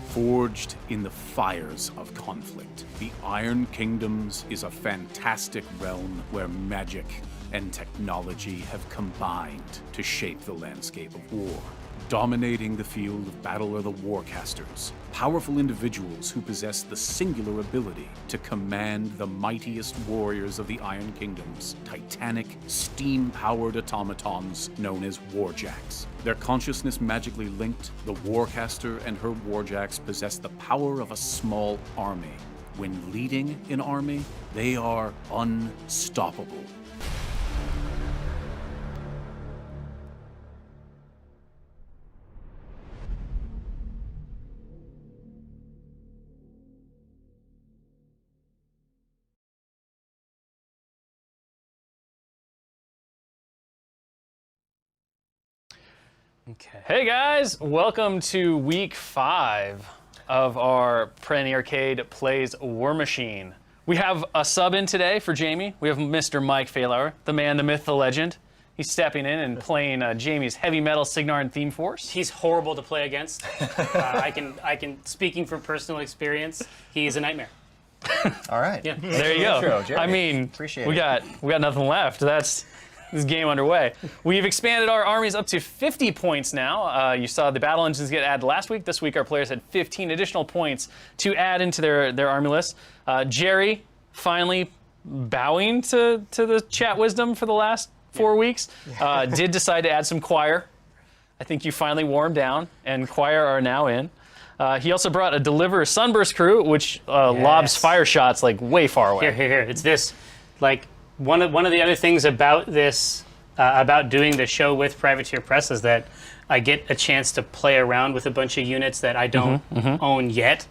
Forged in the fires of conflict, the Iron Kingdoms is a fantastic realm where magic and technology have combined to shape the landscape of war. Dominating the field of battle are the Warcasters, powerful individuals who possess the singular ability to command the mightiest warriors of the Iron Kingdoms, titanic, steam-powered automatons known as Warjacks. Their consciousness magically linked, the Warcaster and her Warjacks possess the power of a small army. When leading an army, they are unstoppable. Okay. Hey guys, welcome to week 5 of our Penny Arcade Plays Warmachine. We have a sub in today for Jamie. We have Mr. Mike Fahlauer, the man, the myth, the legend. He's stepping in and playing Jamie's heavy metal Signarin theme force. He's horrible to play against. I can, speaking from personal experience, he's a nightmare. All right. Yeah. There you go. I mean, Appreciate we got nothing left. That's this game underway. We've expanded our armies up to 50 points now. You saw the battle engines get added last week. This week our players had 15 additional points to add into their army list. Jerry finally bowing to the chat wisdom for the last 4 weeks. Did decide to add some choir. I think you finally wore him down, and choir are now in. He also brought a Deliver Sunburst crew, which lobs fire shots like way far away. Here. It's this, like, one of the other things about this, about doing the show with Privateer Press is that I get a chance to play around with a bunch of units that I don't own yet.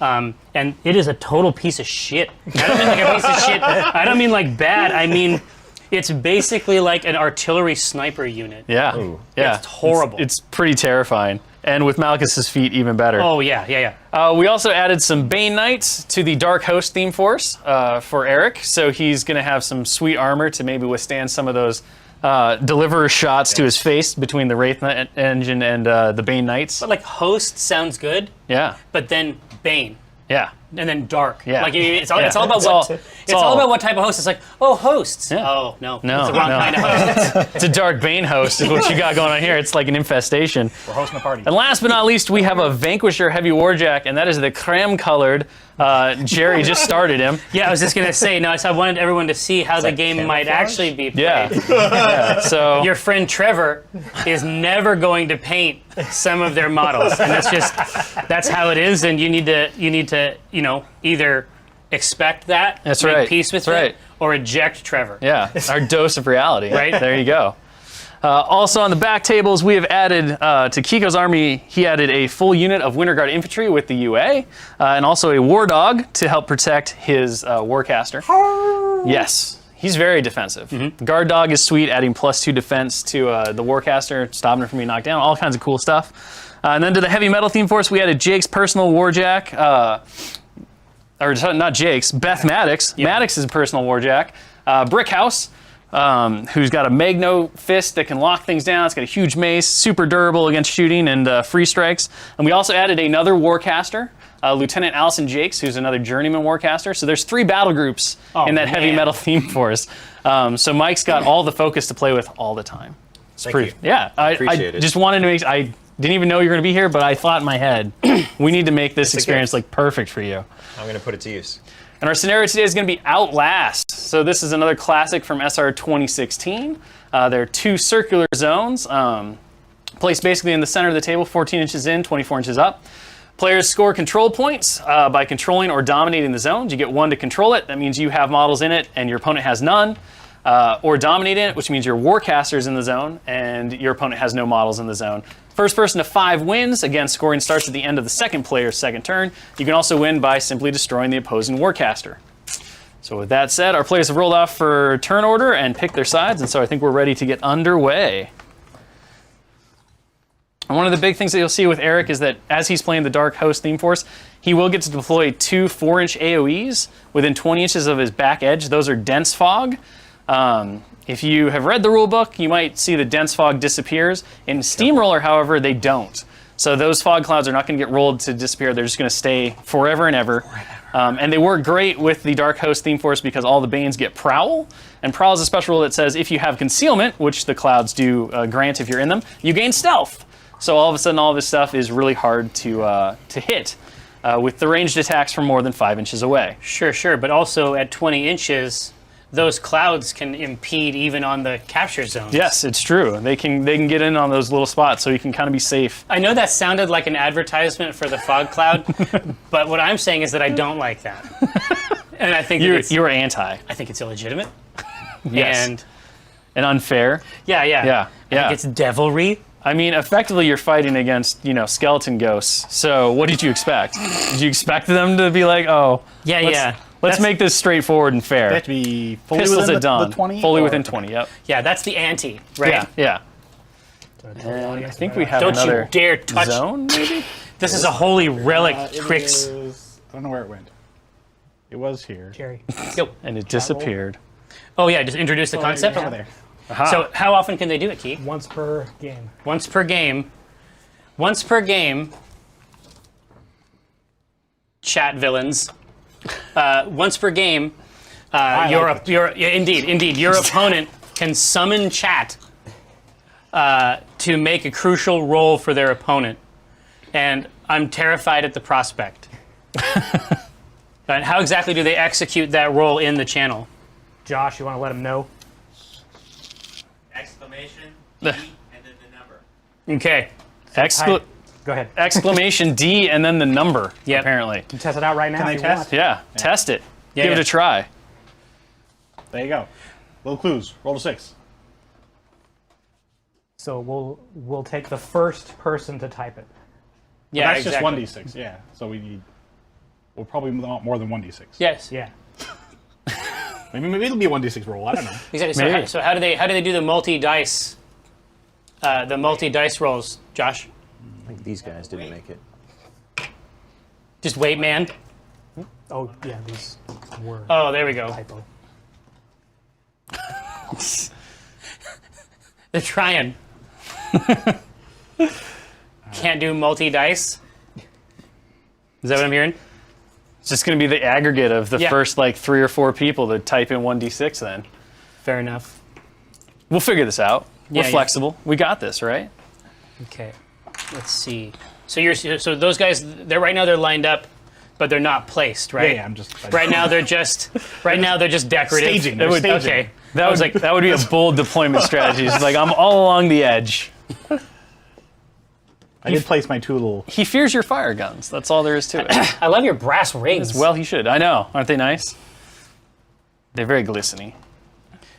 And it is a total piece of shit. I don't mean like a piece of shit. I don't mean like bad. I mean, it's basically like an artillery sniper unit. Yeah. Ooh. Yeah. It's horrible. It's pretty terrifying. And with Malchus's feet, even better. Oh, yeah. We also added some Bane Knights to the Dark Host theme force for Eric. So he's going to have some sweet armor to maybe withstand some of those deliverer shots to his face between the Wraith engine and the Bane Knights. But like Host sounds good, Yeah. but then Bane. Yeah. And then Dark. Yeah. Like it's all about It's all all- about what type of host. It's like, oh, hosts. Yeah. Oh, no. No, It's the wrong no. kind of host. It's a Dark Bane host is what you got going on here. It's like an infestation. We're hosting a party. And last but not least, we have a Vanquisher Heavy Warjack, and that is the creme-colored. Jerry just started him. Yeah, I was just going to say, no, I wanted everyone to see how the like game might camouflage? actually be played. Yeah. So Your friend Trevor is never going to paint some of their models. And that's how it is, and you need to, either expect that, That's make right. peace with That's it, right. or eject Trevor. yeah, our dose of reality. Right? There you go. Also on the back tables, we have added to Kiko's army, he added a full unit of Winter Guard infantry with the UA, and also a War Dog to help protect his Warcaster. Yes, he's very defensive. The Guard Dog is sweet, adding +2 defense to the Warcaster, stopping him from being knocked down, all kinds of cool stuff. And then to the Heavy Metal theme force, we added Jake's personal Warjack, or not Jake's, Beth Maddox. Maddox's personal Warjack. Brickhouse, who's got a Magno fist that can lock things down. It's got a huge mace, super durable against shooting and free strikes. And we also added another Warcaster, Lieutenant Allison Jakes, who's another journeyman Warcaster. So there's 3 battle groups in that heavy metal theme force. So Mike's got all the focus to play with all the time. Thank you. Yeah, I Appreciate it. just wanted to make. I didn't even know you were going to be here, but I thought in my head, we need to make this experience like perfect for you. I'm going to put it to use. And our scenario today is going to be Outlast. So this is another classic from SR 2016. There are 2 circular zones, placed basically in the center of the table, 14 inches in, 24 inches up. Players score control points by controlling or dominating the zones. You get 1 to control it. That means you have models in it and your opponent has none. Or dominating it, which means your Warcaster is in the zone and your opponent has no models in the zone. First person to 5 wins. Again, scoring starts at the end of the second player's second turn. You can also win by simply destroying the opposing Warcaster. So with that said, our players have rolled off for turn order and picked their sides, and so I think we're ready to get underway. And one of the big things that you'll see with Eric is that as he's playing the Dark Host theme force, he will get to deploy 2 4-inch AoEs within 20 inches of his back edge. Those are Dense Fog. If you have read the rulebook, you might see the Dense Fog disappears. In Steamroller, however, they don't. So those fog clouds are not going to get rolled to disappear. They're just going to stay forever and ever. And they work great with the Dark Host theme force because all the Banes get Prowl. And Prowl is a special rule that says if you have concealment, which the clouds do grant if you're in them, you gain stealth. So all of a sudden, all this stuff is really hard to hit with the ranged attacks from more than 5 inches away. Sure. But also at 20 inches, those clouds can impede even on the capture zones. Yes, it's true. They can get in on those little spots, so you can kind of be safe. I know that sounded like an advertisement for the fog cloud, but what I'm saying is that I don't like that. And I think You're anti. I think it's illegitimate. Yes. And unfair. Yeah. I think it's devilry. I mean, effectively, you're fighting against, skeleton ghosts. So what did you expect? Did you expect them to be like, oh, let's make this straightforward and fair? They have to be fully Pistols within at dawn. the 20? Fully or- within 20, yep. Yeah, that's the ante, right? Yeah. And I think we have Don't another you dare touch. zone, maybe? This is a holy relic, It Trix. was- I don't know where it went. It was here. Jerry. Yo. And it disappeared. Oh yeah, just introduce the concept. Over there. Aha. So how often can they do it, Key? Once per game. Once per game. Once per game. Chat villains. Once per game, your opponent can summon chat to make a crucial roll for their opponent, and I'm terrified at the prospect. And how exactly do they execute that roll in the channel? Josh, you want to let him know? Exclamation, D, and then the number. Okay. Go ahead. Exclamation D and then the number, Yep. apparently. You test it out right now. Can if they you test? want. Yeah, test it. Yeah, Give it yeah. a try. There you go. Little clues. Roll to 6. So we'll take the first person to type it. Yeah, That's exactly. just 1d6. Yeah. So we'll probably want more than 1d6. Yes. Yeah. Maybe it'll be a 1d6 roll. I don't know. Exactly. Maybe. So how do they do the multi dice? The multi dice rolls, Josh. I think these guys didn't make it. Just wait, man. Oh yeah, these were Oh, there we go. typo. They're trying. Can't do multi dice. Is that what I'm hearing? It's just going to be the aggregate of the Yeah. first 3 or 4 people to type in 1d6 then. Fair enough. We'll figure this out. We're Yeah. flexible. We got this, right? Okay. Let's see. So those guys, right now they're lined up, but they're not placed, right? Yeah, I'm just. Right now they're just decorative. Staging. They're staging. Okay. That would be a bold deployment strategy. It's like, I'm all along the edge. I did place my 2 little. He fears your fire guns. That's all there is to it. I love your brass rings. Well, he should. I know. Aren't they nice? They're very glistening.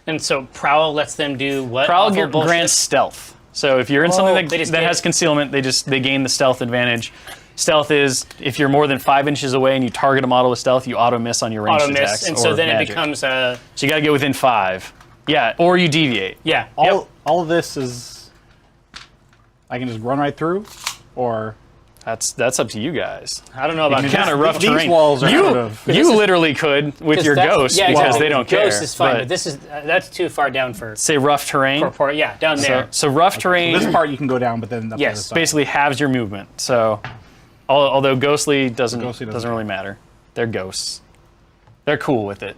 And so Prowl lets them do what? Prowl Awful bullshit? grants stealth. So if you're in something they just that get has it. concealment, they gain the stealth advantage. Stealth is if you're more than 5 inches away and you target a model with stealth, you auto miss on your ranged auto attacks. miss, and so or then magic. it becomes So you got to get within 5. Yeah, or you deviate. yeah. All of this is. I can just run right through, or. That's up to you guys. I don't know about Kind of rough these terrain. walls are you sort of- you literally could with your ghost because exactly. they don't care. Ghost is fine, but but this is that's too far down for say rough terrain. yeah, down there. So rough terrain This part you can go down, but then up Yes, the other side. basically halves your movement. So although ghostly doesn't Ghostly doesn't really matter. They're ghosts. They're cool with it.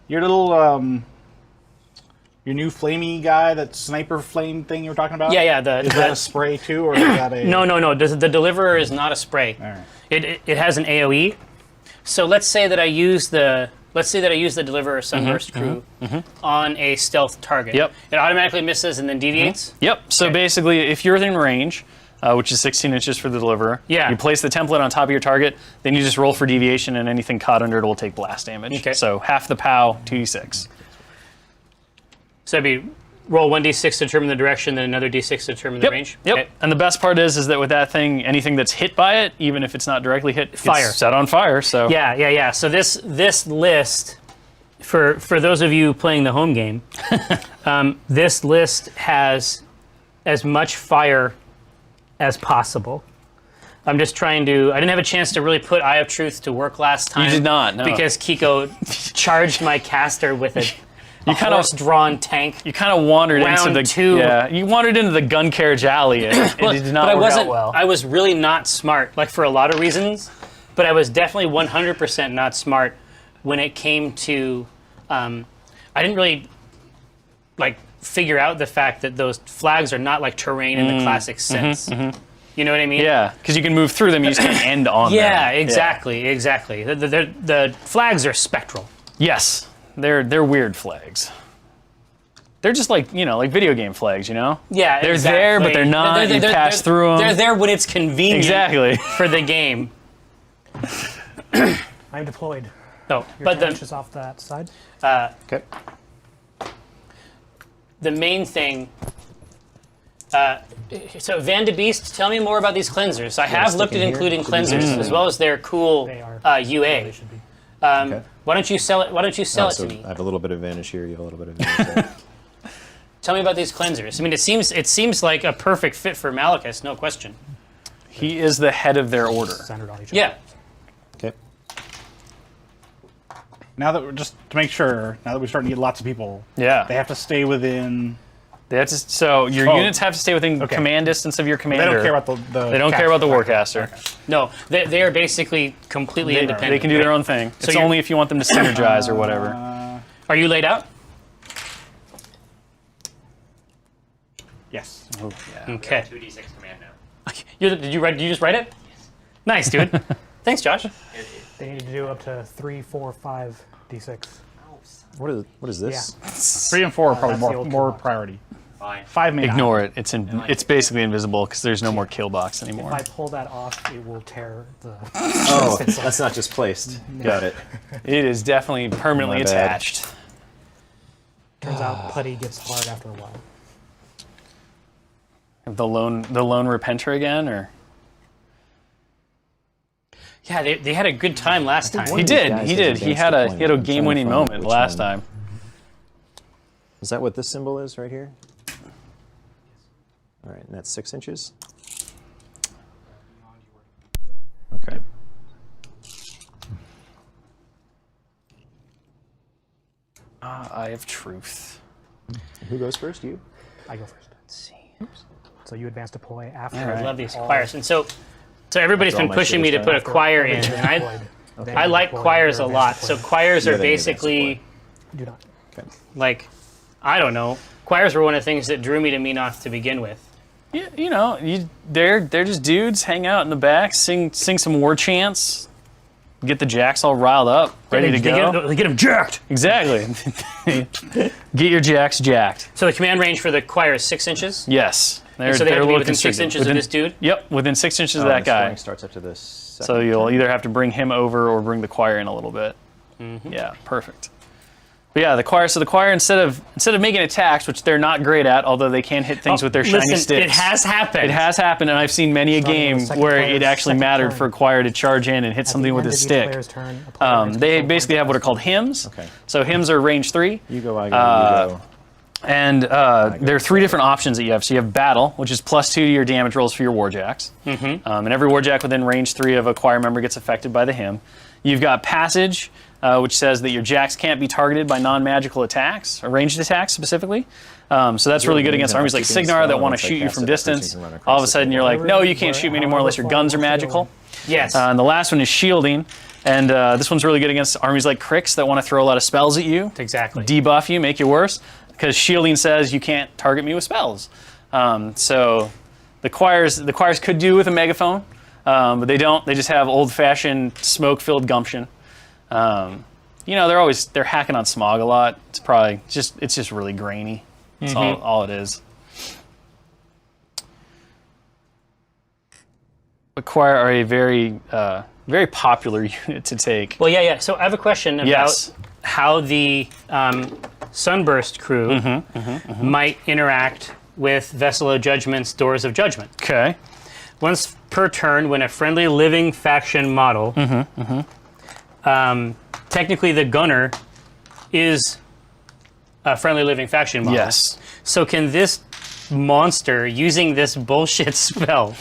Your little your new flamey guy, that sniper flame thing you were talking about. Yeah. Is that a spray too, or is that a? No. The deliverer is not a spray. All right. It has an AOE. So let's say that I use the deliverer Sunburst crew on a stealth target. Yep. It automatically misses and then deviates. Yep. So basically, if you're within range, which is 16 inches for the deliverer, Yeah. you place the template on top of your target, then you just roll for deviation, and anything caught under it will take blast damage. Okay. So half the POW, 2d6. So it'd be roll 1d6 to determine the direction, then another d6 to determine the range. Yep. Okay. And the best part is that with that thing, anything that's hit by it, even if it's not directly hit, Fire. gets set on fire. So Yeah. So this list, for those of you playing the home game, this list has as much fire as possible. I'm just trying to. I didn't have a chance to really put Eye of Truth to work last time. did not, no. Because Kiko charged my caster with it. You kind of horse-drawn tank. you kind of wandered into Round the two. Yeah, you wandered into the gun carriage alley, and it did not But I work wasn't. out well. I was really not smart, like for a lot of reasons. But I was definitely 100% not smart when it came to. I didn't really like figure out the fact that those flags are not like terrain in the classic sense. You know what I mean? Yeah, because you can move through them, you just can't end on them. Yeah, exactly, exactly. The flags are spectral. Yes, they're weird flags. They're just like like video game flags, Yeah, They're there, but they're not. You pass through them. They're there when it's convenient Exactly. for the game. I'm deployed. No, Your but tank is off that side. Okay. the main thing. So Van de Beest, tell me more about these cleansers. I have stick looked in at here? including Should we do cleansers as well as their cool They are. UA. They should be. Okay. Why don't you sell it? Why don't you sell it So to me? I have a little bit of advantage here. You have a little bit of advantage there. Tell me about these cleansers. I mean, it seems like a perfect fit for Malachus, no question. He is the head of their order. Centered on each other. Yeah. Okay. Now that we're just to make sure, now that we're starting to get lots of people, Yeah. they have to stay within. So your Oh. units have to stay within Okay. command distance of your They commander. don't care about the. They don't care about the Warcaster. No, they are basically completely independent. They can do their right? own thing. It's you're- only if you want them to synergize or whatever. Are you laid out? Yes. Okay. 2d6 command now. Did you just write it? Nice, dude. Thanks, Josh. They need to do up to 3, 4, 5 d6. What is this? 3 and 4 are that's probably the old more killbox. priority. Fine. 5 may not. Ignore it. It's basically invisible because there's no more kill box If anymore. I pull that off, it will tear the. Oh, that's not just placed. Got it. It is definitely permanently My bad. attached. Turns out putty gets hard after a while. The lone repenter again, or Yeah, they had a good time last time. he these did. guys He has did. advanced He had a deployment. I'm trying to game-winning find moment which last one. time. Is that what this symbol is right here? All right, and that's 6 inches. Okay. Eye of Truth. Who goes first? You? I go first. Let's see. So you advance deploy after. All right. I love these choirs. And so everybody's After all been my pushing me shit to is put a done. choir in. After And I deployed, then I you like deploy choirs a your lot. advanced So deploy. choirs Yeah, are then you advance basically Do not. Okay. like, I don't know. Choirs were one of the things that drew me to Menoth to begin with. Yeah, they're just dudes, hang out in the back, sing some war chants, get the jacks all riled up, ready to go. They get them jacked. Exactly. Get your jacks jacked. So the command range for the choir is 6 inches. Yes. They're, So they they're have a to be little within 6 constricted. inches of this dude. Yep, within 6 inches of Oh, that and guy. scoring starts after this. So you'll either have to bring him over or bring the choir in a little bit. Yeah, perfect. But yeah, the choir. So the choir, instead of making attacks, which they're not great at, although they can hit things with their shiny Listen, sticks. it has happened. It has happened, and I've seen many a Starting on the game second where player's it actually second mattered turn. for a choir to charge in and hit At something the with end his of each stick. player's turn, a player gains They control basically have what are points. called hymns. Okay. So hymns are range 3. You go, I go, you go. And there are 3 different options that you have. So you have battle, which is +2 to your damage rolls for your warjacks. And every warjack within range 3 of a choir member gets affected by the hymn. You've got passage, which says that your jacks can't be targeted by non-magical attacks, or ranged attacks specifically. So that's really good against armies like Signar that want to shoot you from distance. All of a sudden you're like, no, you can't shoot me anymore unless your guns are magical. Yes. And the last one is shielding. And this one's really good against armies like Crix that want to throw a lot of spells at you. Exactly. Debuff you, make you worse. Because shielding says you can't target me with spells. So the choirs could do with a megaphone, but they don't. They just have old-fashioned smoke-filled gumption. They're hacking on smog a lot. It's just really grainy. That's all it is. The choir are a very very popular unit to take. Well, yeah. So I have a question about Yes. how the Sunburst crew might interact with Vessel of Judgment's Doors of Judgment. Okay. Once per turn, when a friendly living faction model, technically the gunner is a friendly living faction model. Yes. So can this monster, using this bullshit spell,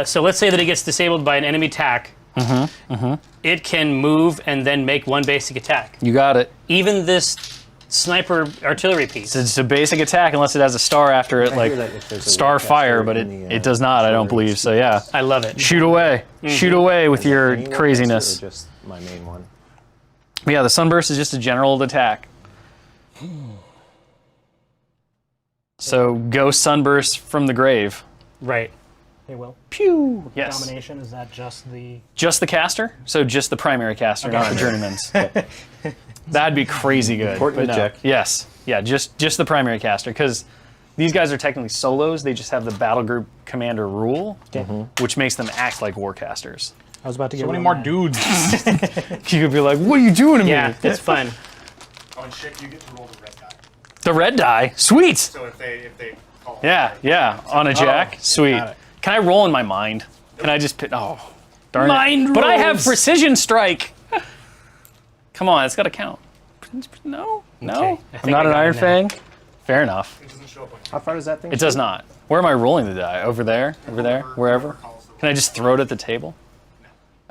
so let's say that it gets disabled by an enemy attack it can move and then make one basic attack. You got it. Even this sniper artillery piece. It's a basic attack unless it has a star after it, I like hear that if there's a star weak fire, caster but in the, it does not, I don't artillery, believe. So yeah, I love it. shoot away. Shoot away with your any weapons craziness. Or just my main one. But yeah, the sunburst is just a general attack. So ghost sunburst from the grave. Right. Hey, Will. Pew. Yes. Domination, is that just the... Just the caster? So just the primary caster, not the journeymans. That'd be crazy good. Important but to no. check. Yes. Yeah, just the primary caster, because these guys are technically solos. They just have the battle group commander rule, which makes them act like warcasters. I was about to get So many one more mad. dudes. You could be like, "What are you doing to me?" Yeah, it's fun. Oh, and shit, you get to roll the red die. The red die, sweet. So if they call it Yeah, yeah, on a jack, sweet. got it. Can I roll in my mind? Can I just pit? Oh, darn Mind it! But I have rolls. precision strike. Come on, it's got to count. No, no. Okay, I I'm think not I an got Iron it now. Fang. Fair enough. it doesn't show up on How far does that thing? It does not. Where am I rolling the die? Over there? Over there? Wherever? Can I just throw it at the table?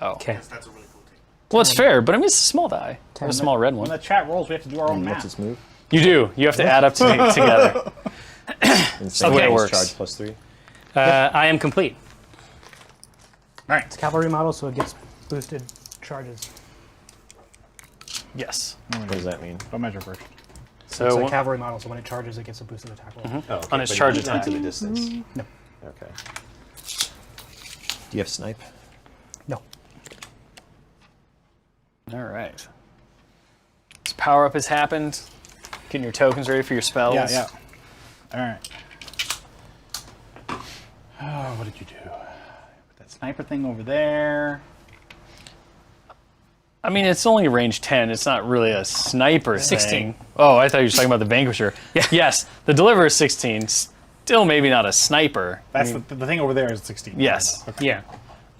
Oh. Okay. That's a really cool team. Well, it's fair, but I mean, it's a small die. A small red When one. the chat rolls, we have to do our own And math. what's its move? You do. You have to add up together. Insane the way it damage works. Charge +3. I am complete. All right. It's cavalry model, so it gets boosted charges. Yes. What does that mean? Don't measure first. So it's So a cavalry model, so when it charges, it gets a boosted attack roll. Oh, okay, On its but charge not attack. to the distance. No. Okay. Do you have snipe? No. all right. So power up has happened. Getting your tokens ready for your spells. Yeah, yeah. All right. Oh, what did you do? Put that sniper thing over there. I mean, it's only range 10. It's not really a sniper 16. thing. Oh, I thought you were talking about the Vanquisher. Yeah. Yes, the Deliverer is 16. Still maybe not a sniper. That's the thing over there is 16. Yes. Okay. Yeah.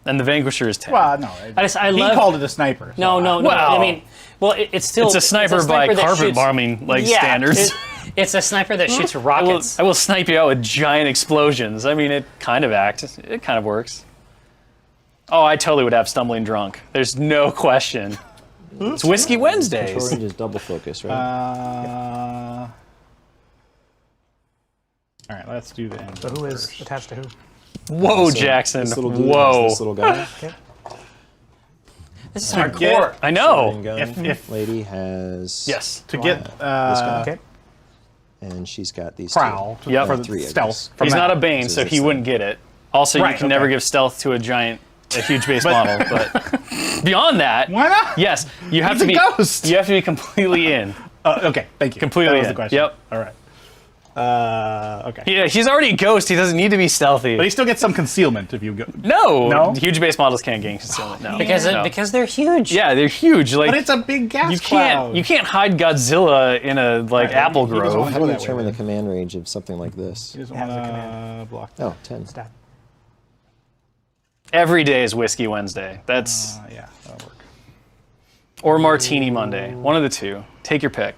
And the Vanquisher is 10. Well, no. I he love. called it a sniper. so No, no, no. Well, I mean, well, it's still. it's a sniper by that carpet shoots- bombing Yeah, standards. it's a sniper that shoots rockets. I will snipe you out with giant explosions. I mean, it kind of acts. It kind of works. Oh, I totally would have Stumbling Drunk. There's no question. It's Whiskey Wednesdays. Control range is double focus, right? All right, let's do the end. So who is attached to who? Whoa, So Jackson. This little dude has Whoa. This little guy. This is get- hardcore. I know. Gun. If- Lady has Yes. To get this guy. Okay. And she's got these prowl two. Yep. for the Three, I stealth. guess. from He's that. not a Bane, This so is he this wouldn't get it. Also, you Right, can never okay. give stealth to a huge base model. But beyond that, Why not? yes, you have He's to a be ghost. You have to be completely in. Okay, thank you. Completely That was in. the question. Yep. All right. Okay. Yeah, he's already a ghost. He doesn't need to be stealthy. But he still gets some concealment if you go. no, No? huge base models can't gain concealment. No, Because no. because they're huge. yeah, they're huge. Like But it's a big gas you cloud. can't hide Godzilla in a Right, apple he doesn't grove. want How do you that way, determine the then. command range of something like this? He doesn't Has a want to command. block. Oh, 10. Stat. Every day is Whiskey Wednesday. That's Yeah, that'll work. or Martini Monday. One of the two. Take your pick.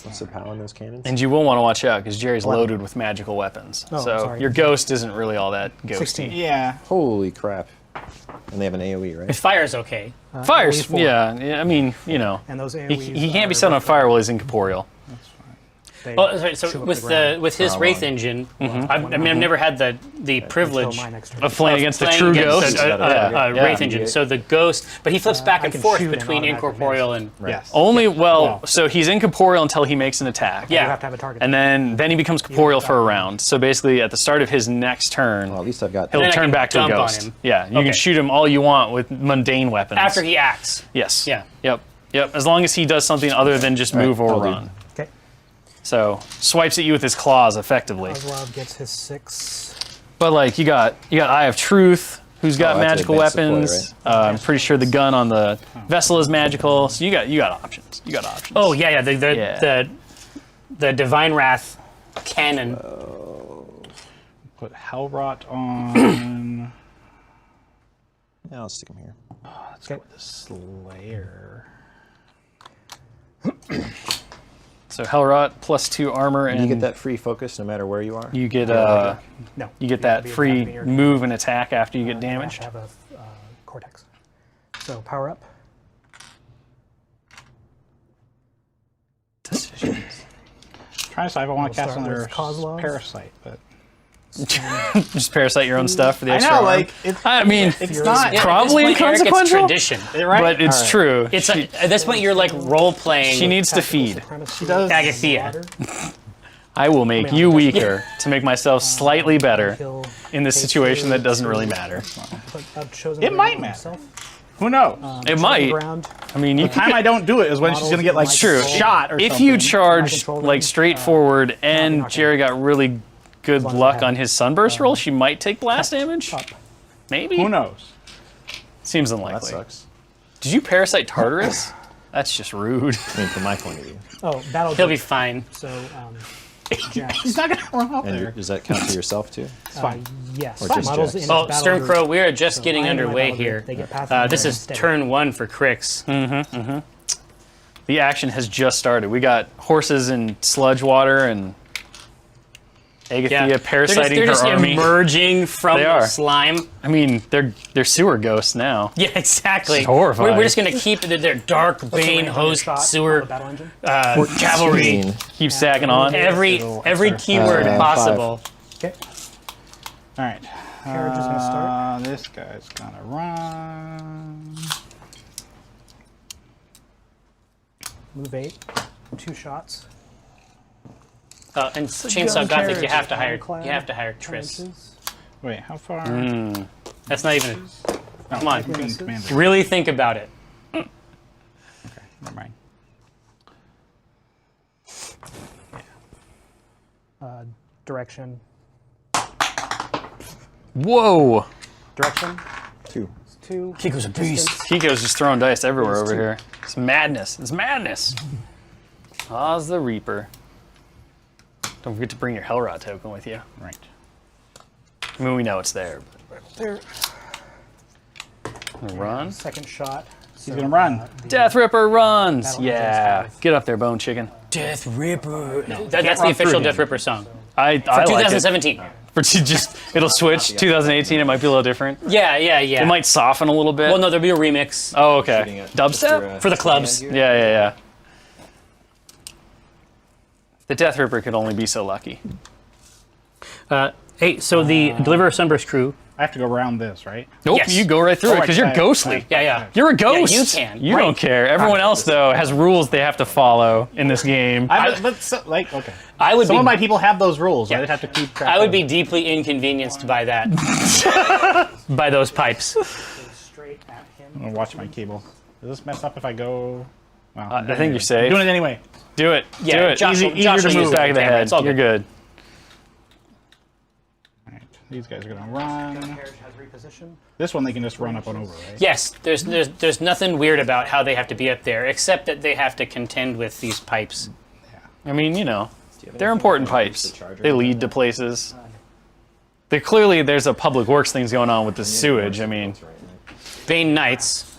What's the power on those cannons? And you will want to watch out because Jerry's loaded with magical weapons. Oh, so sorry. your ghost isn't really all that ghosty. 16. Yeah. Holy crap. And they have an AoE, right? If fire's okay. Fires, AoE4. yeah. I mean, you know, And those he AoEs can't be are set on fire while he's incorporeal. they Oh, sorry. So chew up with the ground. with his how Wraith long? engine, I mean, I've never had the privilege Until my next turn. Of playing against the playing true against ghost. a Yeah. Wraith Yeah. engine. So the ghost, but he flips back I and can forth shoot and between automatically incorporeal and Yes. Only Well, so he's incorporeal until he makes an attack. Yeah. You have to have a target. And then he becomes corporeal for a round. So basically, at the start of his next turn, Well, at least I've got he'll Then I turn can back to a dump on ghost. him. Yeah, you Okay. can shoot him all you want with mundane weapons. after he acts. Yes. Yeah. Yep. Yep. As long as he does something other than just move or I'll do. run. Okay. So swipes at you with his claws effectively. Kozlov gets his 6. But like you got Eye of Truth, who's got Oh, that's an magical advanced deploy, weapons. I'm pretty sure the gun on the vessel is magical. So you got options. You got options. Oh yeah, yeah. Yeah. The Divine Wrath cannon. Put Hellrot on. Yeah, I'll stick him here. Let's go with the Slayer. So Hellrot +2 armor, and You get that free focus no matter where you are. You get No. you get have that to be free attacking or- move and attack after you get You have damaged. to have a cortex. So power up. Decisions. Trying to decide if I want to We'll cast start another with Kozlov. parasite, but Just parasite your own stuff for the I extra know, arm. like it's I mean, it's not Yeah, Probably at this point, Eric, inconsequential, It's tradition. right. but it's All right. true. It's at this point you're like role playing. She needs to feed. She does. Agathea. I will make you weaker to make myself slightly better Kill in this situation that doesn't really matter. It might matter. Who knows? It might. Ground. I mean, you The time I don't do it is when she's gonna get like True. shot or if something. you charged control like them, straightforward and knock Jerry got really good long as I luck have on his sunburst roll, she might take blast damage. Up. Maybe. Who knows? Seems That unlikely. sucks. Did you parasite Tartarus? That's just rude. I mean, from my point of view. Oh, battle. He'll be Judge. fine. So, Jax. He's not gonna run up And there. does that count to yourself too? Yes. Or just Models Jax? in Oh, its battle group. Sterncrow, we are just getting I am in my underway battle group. here. They get path This is instead. turn 1 for Crix. The action has just started. We got horses and sludge water and Agathea parasiting they're just her army. emerging from They the are. slime. I mean, they're sewer ghosts now. Yeah, exactly. It's horrifying. We're just gonna keep their dark What's the bane range on the host shot on the sewer battle engine? cavalry. Keep stacking on. Every keyword possible. Okay. All right. Carriage is gonna start. This guy's gonna run. Move 8. 2 shots. And Chainsaw Gothic, you have to hire. Ironclad, You have to hire 10 Triss. inches. Wait, how far? That's not even. Oh, Come on. I'm being commander. Really think about it. Okay, never mind. Direction. Whoa! Direction. 2. 2. Kiko's a beast. Kiko's just throwing dice everywhere over here. It's madness. It's madness. Oz the Reaper. Don't forget to bring your Hellrot token with you. Right. I mean, we know it's there. There. Run. Second shot. He's gonna run. Death Ripper runs. Battle Yeah. Engines. Get up there, Bone Chicken. Death Ripper. That's the run official through Death him. Ripper song. I For like it. 2017. For just it'll switch. 2018. It might be a little different. Yeah. It might soften a little bit. Well, no, there'll be a remix Oh, okay. Dubstep. for the clubs. Yeah. The Death Ripper could only be so lucky. Hey, so the Deliverer Sunburst crew. I have to go around this, right? Nope, Yes. you go right through it because you're right. ghostly. Yeah. You're a ghost. you can. You Right. don't care. Everyone else though has rules they have to follow in this game. But like, okay. I would Some be. of my people have those rules. Yeah. I just have to keep track. I would of be deeply inconvenienced by that. By those pipes. Straight at him. I'm gonna watch my cable. Does this mess up if I go? Well, I I'm doing think it you're safe. Doing it anyway. Do it. Yeah, Do it. Josh will- Easier Josh to will move use the back of the camera. head. It's all You're good. All right. These guys are gonna run. Carriage has reposition. This one they can just run up and over, right? Yes, there's nothing weird about how they have to be up there, except that they have to contend with these pipes. I mean, they're important pipes. They lead to places. There's a public works things going on with the sewage. I mean, Bane Knights.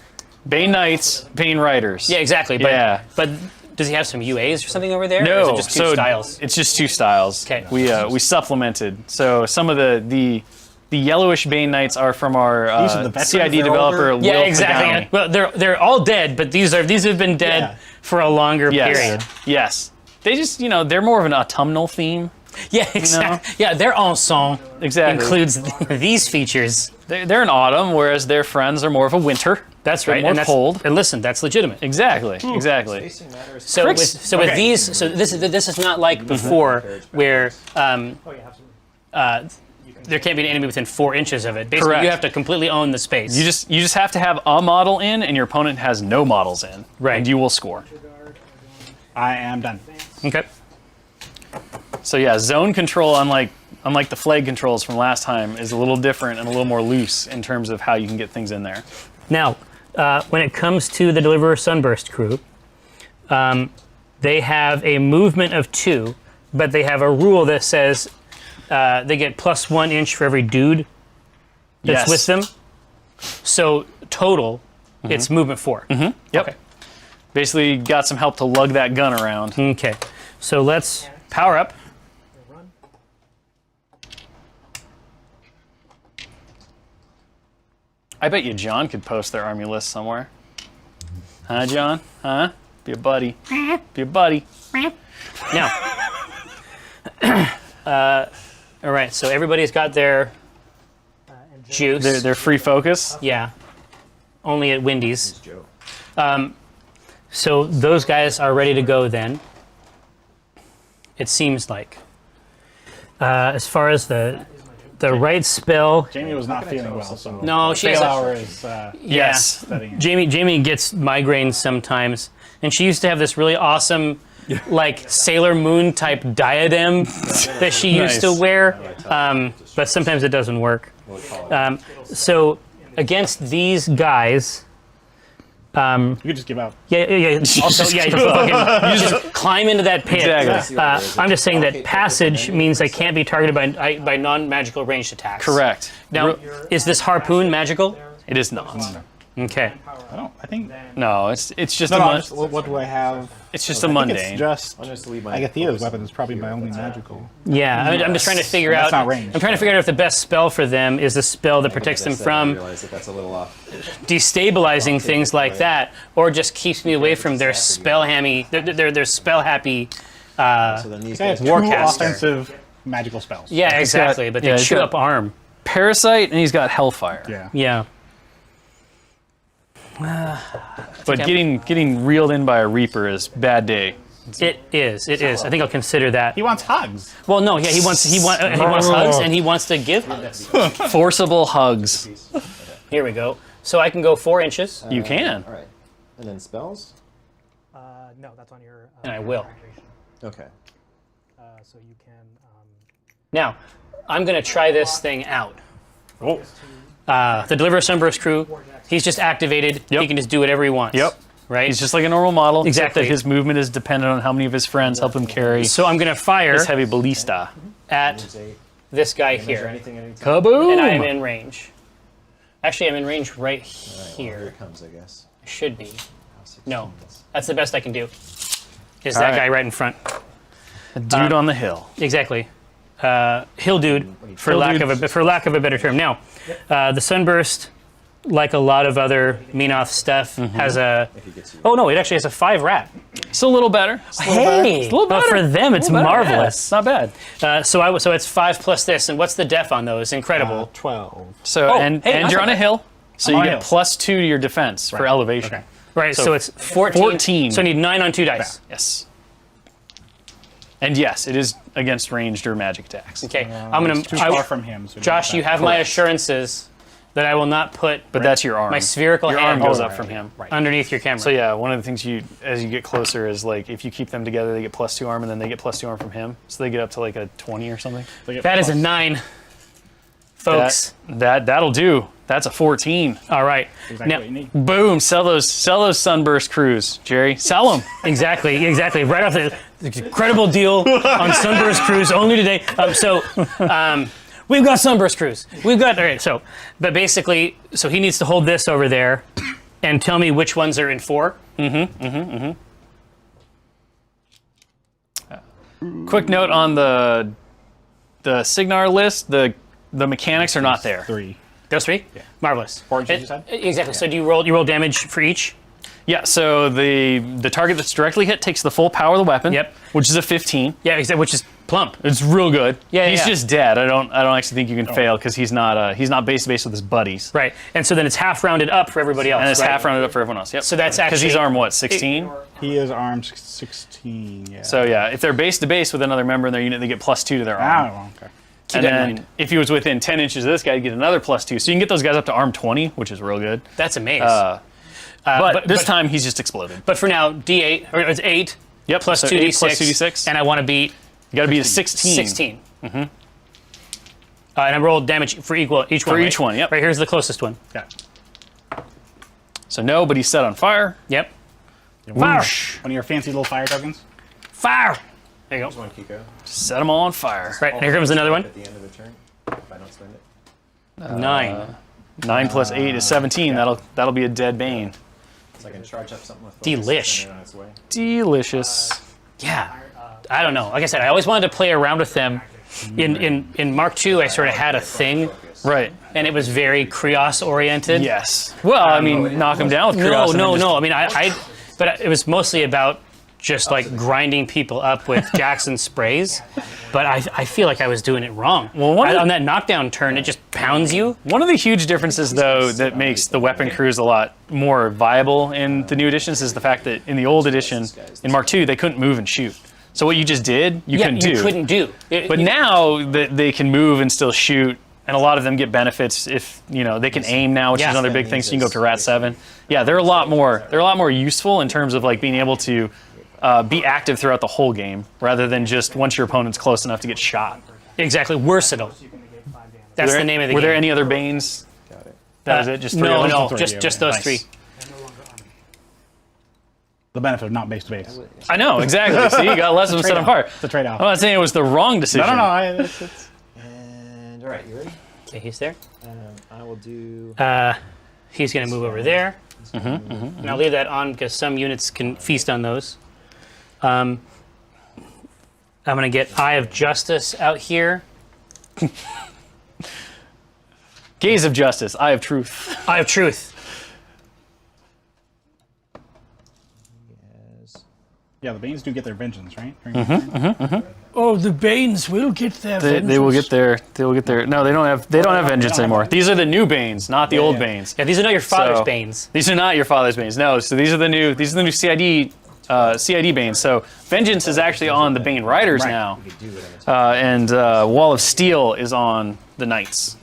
Bane Knights, Bane Riders. Yeah, exactly. But, Yeah. But does he have some UAs or something over there? Or is No, it just two styles? It's just 2 styles. Okay. We supplemented. So some of the yellowish Bane Knights are from our These are the veterans, CID they're developer. older? Yeah, Will exactly. Pagani. Well, they're all dead, but these have been dead Yeah. for a longer Yes. period. Yes. They just they're more of an autumnal theme. Yeah, exactly. Yeah, their ensemble Exactly. includes these features. They're an autumn, whereas their friends are more of a winter. That's They're right. more and that's, cold. And listen, that's legitimate. Exactly. Exactly. So Crix- with these, so this is not like before where there can't be an enemy within 4 inches of it. Basically, Correct. you have to completely own the space. You just have to have a model in, and your opponent has no models in, Right. and you will score. I am done. Okay. So yeah, zone control, unlike the flag controls from last time, is a little different and a little more loose in terms of how you can get things in there. Now, when it comes to the Deliverer Sunburst crew, they have a movement of 2, but they have a rule that says they get +1 inch for every dude that's Yes. with them. So total, it's movement 4. Yep. Okay. Basically, got some help to lug that gun around. Okay. So let's power up. I bet you John could post their army list somewhere. Huh, John? Huh? Be a buddy. Be a buddy. Now, all right. So everybody's got their juice. Their free focus. Yeah. Only at Wendy's. So those guys are ready to go then. It seems like. As far as the right spell. Jamie was not feeling well, so No, she has fail a, hour is Yes. studying. Jamie gets migraines sometimes, and she used to have this really awesome, like Sailor Moon type diadem that she used to Nice. wear, but sometimes it doesn't work. So against these guys, You could just give out. yeah. Also, yeah, you just climb into that pit. Exactly. I'm just saying that passage means I can't be targeted by non-magical ranged attacks. Correct. Now, is this harpoon magical? It is not. Okay. I think. No, it's just No, a no, mon- I'm just, what do I have? it's just a I think mundane. it's just. I'm just leave my Agathea's weapon is probably my only magical. Yeah, I'm just trying to figure That's out. not ranged. I'm trying to figure out if the best spell for them is the spell that protects them I from realize that that's a little off. destabilizing things like that, or just keeps me away from their spell happy. Their spell happy. So then these Okay, guys two Warcaster. offensive magical spells. Yeah, exactly. But they he's chew got- up arm. Parasite, and he's got Hellfire. Yeah. Yeah. But getting reeled in by a Reaper is bad day. It is. It is. I think I'll consider that. He wants hugs. Well, no. Yeah, he wants hugs, and he wants to give hugs. Forcible hugs. Here we go. So I can go 4 inches, You can. All right. And then spells? No, that's on your. and I will. Okay. So you can. Now, I'm going to try this thing out. Oh. The Deliver Sunburst crew, he's just activated. Yep. He can just do whatever he wants. Yep. Right? He's just like a normal model, except Exactly. that his movement is dependent on how many of his friends help him carry So I'm going to fire his heavy ballista. at this guy here. Anything, anything? Kaboom! And I'm in range. Actually, I'm in range right Here here. it comes, I guess. I should be. 16. No. That's the best I can do. Is All that right. guy right in front. A dude on the hill. Exactly. Hill dude, for lack of a better term. Now, the Sunburst, like a lot of other Menoth stuff, has a. If he gets you. Oh no, it actually has a 5 rat. It's a little better. Hey, It's a little but better. for them, it's A little better, yeah, marvelous. it's not bad. So it's 5 plus this, and what's the def on those? Incredible. 12. So Oh, and hey, you're not on a bad. hill, so I'm you on a get hill. +2 to your defense for elevation. Okay. Right, so it's 14. 14. So I need 9 on 2 dice. Yes. And yes, it is against ranged or magic attacks. Okay, I'm gonna. Too far from him. So Josh, you have my Correct. assurances that I will not put But that's your arm. my spherical your hand arm goes over up from him. underneath your camera. So yeah, one of the things as you get closer is like if you keep them together, they get +2 arm, and then they get +2 arm from him, so they get up to like a 20 or something. that is a 9, folks. That'll do. That's a 14. All right. Exactly Now, what you need. Boom! Sell those Sunburst crews, Jerry. Sell them. exactly. Right off the incredible deal on Sunburst Cruise only today. We've got Sunburst Cruise. We've got, all right, but basically, so he needs to hold this over there and tell me which ones are in 4. Quick note on the Signar list: the mechanics are not there. 3. Those 3? Yeah. Marvelous. 4 inches, you said? Exactly. So do you roll damage for each? Yeah. So the target that's directly hit takes the full power of the weapon. Yep. Which is a 15. Yeah, exactly, which is plump. It's real good. Yeah, He's yeah. just dead. I don't actually think you can fail because he's not base to base with his buddies. Right. And so then it's half rounded up for everybody else. And it's right? half rounded up for everyone else. Yep. So that's because he's actually- armed what 16. He is armed 16. Yeah. So yeah, if they're base to base with another member in their unit, they get +2 to their arm. Oh, okay. Keep And that in then mind. if he was within 10 inches of this guy, he'd get another +2. So you can get those guys up to arm 20, which is real good. That's amazing. But this time he's just exploded. But for now, D8, or it's 8 Yep. plus so 2d6. 8 plus 2d6. And I want to beat You got to be a 16. 16. Mm-hmm. And I rolled damage for each one. For each one, yep. Right, here's the closest one. Yeah. So no, but he's set on fire. Yep. Fire! One of your fancy little fire tokens. Fire! There you There's go. one Kiko. Set them all on fire. Right, here comes another one. At the end of the turn, if I don't spend it. 9. 9 plus 8 is 17. That'll be a dead bane. So I can charge up something with Delish. focus, send it on its way. Delicious. Yeah. I don't know. Like I said, I always wanted to play around with them. In Mark II, I sort of had a thing, Right. and it was very Krios oriented. Yes. Well, I mean, knock them down with Krios. No. I mean, but it was mostly about just like grinding people up with Jackson sprays. But I feel like I was doing it wrong. Well, on that knockdown turn, it just pounds you. One of the huge differences, though, that makes the weapon crews a lot more viable in the new editions is the fact that in the old edition, in Mark II, they couldn't move and shoot. So what you just did, you couldn't do. But now they can move and still shoot, and a lot of them get benefits if they can aim now, which is another big thing. So you can go up to Rat 7. Yeah, they're a lot more useful in terms of like being able to be active throughout the whole game, rather than just once your opponent's close enough to get shot. Exactly, versatile. That's the name of the game. Were there any other Banes? Got it. That was it. Just three. No, just those Nice. three. The benefit of not base to base. I know exactly. See, you got less of them set apart. It's a trade-off. I'm not saying it was the wrong decision. No. And all right, you ready? Okay, he's there. I will do. He's going to move over there. And I'll leave that on because some units can feast on those. I'm going to get Eye of Justice out here. Gaze of Justice, Eye of Truth. Eye of Truth. Yeah, the Banes do get their vengeance, right? Oh, the Banes will get their They will get their. They will get their. No, they don't have. They don't have vengeance anymore. These are the new Banes, not the old Banes. Yeah, these are not your father's So- Banes. These are not your father's Banes. No. So these are the new. These are the new CID Banes. So vengeance is actually on the Bane Riders now, and Wall of Steel is on the Knights.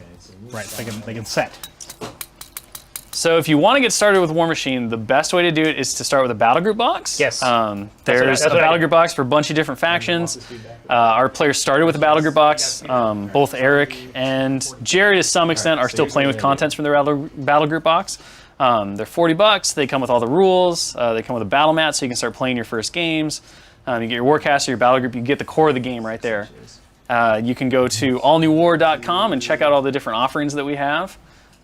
Right, they can set. So if you want to get started with Warmachine, the best way to do it is to start with a battle group box. Yes. There's that's a what I battle did. group box for a bunch of different factions. Our players started with a battle group box. Both Eric and Jared, to some extent, are still playing with contents from their battle group box. They're $40. They come with all the rules. They come with a battle mat, so you can start playing your first games. You get your Warcaster, your battle group. You get the core of the game right there. You can go to allnewwar.com and check out all the different offerings that we have.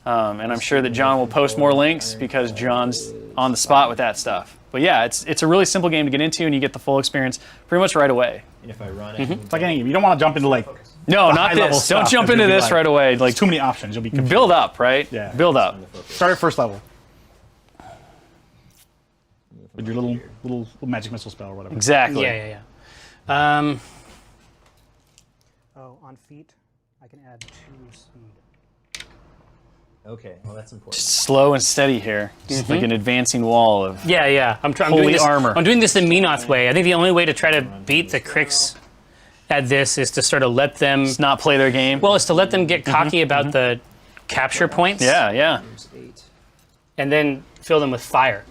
And I'm sure that John will post more links because John's on the spot with that stuff. But yeah, it's a really simple game to get into, and you get the full experience pretty much right away. And if I run it, It's like any game. You don't want to jump into like No, the not high-level this. Don't stuff, jump 'cause into you'll be this like, right away. Like too many options. You'll be confused. build up, right? Yeah. Build up. Start at first level with your little magic missile spell or whatever. Exactly. Yeah. Oh, on feet, I can add 2 speed. okay, well that's important. Slow and steady here. It's like an advancing wall of. Yeah. I'm Holy doing this. armor. I'm doing this the Menoth way. I think the only way to try to beat the Cricks at this is to sort of let them. Just not play their game. Well, it's to let them get cocky about the capture points. Yeah. There's 8. And then fill them with fire.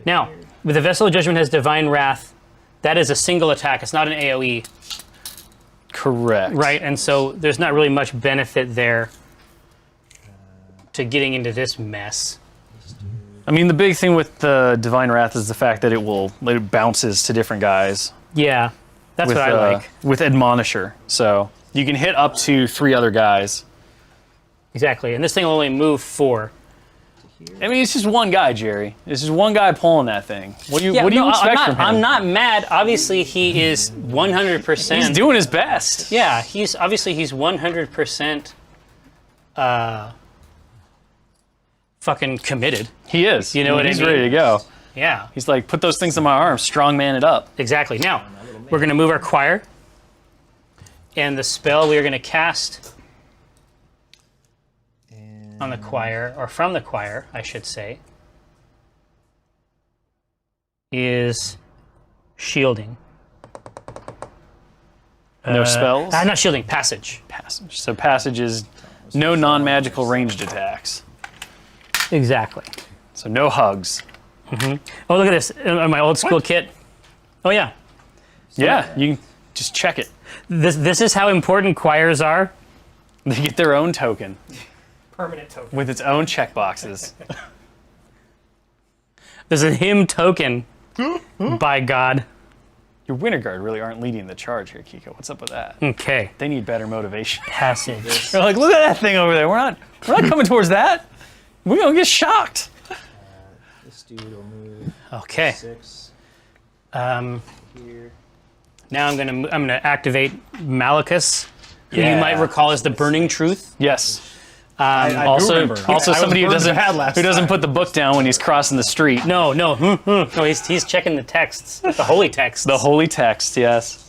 Now, with the Vessel of Judgment has Divine Wrath, that is a single attack. It's not an AoE, Correct. right? And so there's not really much benefit there to getting into this mess. I mean, the big thing with the Divine Wrath is the fact that it bounces to different guys. Yeah, that's with, what I like. With Admonisher. So you can hit up to 3 other guys. Exactly. And this thing will only move 4. I mean, it's just one guy, Jerry. It's just one guy pulling that thing. What do you expect from him? I'm not mad. Obviously, he is 100%. He's doing his best. Yeah, he's 100% fucking committed. He is. You know what I He's mean? ready to go. Yeah, He's like, put those things in my arms, strong man it up. exactly. Now, we're going to move our choir. And the spell we are going to cast on the choir, or from the choir, I should say, is shielding. No spells? Not shielding, passage. Passage. So passage is no non-magical ranged attacks. Exactly. So no hugs. Oh, look at this. My old school kit. Oh, yeah. Yeah, you can just check it. This is how important choirs are. They get their own token Permanent token. with its own checkboxes. There's a hymn token. By God. Your Winter Guard really aren't leading the charge here, Kiko. What's up with that? Okay. They need better motivation. Passage. They're like, look at that thing over there. We're not coming towards that. We're gonna get shocked. This dude will move Okay. 6 Um, here. Now I'm gonna activate Malachus, who you might recall as the Burning Truth. Yes. I do Also, remember. also I was somebody who burned bad last doesn't time. put the book down when he's crossing the street. No, he's checking the texts, the holy texts. The holy text, yes.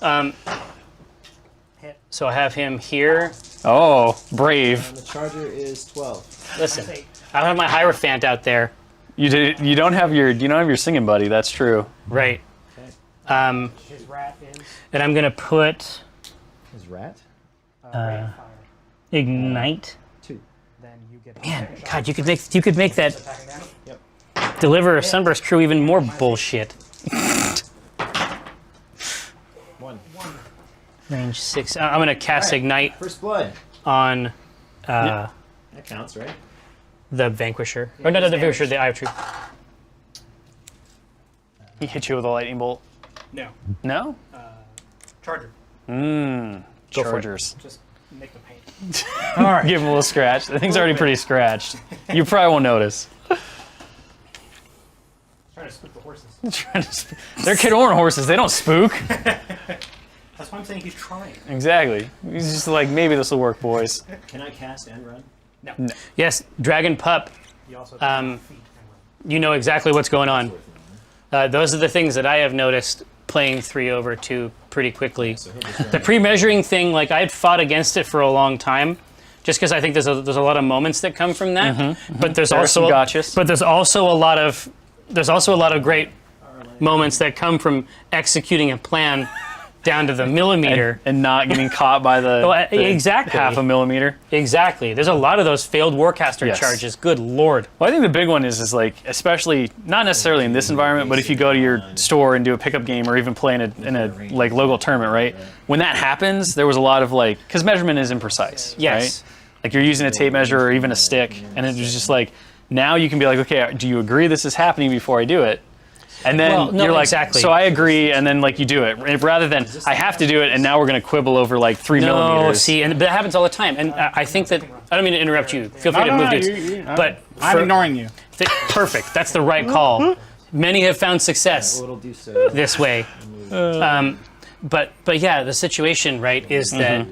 So I have him here. Oh, brave. And the charger is 12. Listen, I have my Hierophant out there. You don't have your singing buddy. That's true. Right. His rat is And I'm gonna put Is rat? rate of fire. Ignite. 2. Then you get. Man, God, you could make that Attacking damage. Deliver a Sunburst crew even more bullshit. 1. Range 6. I'm gonna cast Ignite First blood. on That counts, right? the Vanquisher. Or no, the Vanquisher, the Eye of Truth. He hit you with a lightning bolt. No. No? Charger. Go for it. Chargers. Just make the paint. Give him a little scratch. The thing's already pretty scratched. You probably won't notice. Trying to spook the horses. They're Kid Oran horses. They don't spook. That's why I'm saying he's trying. Exactly. He's just like, maybe this will work, boys. Can I cast and run? No. Yes, Dragon Pup. He also Um, feet and run. You know exactly what's going on. Those are the things that I have noticed playing 3 over 2 pretty quickly. So he'll just run. The pre-measuring thing, like I had fought against it for a long time, just because I think there's a lot of moments that come from that. But there's There are also some gotchas. but there's also a lot of great moments that come from executing a plan down to the millimeter. And not getting caught by the, Well, the exactly. half a millimeter. Exactly. There's a lot of those failed Warcaster Yes. charges. Good lord. Well, I think the big one is like, especially not necessarily in this environment, but if you go to your store and do a pickup game or even play in a like local tournament, right? When that happens, there was a lot of like, because measurement is imprecise, Yes. right? Like you're using a tape measure or even a stick, and it was just like, now you can be like, okay, do you agree this is happening before I do it? And then Well, no, you're like, exactly. so I agree, and then like you do it, rather than I have to do it, and now we're going to quibble over like 3 No, millimeters. see, and but that happens all the time. And I think that I don't mean to interrupt you. Feel free to move, dudes. But I'm ignoring you. perfect. That's the right call. Many have found success It'll do so. this way. But yeah, the situation, right, is that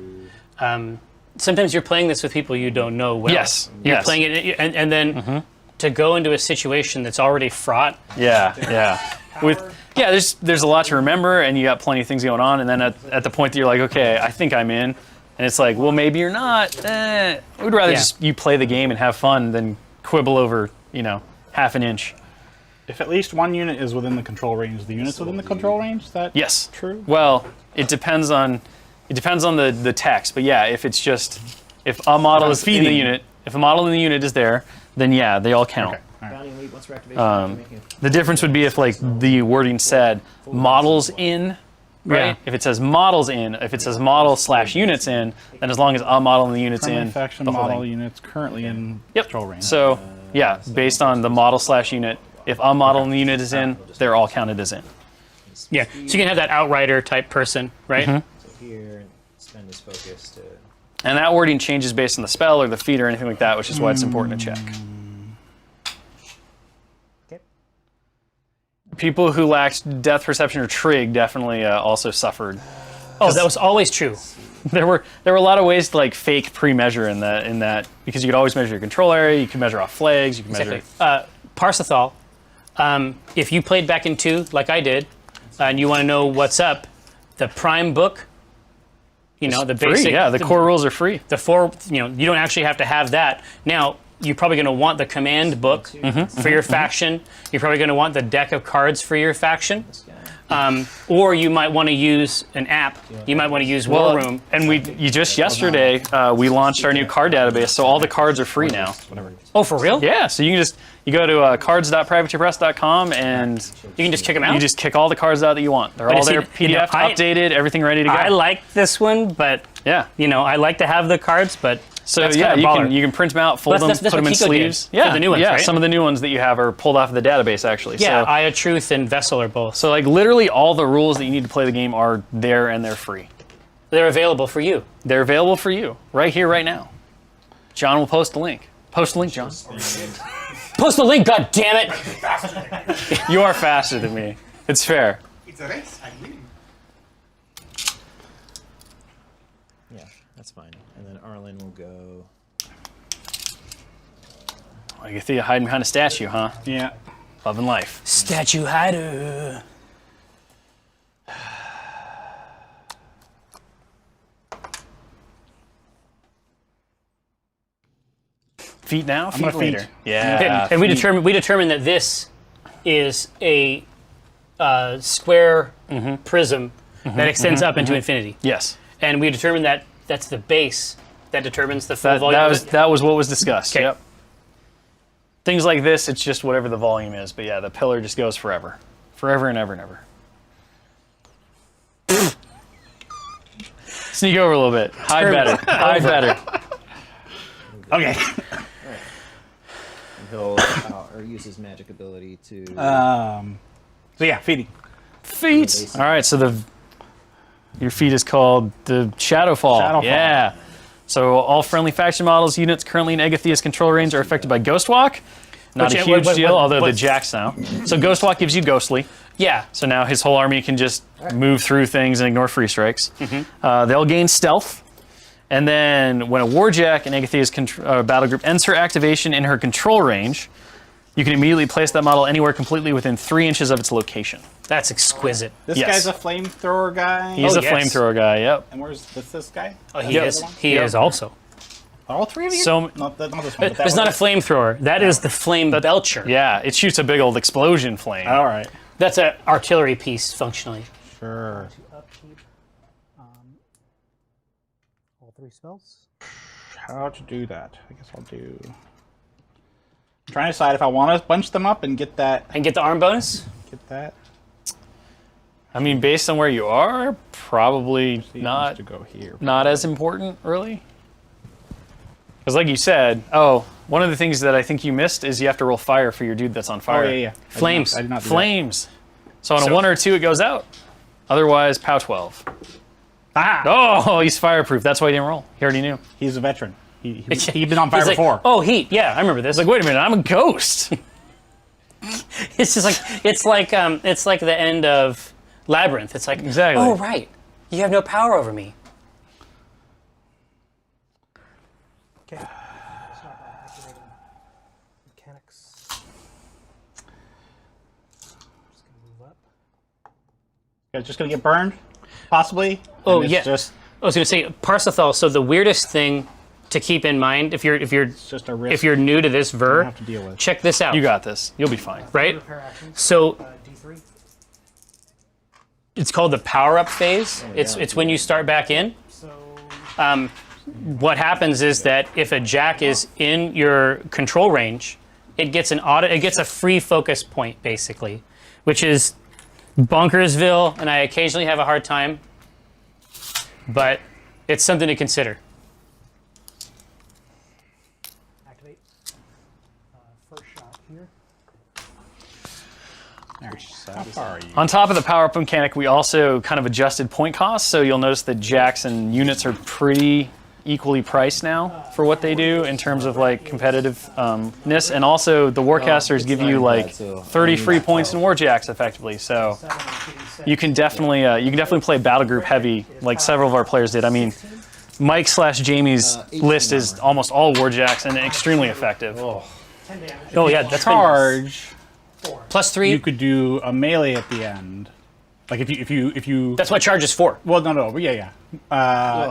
sometimes you're playing this with people you don't know well. Yes, You're yes. playing it, and then to go into a situation that's already fraught. Yeah. There's a lot to remember, and you got plenty of things going on, and then at the point that you're like, okay, I think I'm in, and it's like, well, maybe you're not. We'd rather Yeah. just you play the game and have fun than quibble over, half an inch. If at least one unit is within the control range, the unit's within the control range. Is that Yes. true? Well, it depends on the text, but yeah, if a model is in the feeding. unit, if a model in the unit is there, then yeah, they all count. Okay. All right. Bounty elite, once for activation, making The difference would be if like the wording said models in, right? Yeah. If it says models in, if it says model/units in, then as long as a model in the units Primary in, faction the whole model thing. units currently in Yep. control range. So yeah, based on the model/unit, if a model in the unit is in, they're all counted as in. Yeah, so you can have that outrider type person, right? so here and spend this focus to. And that wording changes based on the spell or the feat or anything like that, which is why it's important to check. Okay. People who lacked depth perception or trig definitely also suffered. Oh, that was always true. There were a lot of ways to like fake pre-measure in that because you could always measure your control area, you can measure off flags, you can measure. Exactly. Parsithal, if you played back in 2 like I did, and you want to know what's up, the Prime book, the Free, basic, yeah, the core rules are free. the 4, you don't actually have to have that. Now, you're probably going to want the command book for your faction. You're probably going to want the deck of cards for your faction. Or you might want to use an app. You might want to use War Room. And you just yesterday we launched our new card database, so all the cards are free now. Oh, for real? Yeah, so you go to cards.privateerpress.com and You can just kick them out? you just kick all the cards out that you want. They're all see, there, PDF updated, everything ready to go. I like this one, but yeah. I like to have the cards, but So that's yeah, kinda baller. you can print them out, fold Well, them, that's put them what in Kiko did sleeves. for the new ones, yeah. right? Some of the new ones that you have are pulled off of the database actually. Yeah, So, Eye of Truth and Vessel are both. so like literally all the rules that you need to play the game are there and they're free. They're available for you. They're available for you right here, right now. John will post a link. Post a link, John. Post the link, god damn it! You are faster than me. It's fair. It's a race. I'm winning. Yeah, that's fine. And then Arlen will go. Agathea hiding behind a statue, huh? Yeah. Loving life. Statue hider. Feet now, feet gonna feet. later. Yeah. And we determined that this is a square prism that extends up into infinity. Yes. And we determined that that's the base that determines the full volume. That was what was discussed. Okay. Yep. Things like this, it's just whatever the volume is. But yeah, the pillar just goes forever. Forever and ever and ever. Sneak over a little bit. Hide better. Hide better. Okay. And he'll or use his magic ability to. So yeah, feeding. Feet. All right, so your feat is called the Shadowfall. Shadowfall. Yeah. So all friendly faction models units currently in Agathea's control range are affected by Ghostwalk. Not a huge deal, although the Jacks now. So Ghostwalk gives you Ghostly. Yeah. So now his whole army can just move through things and ignore free strikes. They'll gain stealth. And then when a Warjack in Agathea's battle group ends her activation in her control range, you can immediately place that model anywhere completely within 3 inches of its location. That's exquisite. This Yes. guy's a flamethrower guy. He's a yes. flamethrower guy, yep. And where's this guy? Oh, he Yep. is. He is also. All three of you? So- not this one. But that It's not a one? flamethrower. That is the flame belcher. Yeah, it shoots a big old explosion flame. All right. That's an artillery piece, functionally. Sure. Upkeep. All 3 spells. How to do that? I guess I'll do. I'm trying to decide if I want to bunch them up and get that. And get the arm bonus? Get that. I mean, based on where you are, probably He not wants to go here. not as important, really. Because like you said, one of the things that I think you missed is you have to roll fire for your dude that's on Oh fire. yeah. Flames. I did not do Flames. So on a 1 or 2, it goes out. Otherwise, POW 12. that. Oh, he's fireproof. That's why he didn't roll. He already knew. He's a veteran. He'd been on fire He's like, before. oh, heat. Yeah, I remember this. Like, wait a minute, I'm a ghost. It's just like it's like the end of Labyrinth. It's like Exactly. Oh right, you have no power over me. Okay. Start by activating mechanics. Just gonna move up. Guys just gonna get burned, possibly. Oh, And it's yeah. Just I was going to say Parsathal. So the weirdest thing to keep in mind if you're just a risk. if you're new to this you ver, have to deal with. check this out. You got this. You'll be fine. right. Repair actions. So D3. it's called the power up phase. It's when you start back in. So What happens is that if a Jack is in your control range, it gets a free focus point basically, which is Bonkersville, and I occasionally have a hard time, but it's something to consider. activate. First shot here. How far are you? On top of the power-up mechanic, we also kind of adjusted point costs, so you'll notice that jacks and units are pretty equally priced now for what they do in terms of like competitiveness, and also the Warcasters give you like 30 free points in Warjacks effectively. So 7 and shooting 6. you can definitely play battle group heavy, like several of our players did. I mean, Mike/Jamie's list is almost all Warjacks and extremely effective. 10 damage. Oh yeah, that's been Charge. +3. You could do a melee at the end. Like if you. That's what charge is for. Well, no, yeah.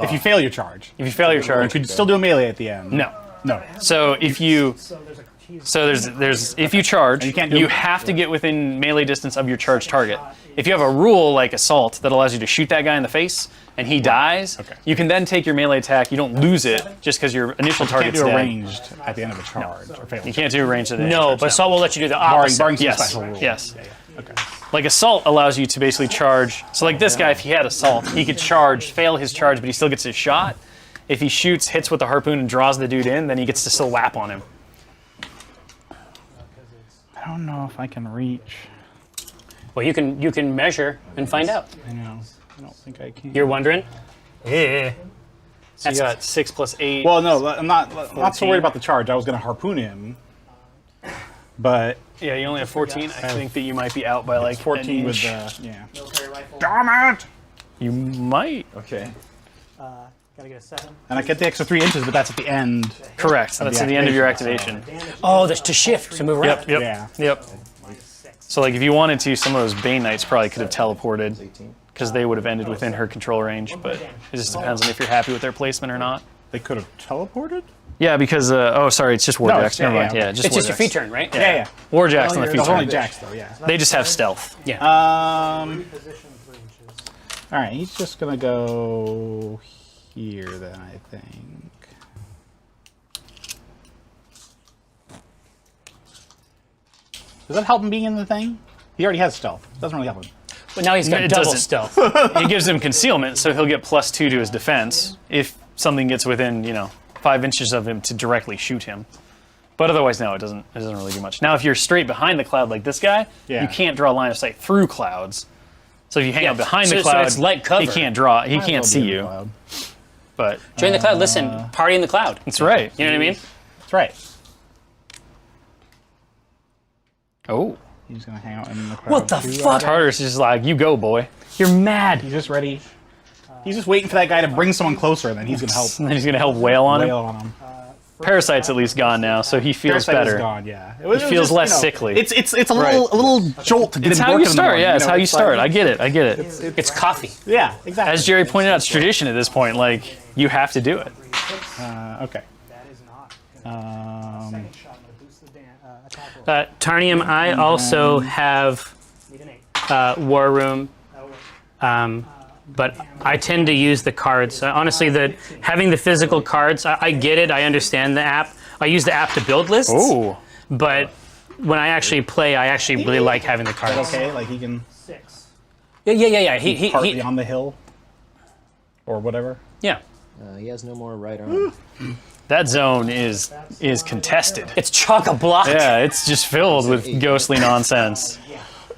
If you fail your charge, If you fail your you charge, could still do a melee at the end. no. No. So if you So there's a key. there's if you charge, you can't do you it. have to get within melee distance of your charge target. If you have a rule like assault that allows you to shoot that guy in the face and he dies, you can then take your melee attack. You don't lose it just because your initial You can't target's do a dead. ranged at the end of a charge or fail. You can't do a range of the No, but assault will let you do the opposite. barring some Yes. special rule. Yes. Okay. Like assault allows you to basically charge. So like this guy, if he had assault, he could charge, fail his charge, but he still gets his shot. If he shoots, hits with the harpoon, and draws the dude in, then he gets to still whap on him. I don't know if I can reach. Well, you can measure and find out. I know. I don't think I can. You're wondering? Yeah. So you got 6 + 8. Well, no, I'm not so worried about the charge. I was going to harpoon him, but yeah, you only have 14. I think that you might be out by like 14 an with inch. the yeah. Military rifle. Damn it! You might. Okay. Gotta get a 7. And I get the extra 3 inches, but that's at the end. Correct. That's at the end of your activation. Oh, that's to shift, to move around. Yep. Yeah. Yep. So like if you wanted to, some of those Bane Knights probably could have teleported because they would have ended within her control range, but it just depends on if you're happy with their placement or not. They could have teleported? Yeah, because oh sorry, it's just Warjacks. Never mind. Yeah, It's just your feet turn, right? Yeah. Warjacks on the feet There's only turn. jacks, though, yeah. They just have stealth. Yeah. Reposition 3 inches. Alright, he's just gonna go here then, I think. Does that help him being in the thing? He already has stealth. Doesn't really help him. But now he's got It double doesn't. stealth. It gives him concealment, so he'll get +2 to his defense if something gets within 5 inches of him to directly shoot him. But otherwise, no, it doesn't really do much. Now, if you're straight behind the cloud like this guy, Yeah. you can't draw a line of sight through clouds. So if you hang Yeah, out behind so- the so cloud, it's light cover. he can't draw. He Might as can't well see be in the you. cloud. But Join the cloud. Listen, party in the cloud. that's right. You know what I mean? That's right. Oh, He's gonna hang out in the crowd. What the too, fuck? Tartarus is just like, you go, boy. You're mad. He's just ready. He's just waiting for that guy to bring someone closer, and then he's gonna help And then he's gonna help wail on him. wail on him. Parasite's at least gone now, so he feels Parasite is better. gone, yeah. It He feels less sickly. It's a little jolt to get It's him how you working in the start. morning, Yeah, it's how you it's like- start. I get it. I get it. It's coffee. Yeah, exactly. As Jerry pointed out, it's tradition at this point. Like you have to do it. Okay. That is not. Um, Second shot, I'm gonna boost the attack roll. Tarnium, I also have Need an 8. War Room, Oh, but I tend to use the cards. Honestly, having the physical cards, I get it. I understand the app. I use the app to build lists. Ooh. But when I actually play, I actually really like having the cards. okay, like he can 6. Yeah. He partly on the hill or whatever. yeah. He has no more right arm. That zone is contested. It's chock-a-block. Yeah, it's just filled with ghostly nonsense.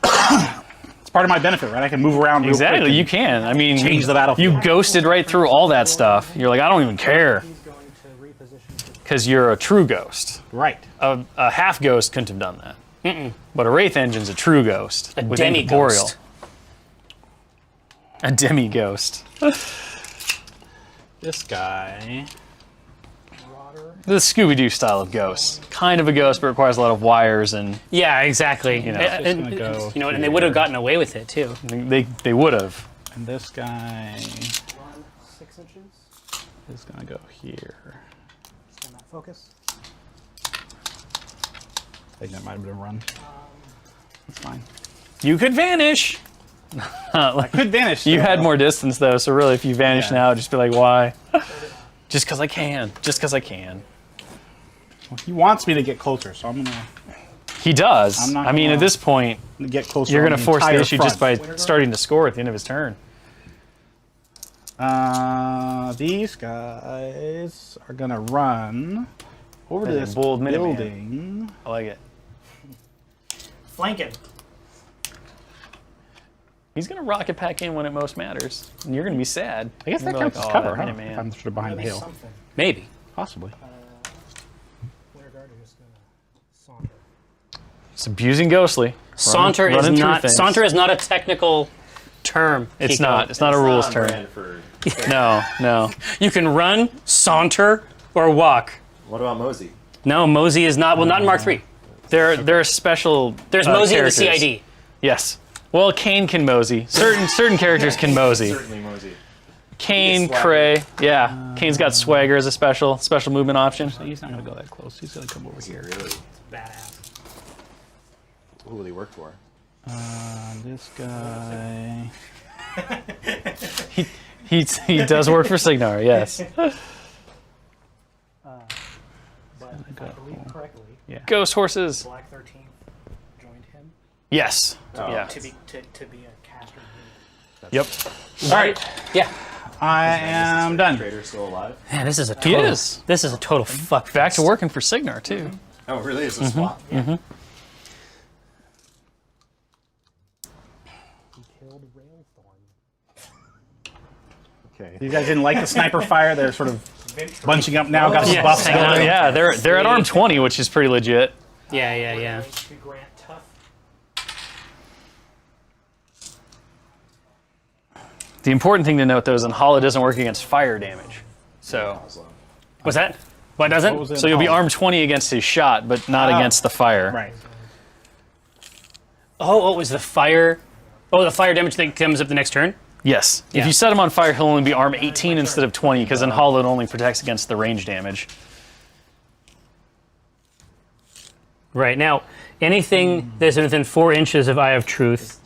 It's part of my benefit, right? I can move around real Exactly, quick you and can. I mean, change the battlefield. you ghosted right through all that stuff. You're like, I don't even care, He's going to reposition to because you're a true ghost. Right. A half ghost couldn't have done that. But a Wraith Engine's a true ghost. A with demi-ghost. incorporeal. A demi-ghost. This guy. Marauder. The Scooby-Doo style of ghost. Kind of a ghost, but requires a lot of wires, and Yeah, exactly. know, And, just gonna go you know, and they would have gotten away with it too. they would have. And this guy Run 6 inches. is gonna go here. Spend that focus. I think that might have been a run. That's fine. You could vanish. Could vanish. You still. had more distance though, so really, if you vanish Yeah. now, just be like, why? Just because I can. Just because I can. He wants me to get closer, so I'm gonna He does. I'm not I mean, gonna- at this point, get closer. you're on going to force the entire issue just by front. starting to score at the end of his turn. These guys are gonna run over to As a this bold Minuteman. building. I like it. Flanking. He's going to rocket pack in when it most matters, and you're going to be sad. I guess You're that gonna counts be as like, cover, "Oh, huh? that If Minuteman." I'm sort of behind the hill. Something. Maybe. Possibly. Winter Guard are just gonna saunter. It's abusing ghostly. Saunter running is through not. things. Saunter is not a technical term. It's Kiko. not. It's not a rules turn. Brand for- No. You can run, saunter, or walk. What about Mosey? No, Mosey is not. Well, not in Mark III. There are special. There's Mosey in the characters. CID. Yes. Well, Kane can mosey. Certain characters can mosey. Certainly Mosey. Kane, Swagger. Cray. Yeah. Kane's got swagger as a special movement option. He's not gonna go that close. He's gonna come over here. Really? Badass. Who will he work for? This guy. He does work for Signar, yes. But if I believe correctly, Ghost horses. Black 13th joined him Yes. Oh. Yeah. to be a caster. Yep. All right, Yeah. I am done. Trader still alive? Man, this is a He total. is. This is a total fuck. Back to working for Signar too. Oh, really? It's a swap? He killed Railthorn. Okay. These guys didn't like the sniper fire. They're sort of bunching up now. Got some Yeah, buffs hang on. going. Yeah, they're at arm 20, which is pretty legit. Yeah. To grant tough. The important thing to note though is Enhala doesn't work against fire damage. So, What's that? What doesn't? What was it? so you'll be Oh. armed 20 against his shot, but not against the fire. Right. Oh, it was the fire. Oh, the fire damage that comes up the next turn? Yes. Yeah. If you set him on fire, he'll only be armed 18 instead of 20, because then Hollowed only protects against the range damage. Right. Now, anything that's within 4 inches of Eye of Truth,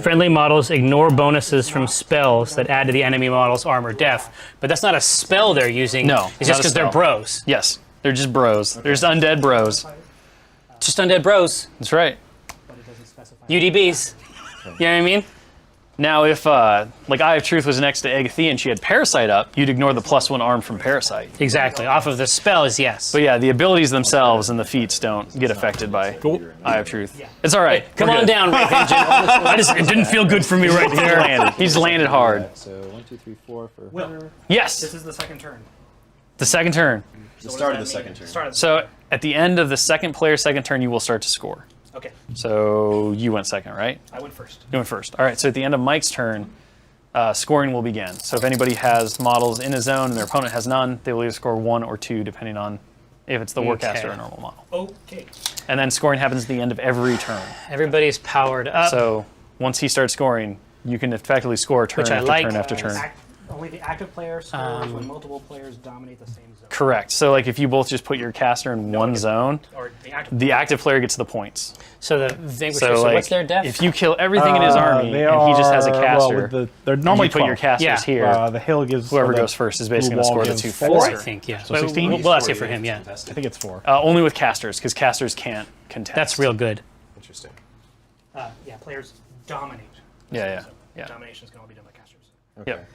friendly models ignore bonuses from spells that add to the enemy model's armor def. But that's not a spell they're using. No, It's not just a because they're spell. bros. Yes. They're just bros. They're just undead bros. Just undead bros. That's right. But it doesn't specify. UDBs. You know what I mean? Now, if like Eye of Truth was next to Agathea and she had Parasite up, you'd ignore the +1 arm from Parasite. Exactly. Off of the spell is yes. But yeah, the abilities themselves and the feats don't get affected by Eye of Truth. It's all right. Come We're on good. down, Wraith Engine. It didn't feel good for me right He there. landed. He's landed hard. So 1, 2, 3, 4 for Will, her. Yes. this is the second turn. The second turn. The start of the second turn. Start of the So at the end of the second player's second turn, you will start to score. Okay, So you went second, right? I went first. You went first. All right. So at the end of Mike's turn, scoring will begin. So if anybody has models in a zone and their opponent has none, they will either score 1 or 2, depending on if it's the Warcaster or a normal model. Okay. And then scoring happens at the end of every turn. Everybody's powered up. So once he starts scoring, you can effectively score turn Which I after like. turn after turn. Only the active player scores when multiple players dominate the same zone. Correct. So like if you both just put your caster in one zone, Or the the active player gets the points. So the Vanquisher, So so like what's their def? if you kill everything in his army They and he just has a are- caster, Well, they're normally you put your 12. casters Yeah. here. The hill gives Whoever the goes first is basically blue going to wall score the gives 2 4, faster. I think, yeah. So 16? We'll ask it for him, yeah. I think it's 4. Only with casters, because casters can't contest. That's real good. Interesting. yeah, players dominate. Yeah. Dominations can all be done by casters. Okay. Yep.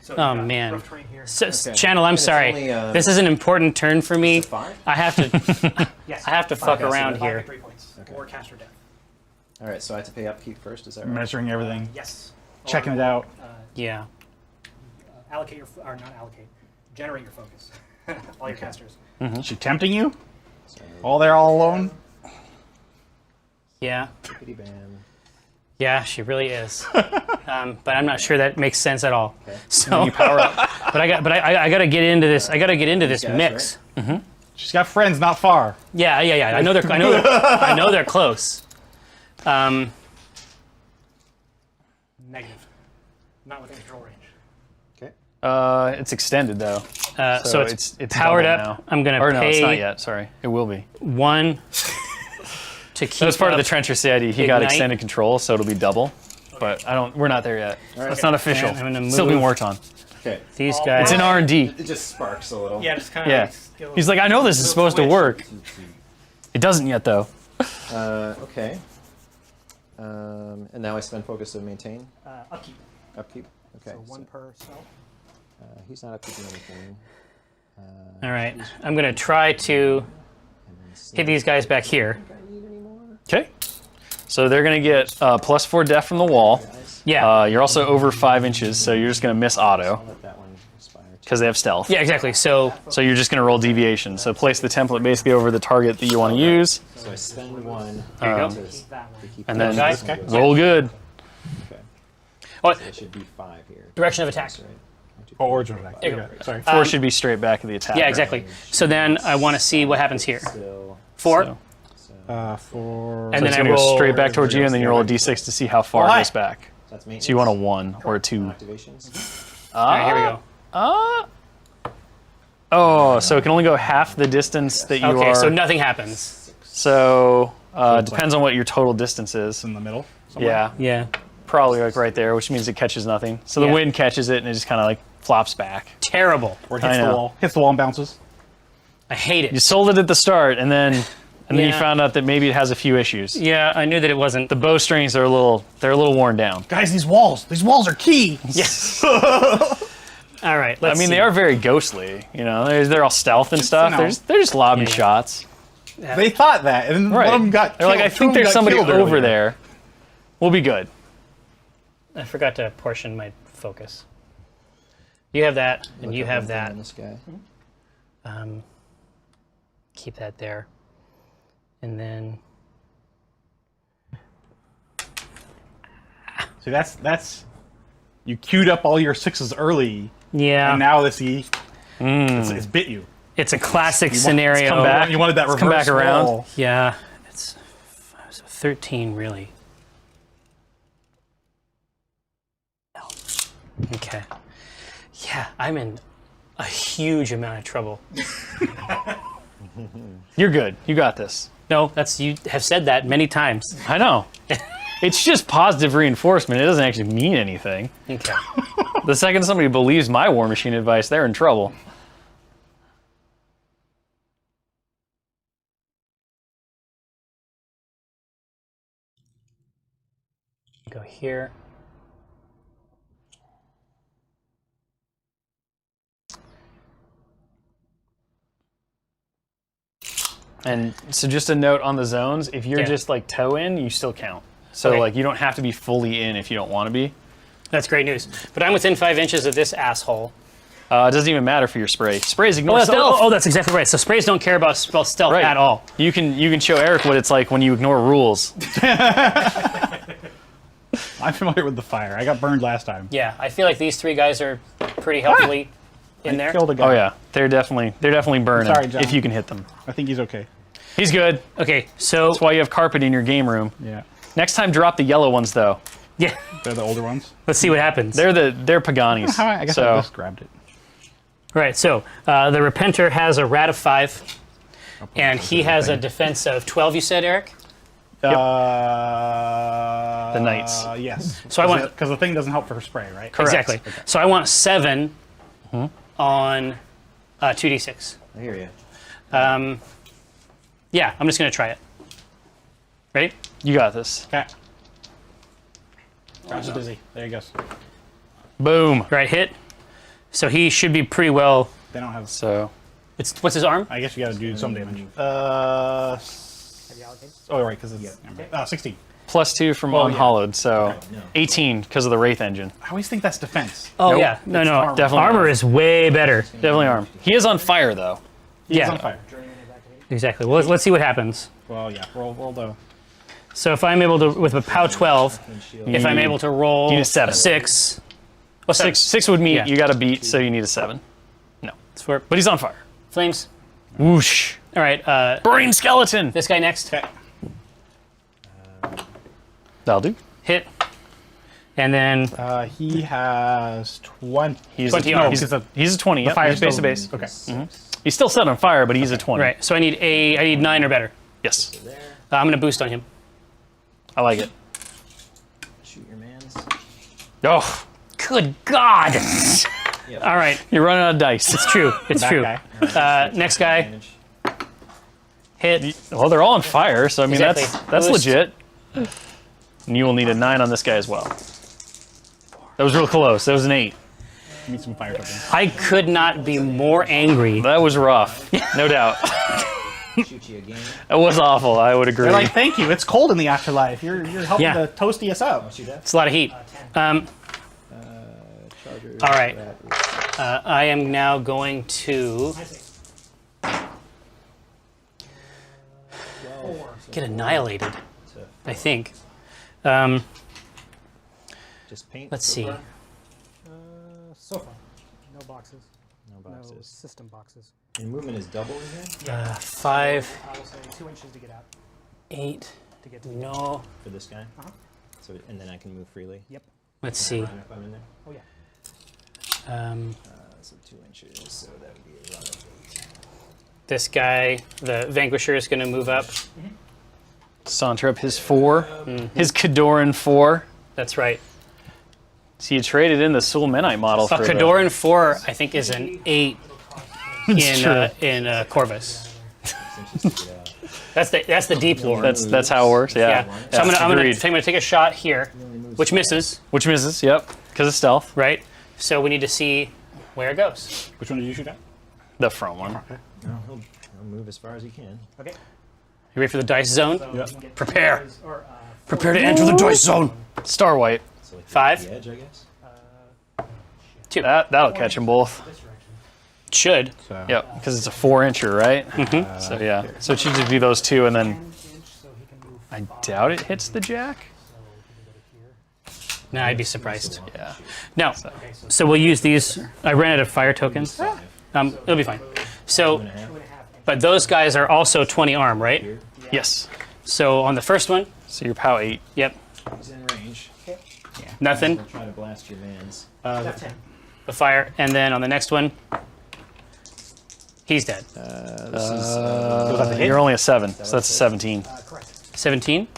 So Oh, you got man. rough terrain here. Channel, I'm And it's sorry. only, This is an important turn for me. Is it 5? I have to Yes. I have to fuck around 5 here. and 3 points. Okay. Or caster death. All right, so I have to pay upkeep first. Is that right? Measuring everything, Yes. checking Or, it out. Yeah. Allocate your, or not allocate, generate your focus. All your casters. Is she tempting you? All there, all alone? Yeah. Bippity bam. Yeah, she really is. But I'm not sure that makes sense at all. Okay. So You power up. but I got to get into this. I got to get into this guys, mix. She's got friends not far. Yeah. I know they're I know they're close. Negative. Not within control range. Okay. It's extended though. So it's it's powered doubled up. now. I'm gonna Or no, it's not pay yet. Sorry, it will be. 1 to keep That was part of the up. Trencher CID. He got Ignite. extended control, so it'll be double. But we're not there yet. It's not official. And I'm gonna Still being move. worked on. Okay. These It's guys. It's in R&D. It just sparks a little. Yeah, just kind of Yeah. He's like, I know this is supposed to work. It doesn't yet though. Okay. And now I spend focus to maintain upkeep. upkeep. Okay. So 1 per spell. He's not upkeeping anything. All right. I'm gonna try to hit these guys back here. Okay. So they're gonna get +4 def from the wall. Yeah. You're also over 5 inches, so you're just gonna miss auto Let that one expire. because they have stealth. Yeah. Exactly. So So you're just gonna roll deviation. So place the template basically over the target that you want to use, So I spend 1. There you go. to Keep that one. keep and the then Guys? one. roll good. Okay. oh, So it should be 5 here. direction of attack. That's right. 1, 2, Oh, origin attack. There you Okay, Sorry. 4 should be straight back of the attack. Yeah. Exactly. So then I want to see what happens here. Still. 4. So- For And So then it's I gonna go roll straight back towards you, and then you roll a d6 to see how far it hi. goes back. That's maintenance. So you want a 1 or a 2. Activations. All right. Here we go. Oh, so it can only go half the distance that you Okay. are. So nothing happens. So depends on what your total distance is. in the middle. somewhere. Yeah, Yeah. probably like right there, which means it catches nothing. So the Yeah. wind catches it and it just kind of like flops back. Terrible. Or it I hits the know. wall. Hits the wall and bounces. I hate You it. sold it at the start, and then you Yeah. found out that maybe it has a few issues. Yeah. I knew that it wasn't. The bowstrings are a little worn down. Guys, these walls are key. Yes. All right. Let's I mean, see. they are very ghostly. You know, they're all stealth and stuff. know. They're just lobbing Yeah. shots. They thought that, and then Right. one of them got They're like, killed. I Two think of them there's got somebody killed over earlier. there. We'll be good. I forgot to portion my focus. You have that, and Look you up have one thing that. on This guy. Keep that there. And then See, that's you queued up all your 6s early, yeah. and now this E. It's bit you. It's a classic scenario. come back. You wanted that reverse come back around. roll. Yeah, it's 13 really. Okay. Yeah, I'm in a huge amount of trouble. You're good. You got this. No, you have said that many times. I know. It's just positive reinforcement. It doesn't actually mean anything. Okay. The second somebody believes my War Machine advice, they're in trouble. Go here. And so just a note on the zones, if you're Yeah. just like toe in, you still count. So Okay. like you don't have to be fully in if you don't want to be. That's great news. But I'm within 5 inches of this asshole. It doesn't even matter for your spray. Sprays ignore Oh, stealth. that's exactly right. So sprays don't care about stealth Right. at all. You can show Eric what it's like when you ignore rules. I'm familiar with the fire. I got burned last time. Yeah, I feel like these 3 guys are pretty healthily in there. Killed a guy. Oh yeah, they're definitely burning Sorry, John. if you can hit them. I think he's okay. He's good. Okay, so That's why you have carpet in your game room. Yeah. Next time, drop the yellow ones though. yeah, They're the older ones. let's see what happens. They're Paganis. I guess I so just grabbed it. Right, so the Repenter has a rat of 5, and he has a defense of 12, you said, Eric? the knights. Yes. So I want- because the thing doesn't help for spray, right? Correct. Exactly. So I want 7 on 2d6. I hear you. Yeah, I'm just going to try it. Ready? You got this. Okay. John's busy. There he goes. Boom. Right, hit. So he should be pretty well. They don't have. So What's his arm? I guess you got to do some damage. Have you allocated? Oh, right, because it's 16. +2 from Well, unhollowed, so no. 18 because of the Wraith engine. I always think that's defense. Oh, Nope. yeah. No, no. armor. Definitely Armor is way better. Definitely arm. He is on fire though. He's Yeah. on fire. Exactly. Well, let's see what happens. Well, yeah. Roll the. So if I'm able to, with a POW 12, if I'm able to roll You need a 7. 6. Well, Six would meet. Yeah. You got to beat, so you need a 7. No, It's for but he's on fire. flames. Whoosh. All right. Brain skeleton. This guy next. Okay. That'll do. Hit. And then He has 20. He's 20 a, arms. he's a 20. Yep. Fire He's base to base. Okay. He's still set on fire, but he's a 20. right. So I need 9 or better. Yes. There. I'm gonna boost on him. I like it. Shoot your mans. Oh, Good God. All right. you're running out of dice. It's true. It's That true. guy. Next guy. Advantage. Hit. Well, they're all on fire, so I mean Exactly. that's Boost. legit. And you will need a 9 on this guy as well. That was real close. That was an 8. Need some fire tokens. I could not be more angry. That was rough, no doubt. Shoot you again. That was awful. I would agree. They're like, thank you. It's cold in the afterlife. You're helping Yeah. to toasty us up. Shoot that. It's a lot of heat. Charger. All right. Rat. I am now going to get annihilated, I think. Just paint. Let's see. So far, no boxes. No No boxes. system boxes. And movement is double in here 5, I will say 2 inches to get out. 8. To get to No. for this guy. So and then I can move freely. Yep. Let's see. Fine if I'm in there. Oh yeah. So 2 inches. So that would be a run of 8. This guy, the Vanquisher, is going to move up. Saunter up his 4, his Kadoran 4. That's right. So you traded in the Sul Menite model A for Kadoran 4, I think, is an 8 true. in Corvus. Since you get out. That's the deep lore. That's how it works. Yeah. Yeah. So I'm agreed. gonna take a shot here, which misses, Which misses. Yep. Because of stealth. right? So we need to see where it goes. Which one did you shoot at? The front one. No, he'll move as far as he can. Okay. You ready for the dice zone? Yep. Prepare. Or Prepare to enter the dice zone. Star White. So like 5. the edge, I guess. That'll catch them both. Should. So. Yep. Because it's a 4-incher, right? So yeah. So it should just be those 2, and then 10 inch, so he can move. I doubt it hits the jack. No, I'd be surprised. Yeah. No. So we'll use these. I ran out of fire tokens. It'll be fine. So, but those guys are also 20 arm, right? Yes. So on the first one, So you're POW 8. yep, He's in range. nothing. I'll try to blast your vans. The fire, and then on the next one, he's dead. This is You're only a 7, so that's a 17. Correct. 17.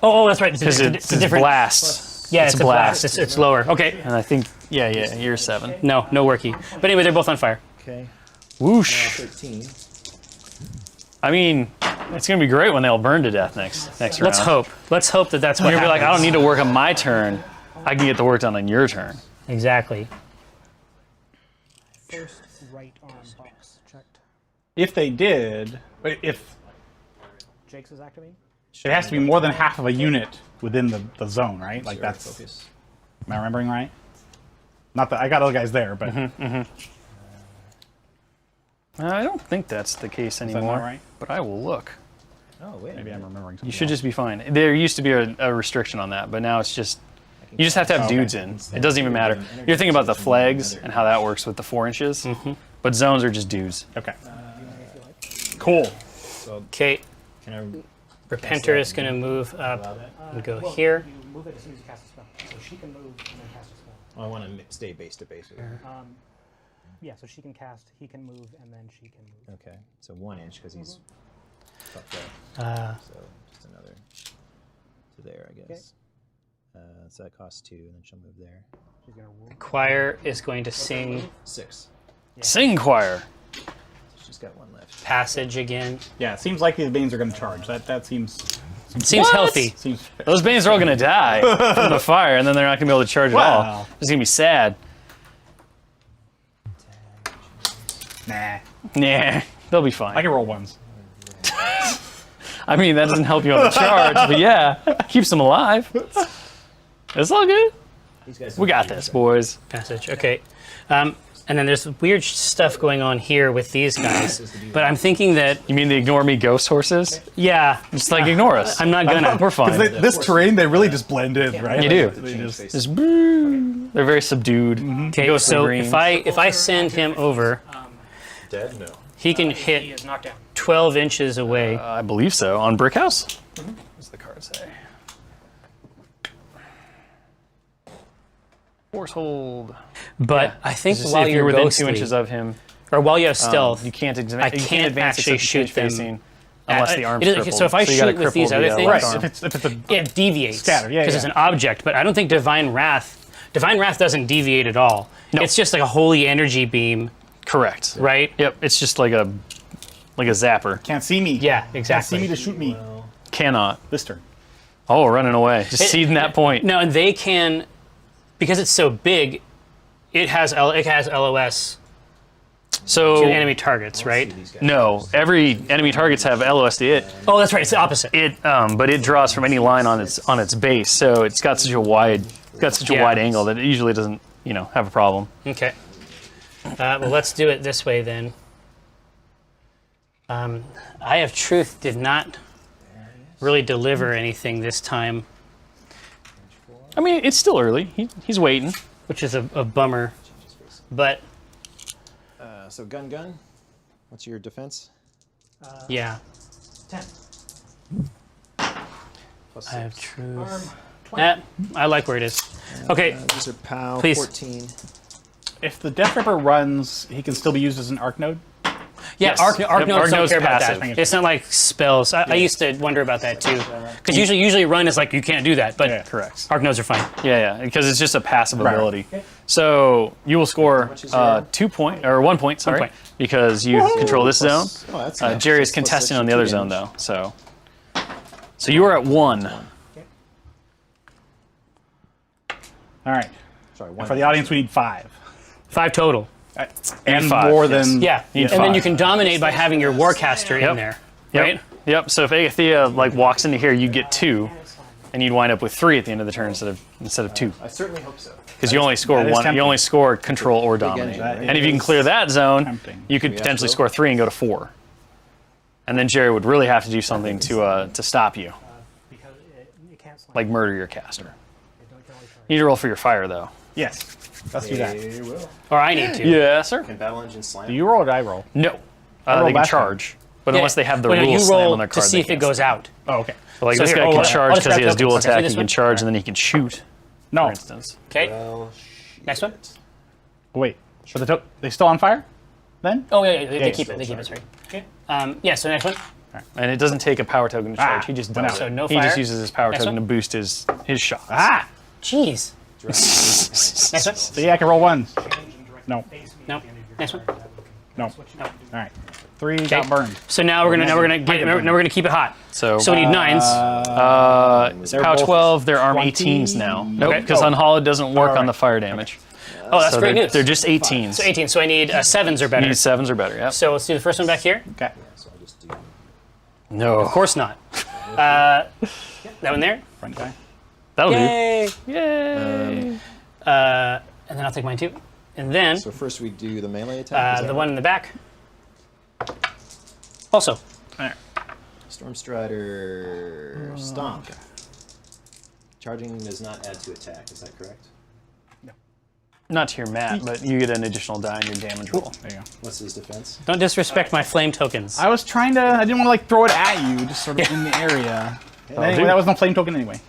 Oh, that's right. Because it's different blast. Yeah, it's a blast. It's lower. Okay. And I think, yeah, you're 7. No worky. But anyway, they're both on fire. okay. Whoosh. 13. I mean, it's going to be great when they all burn to death next round. Let's hope. Let's hope that that's what You're going to be like, I don't happens. need to work on my turn. I can get the work done on your turn. Exactly. First right arm box checked. If they did, but if Jake's is activating. it has to be more than half of a unit within the zone, right? Like that's. Focus. Am I remembering right? Not that I got other guys there, but I don't think that's the case that anymore. not right? But I will look. Oh, wait. Maybe I'm remembering something. You should just be fine. There used to be a restriction on that, but now it's just, you just have to have Okay. dudes in. It doesn't even matter. You're thinking about the flags and how that works with the 4 inches, but zones are just dudes. Okay. Cool. Okay. Can I Repenter is going to move up and go here. You move it as soon as you cast a spell. So she can move and then cast a spell. I want to stay base to base with her. Yeah, so she can cast, he can move, and then she can move. Okay, so 1 inch because he's fucked up. So just another to there, I guess. So that costs 2, and then she'll move there. She's gonna whoop. Choir is going to sing 6. Sing choir. She's got 1 left. Passage again. Yeah, it seems like these Banes are going to charge. That seems Seems healthy. seems. Those Banes are all going to die from the fire, and then they're not going to be able to charge at all. Wow. It's going to be sad. Nah, Nah, they'll be fine. I can roll ones. I mean, that doesn't help you on the charge, but yeah, keeps them alive. It's all good. These guys We got this, boys. Passage. Okay. And then there's weird stuff going on here with these guys. But I'm thinking that, You mean the ignore me ghost horses? yeah, Just like ignore us. I'm not gonna. We're fine. This terrain, they really just blend in, right? You do. They just, Just they're very subdued. Okay, Ghost so green. if I send him over, dead? No. he can He hit is knocked down. 12 inches away. I believe so. On Brick House? What's the card say? Force hold. But I think Just while if you're you're within ghostly, 2 inches of him, or while you have stealth, you can't, I you can't can't advance actually except shoot them facing unless the arm's it is- crippled. so if I you gotta shoot with these cripple other the things- left right. arm. If it's a it deviates Scatter, yeah, because it's yeah. an object. But I don't think Divine Wrath doesn't deviate at all. No. It's just like a holy energy beam, Correct. right? Yep, it's just like a zapper. can't see me. Yeah, Can't see exactly. me to shoot me Cannot. this turn. Oh, running away. Just seeding that point. No, and they can, because it's so big. It has LOS So to enemy targets, right? no, every enemy targets have LOS to it. Oh, that's right. It's the opposite. But it draws from any line on its base, so it's got such a wide Yeah. wide angle that it usually doesn't have a problem. Okay. Well, let's do it this way then. Eye of Truth did not really deliver anything this time, I mean, it's still early. He's waiting. which is a bummer. But So gun. What's your defense? yeah, 10. Plus Eye of 6. Truth. I like where it is. Okay, These are POW, Please. 14. If the Death Ripper runs, he can still be used as an arc node. yeah, Yes. Arc Yep, Nodes don't Node's care about passive. that. It's not like spells. I used to wonder about that too, because usually run is like you can't do that, but Yeah. Correct. Arc Nodes are fine. Yeah, because it's just a passive Right. ability. So you will score 1 point, sorry, point. because you control this zone. Oh, that's Jerry is contesting on the other zone though, so you are at 1. All right. Sorry, And 1. for the audience, we need 5. 5 total. And 5, more yes. than Yeah, Need and then 5. you can dominate by having your Warcaster Yep. in there, Yep. right? Yep. So if Agathea walks into here, you get 2, and you'd wind up with 3 at the end of the turn instead of 2, I certainly hope so. because you only score that is 1. tempting. You only score control or dominate. engine, right? And if you can clear that zone, tempting. you could we have potentially to score 3 and go to 4. And then Jerry would really have to do something to stop you, Because it can't slam. like murder your caster. It can only charge. You need to roll for your fire though. Yes. Let's do that. They will. Or I need to. Yeah, sir. Can Battle Engine slam? Do you roll or do I roll? No. rolled They can last time. charge. But Yeah, unless they have the but no, rule you slam roll on their to card, see they if it can't goes slam. out. Oh, okay. So like So this here, guy I'll can just charge because grab he has dual tokens. Okay, attack. this He can one? charge and then he can shoot, No. for instance. Okay. Well, Next one. Wait. So they still on fire? Then? Oh yeah, they yeah, keep it. They keep it. Sorry. Okay. Yeah. So next one. And it doesn't take a power token to charge. He just went does out. it. So no He fire. just uses his power Next token one. to boost his shots. Ah! Jeez. Next one. So yeah, I can roll ones. No. No. Next one. No. All right. 3 got burned. So now we're gonna keep it hot. So So we need 9s. They're POW both 12, they're arm 20. 18s now. Nope, Okay. because Oh. Unhallowed doesn't work on Alright. the fire damage. Oh, that's So great they're, news. they're just 18s. So 18. So I need 7s or better. Need 7s or better, yep. So let's do the first one back here. Okay. So I'll just do No. Of course not. That one there. Front guy. That'll Yay. do. Yay. And then I'll take mine too. And then So first we do the melee attack. is that the right? one in the back. Also. There. Storm Strider Stomp. Charging does not add to attack, is that correct? Not to your mat, but you get an additional die on your damage roll. There you go. What's his defense? Don't disrespect my flame tokens. I was trying to. I didn't want to like throw it at you, just sort of in the area. But anyway, that was no flame token anyway.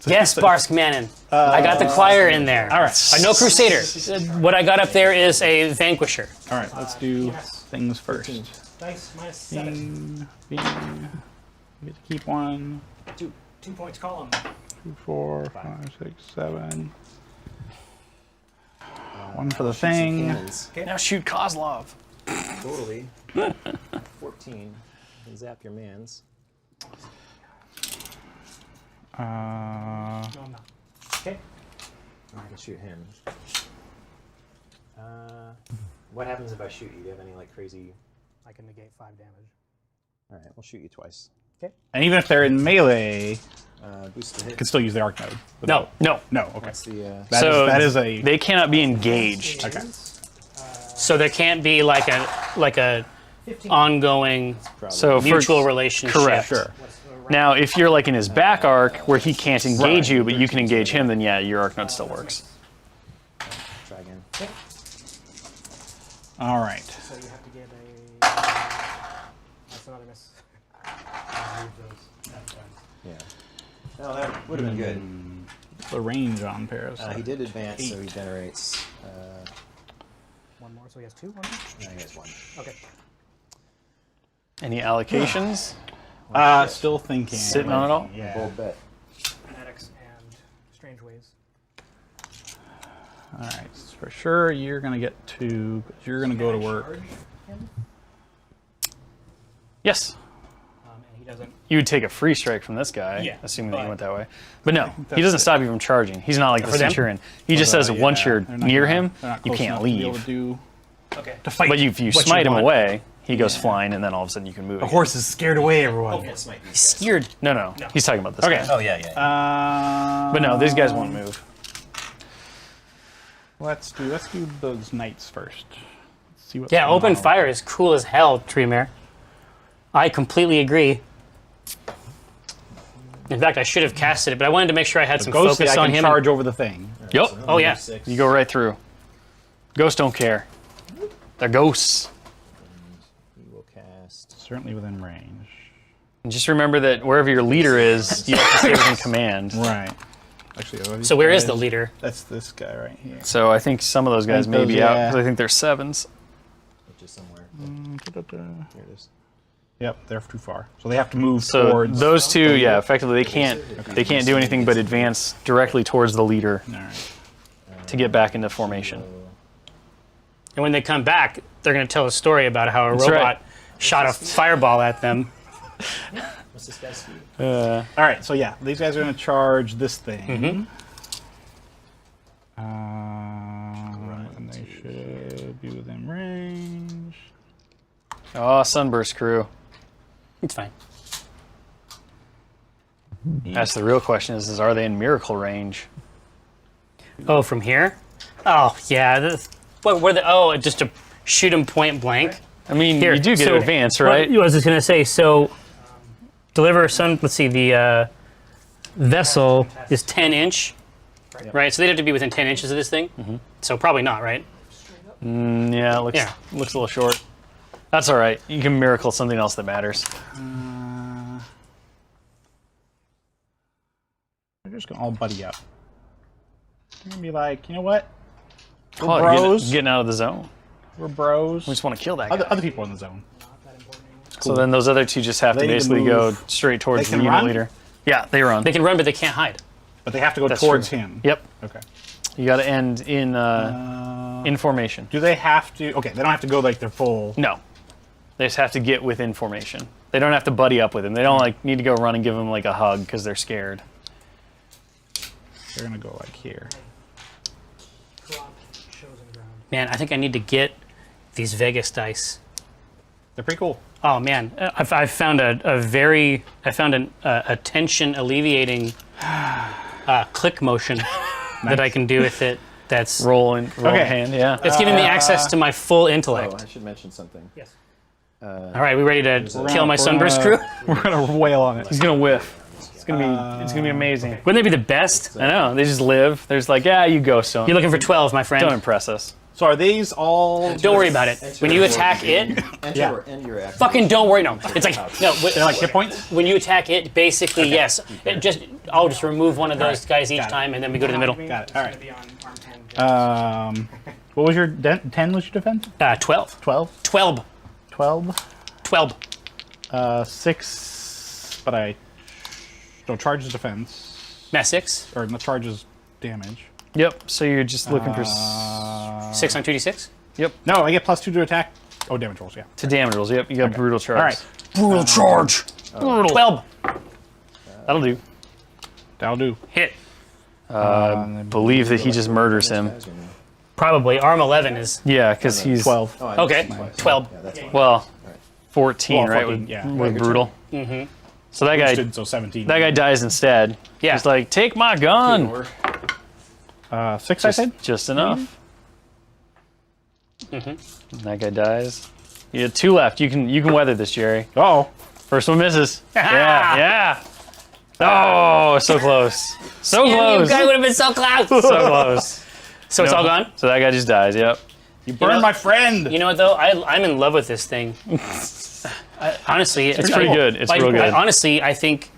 Yes, Barsk Manon. I got the choir in there. All right. No Crusader. What I got up there is a Vanquisher. All right. Let's do things first. Dice minus 7. Bing. You get to keep 1, 2 points column. 2, 4, 5, 6, 7. 1 for the thing. Cannons. Now shoot Kozlov. Totally. 14. And zap your mans. No, I'm not. Okay. I can shoot him. What happens if I shoot you? Do you have any like crazy? I can negate 5 damage. All right, we'll shoot you twice. And even if they're in melee, Boost the hit. can still use the arc node. But No. No. No. Okay. What's the? That is a. They cannot be engaged. Okay. So there can't be like a ongoing So for, mutual relationship. correct. Sure. Now, if you're like in his back arc where he can't engage you, but you can engage him, then yeah, your arc node still works. Try again. All right. So you have to get a. That's another miss. I'll leave those. Yeah. No, that would have been good. The range on Paris. He did advance, so he generates. One more. So he has 2. No, he has 1. Okay. Any allocations? Still thinking. Sitting on it all? Yeah. Bold bet. Fanatics and Strange Ways. All right. For sure, you're gonna get 2. 'Cause you're gonna go to work. Charge him. Yes. And he doesn't. You would take a free strike from this guy, Yeah, assuming that you but- went that way. But no, he that's doesn't it. stop you from charging. He's not like the For them? Centurion. He just says once you're They're not near gonna- him, they're not you close can't enough to be able leave. to do- Okay. to fight. But if you What you smite him want. away, he goes flying, and then all of a sudden you can move. The again. horse is scared away, everyone. This might be Scared. No, he's talking about this Okay. guy. Oh yeah, yeah. But no, these guys won't move. Let's do those knights first. Let's see what. Yeah, open fire is cool as hell, Treemare. I completely agree. In fact, I should have casted it, but I wanted to make sure I had some Ghosty, focus I on can him. charge over the thing. Yep. Oh, yeah. You go right through. Ghosts don't care. They're ghosts. He will cast. Certainly within range. And just remember that wherever your leader is, you have to stay within command. Right. Actually, So where is the leader? That's this guy right here. So I think some of those guys think may those, be out yeah. because I think they're 7s. Which is somewhere. Here it is. Yep, they're too far. So they have to move So towards. those two, yeah, effectively they can't do anything but advance directly towards the leader All right. to get back into formation. And when they come back, they're going to tell a story about how a That's robot right. shot a fireball at them. What's this guy's speed? All right. So yeah, these guys are going to charge this thing. And they should be within range. Oh, Sunburst crew. It's fine. That's the real question is are they in miracle range? Oh, from here? Oh, yeah. Just to shoot him point blank? I mean, Here, you do get so- advance, right? Well, I was just going to say, so deliver sun. Let's see, the vessel is 10 inch. right? So they'd have to be within 10 inches of this thing. So probably not, right? Yeah, it looks a little short. That's all right. You can miracle something else that matters. We're just gonna all buddy up. We're gonna be like, you know what? We're Oh, bros. getting out of the zone. We're bros. We just want to kill that guy. Other people in the zone. So then those other two just have to They need to basically go move. straight towards They the can unit run? leader. Yeah, they run. They can run, but they can't hide. But they have to go That's towards true. him. Yep. Okay. You got to end in formation. Do they have to? Okay, they don't have to go like their full. No. They just have to get within formation. They don't have to buddy up with him. They don't like need to go run and give him like a hug because they're scared. They're gonna go like here. Drop chosen ground. Man, I think I need to get these Vegas dice. They're pretty cool. Oh man, I've found a tension alleviating click motion that I can do with it. That's Roll Okay. hand, yeah. it's giving me access to my full intellect. Oh, I should mention something. Yes. All right, we ready to kill my We're sunburst gonna- crew? We're gonna wail on it. He's gonna whiff. It's gonna be amazing. Wouldn't they be the best? I know. They just live. There's like, yeah, you go, son. You're looking for 12, my friend. Don't impress us. So are these all? Don't worry about it. When you attack it, Enter Yeah. or end your action. fucking don't worry. No, it's like no. They're like hit points. When you attack it, basically yes. I'll just remove one of those guys each Got it. time, and then we go to the middle. Got it. All right. Be on arm 10. What was your 10 was your defense? 12. 12. 12. 12. 12. 6. But I. No, charges defense. Matt 6. Or the charges damage. Yep. So you're just looking for 6 on 2d6. No, I get +2 to attack. Oh, damage rolls. Yeah. to damage rolls. Yep. You got brutal charge. All right. Brutal charge. Brutal. 12. That'll do. That'll do. Hit. Believe that he just murders him. Probably. Arm 11 is. Yeah, because he's 12. Oh, I Okay. missed mine. 12. Yeah, that's fine. well, 14, Well, right? 14, With, yeah. with brutal. Mm-hmm. So that guy, So 17. that guy dies instead. Yeah. He's like, take my gun. Or 6, I said? Just enough. And that guy dies. You had 2 left. You can weather this, Jerry. Oh. First one misses. Yeah. Oh, so close. So You close. guy would have been so close. So close. So it's all gone? So that guy just dies. Yep. You burned my friend. You know what, though? I'm in love with this thing. Honestly, It's pretty good. It's real good. Honestly, I think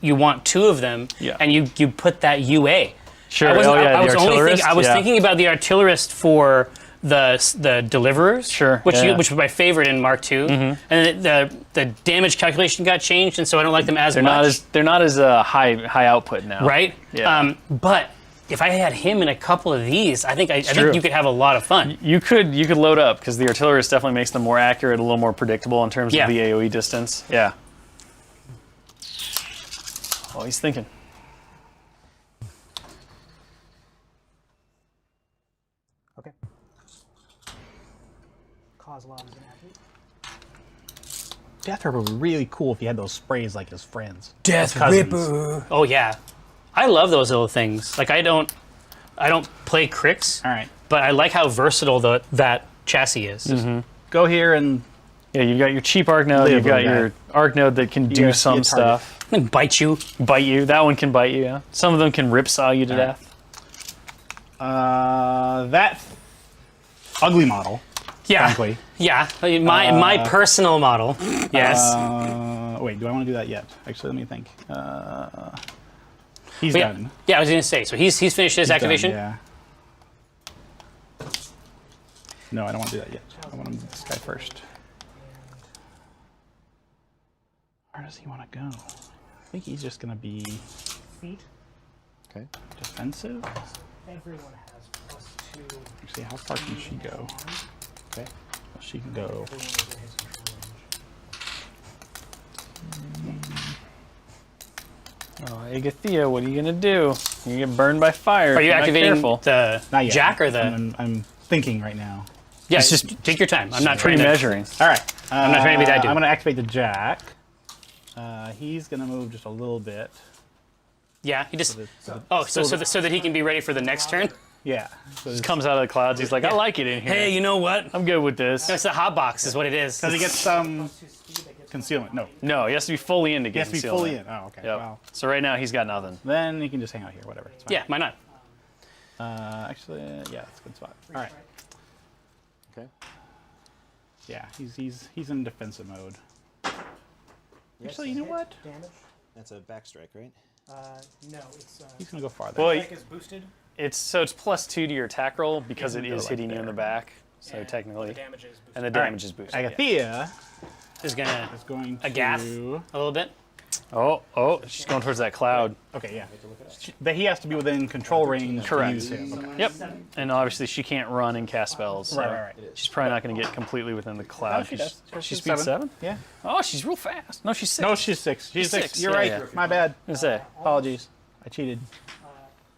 you want 2 of them, Yeah. and you put that UA. Sure. I wasn't- Oh yeah. I was the only artillerist. I was Yeah. thinking about the artillerist for the deliverers, Sure, which yeah. which was my favorite in Mark II, and the damage calculation got changed, and so I don't like them as much. They're not as high output now. right. Yeah. But if I had him in a couple of these, I think true. you could have a lot of fun. You could load up because the artillerist definitely makes them more accurate, a little more predictable in terms Yeah. of the AOE distance. Yeah. Oh, he's thinking. Okay. Cause lobs in action. Death Ripper would be really cool if he had those sprays like his friends. Death Cousins. Ripper. Oh yeah, I love those little things. Like I don't play Crix, All right. but I like how versatile that chassis is. Go here and Yeah, you've got your cheap arc node. Live You've got with that. your arc node that can do Yeah, some be a target. stuff. And bite you. Bite you. That one can bite you. Yeah. Some of them can ripsaw you to death. that ugly model, Yeah. frankly. Yeah. My personal model. Yes. Wait, do I want to do that yet? Actually, let me think. He's But yeah, done. yeah, I was gonna say. So he's finished his He's activation. done, yeah. No, I don't want to do that yet. I want to move this guy first. Where does he want to go? I think he's just going to be Feet. Okay. defensive. Everyone has +2. Actually, how far can she go? Okay. Well, she can go. Everyone within his control range. Oh, Agathea, what are you gonna do? You get burned by fire. Are if you you're not activating careful. the Not yet. jack or the? I'm thinking right now. Yeah, It's just take your time. I'm not trying to. pre-measuring? All right. I'm not trying to be that dude. I'm going to activate the jack. He's going to move just a little bit. Yeah, he just. So Oh, so that he can be ready for the next turn. yeah. So Just comes out of the clouds. He's like, I like it in here. Hey, you know what? I'm good with this. It's a hot box, is what it is. does he get some concealment? No. No, he has to be fully in to He get has to be concealment. fully in. Oh, okay. Yep. Well, So right now he's got nothing. then he can just hang out here. Whatever. It's fine. Yeah, why not? Actually, yeah, that's a good spot. All right. Okay. Yeah, he's in defensive mode. Actually, you know what? Damage? That's a back strike, right? No, it's. He's gonna go farther. Well, Strike is boosted. it's +2 to your attack roll because it go is like hitting you in the there. back. So and technically, The damage is boosted. and the damage is boosted. yeah. Agathea Is gonna is going to. a gaff a little bit. Oh, she's going towards that cloud. Okay, yeah. But he has to be within control range Correct. to use him. Yep. And obviously she can't run and cast spells. So Right. she's probably not going to get completely within the cloud. Oh, she does. She's speed 7? Yeah. Oh, she's real fast. No, she's 6. No, she's 6. She's 6. six, You're yeah, right. yeah. My bad. I say. Apologies. I cheated.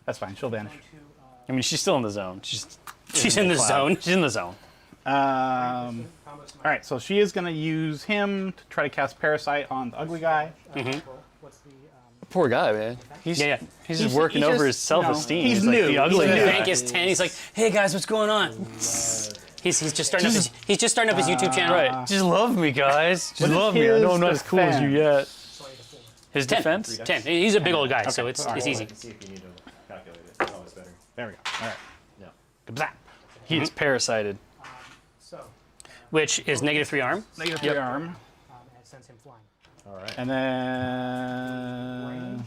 That's fine. She'll vanish. I mean, she's still in the zone. She's in the cloud. zone. She's in the zone. All right, so she is going to use him to try to cast Parasite on the ugly guy. What's the. Poor guy, man. He's Yeah. he's just working he's over just, his self-esteem. he's like new. the ugly He's The new. guy. rank is 10. He's like, hey guys, what's going on? He's just starting up his YouTube channel. Right. Just love me, guys. Just What is love me. I know I'm not his as cool as you yet. His 10. defense? 10. He's a big old guy, so it's easy. See if you need to calculate it. It's always better. There we go. All right. Yeah. Kabzap. He is parasited. So, Which is -3 arm. Negative 3 arm. and it sends him flying. All right. And then.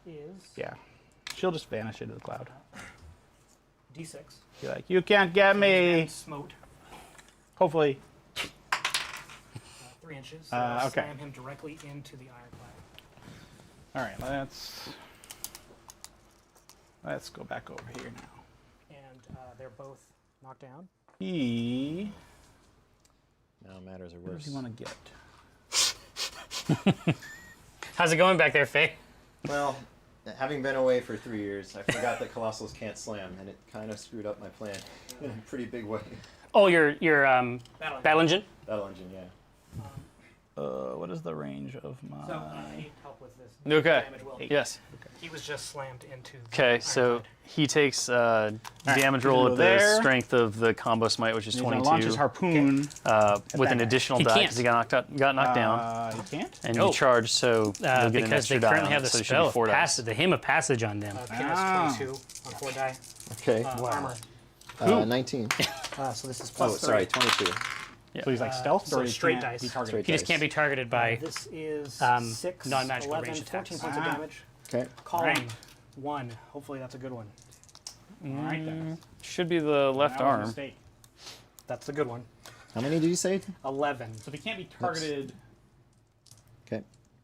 Is Yeah. She'll just vanish into the cloud. D6. Be like, you can't get me. Smote. Hopefully. 3 inches. So I'll okay. slam him directly into the ironclad. All right, let's go back over here now. And they're both knocked down. He. Now matters are What does worse. he want to get? How's it going back there, Faye? Well, having been away for 3 years, I forgot that Colossals can't slam, and it kind of screwed up my plan in a pretty big way. Oh, your battle engine? Battle engine, yeah. What is the range of my? So I need help with this. Okay. Damage will. Yes. He was just slammed into. the Okay, so ironclad. he takes damage he's roll gonna at go the there. strength of the combo smite, which is He's gonna launch his 22, harpoon. with that an guy. additional He die can't. because he got knocked down, He can't. and No. you charge, so you'll get an because extra they die currently on have it, the so it should spell be of 4 dice. passage, the hymn of passage on them. Pin is 22 on 4 die. Okay. Armor. 19. So this is Oh, plus 3. sorry, 22. So he's like stealth, so or he straight can't dice. be targeted. Straight He just can't be targeted by. This is 6, non-magical 11, range 14 attacks. points of damage. Okay. Column Right. 1. Hopefully that's a good one. All right then. Should be the left That was a arm. mistake. That's a good one. How many did you say? 11. So if he can't be targeted, Okay.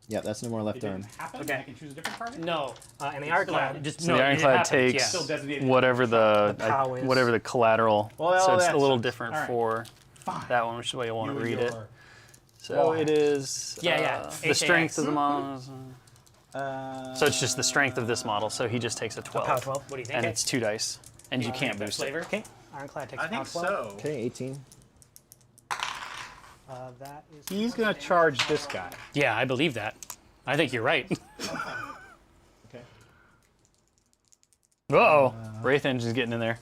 Yeah, that's no more it left arm. didn't happen. Okay. I can choose a different target. No, And the ironclad. just So no. the it ironclad happens, takes yeah. Still designated. whatever The POW is. whatever the collateral. Well, so it's that a little sucks. different All right. for Fine. that one, which is why you want You to and read it. your- So it is Yeah. the strength of the model. Uh, So it's just the strength of this model. So he just takes a 12, Power 12. What do you think? and it's 2 dice, and you can't boost it. Flavor? Okay. Ironclad takes I think power 12. so. Okay, 18. That is. He's gonna charge this guy. Yeah, I believe that. I think you're right. Okay. Uh-oh. Wraith Engine's getting in there.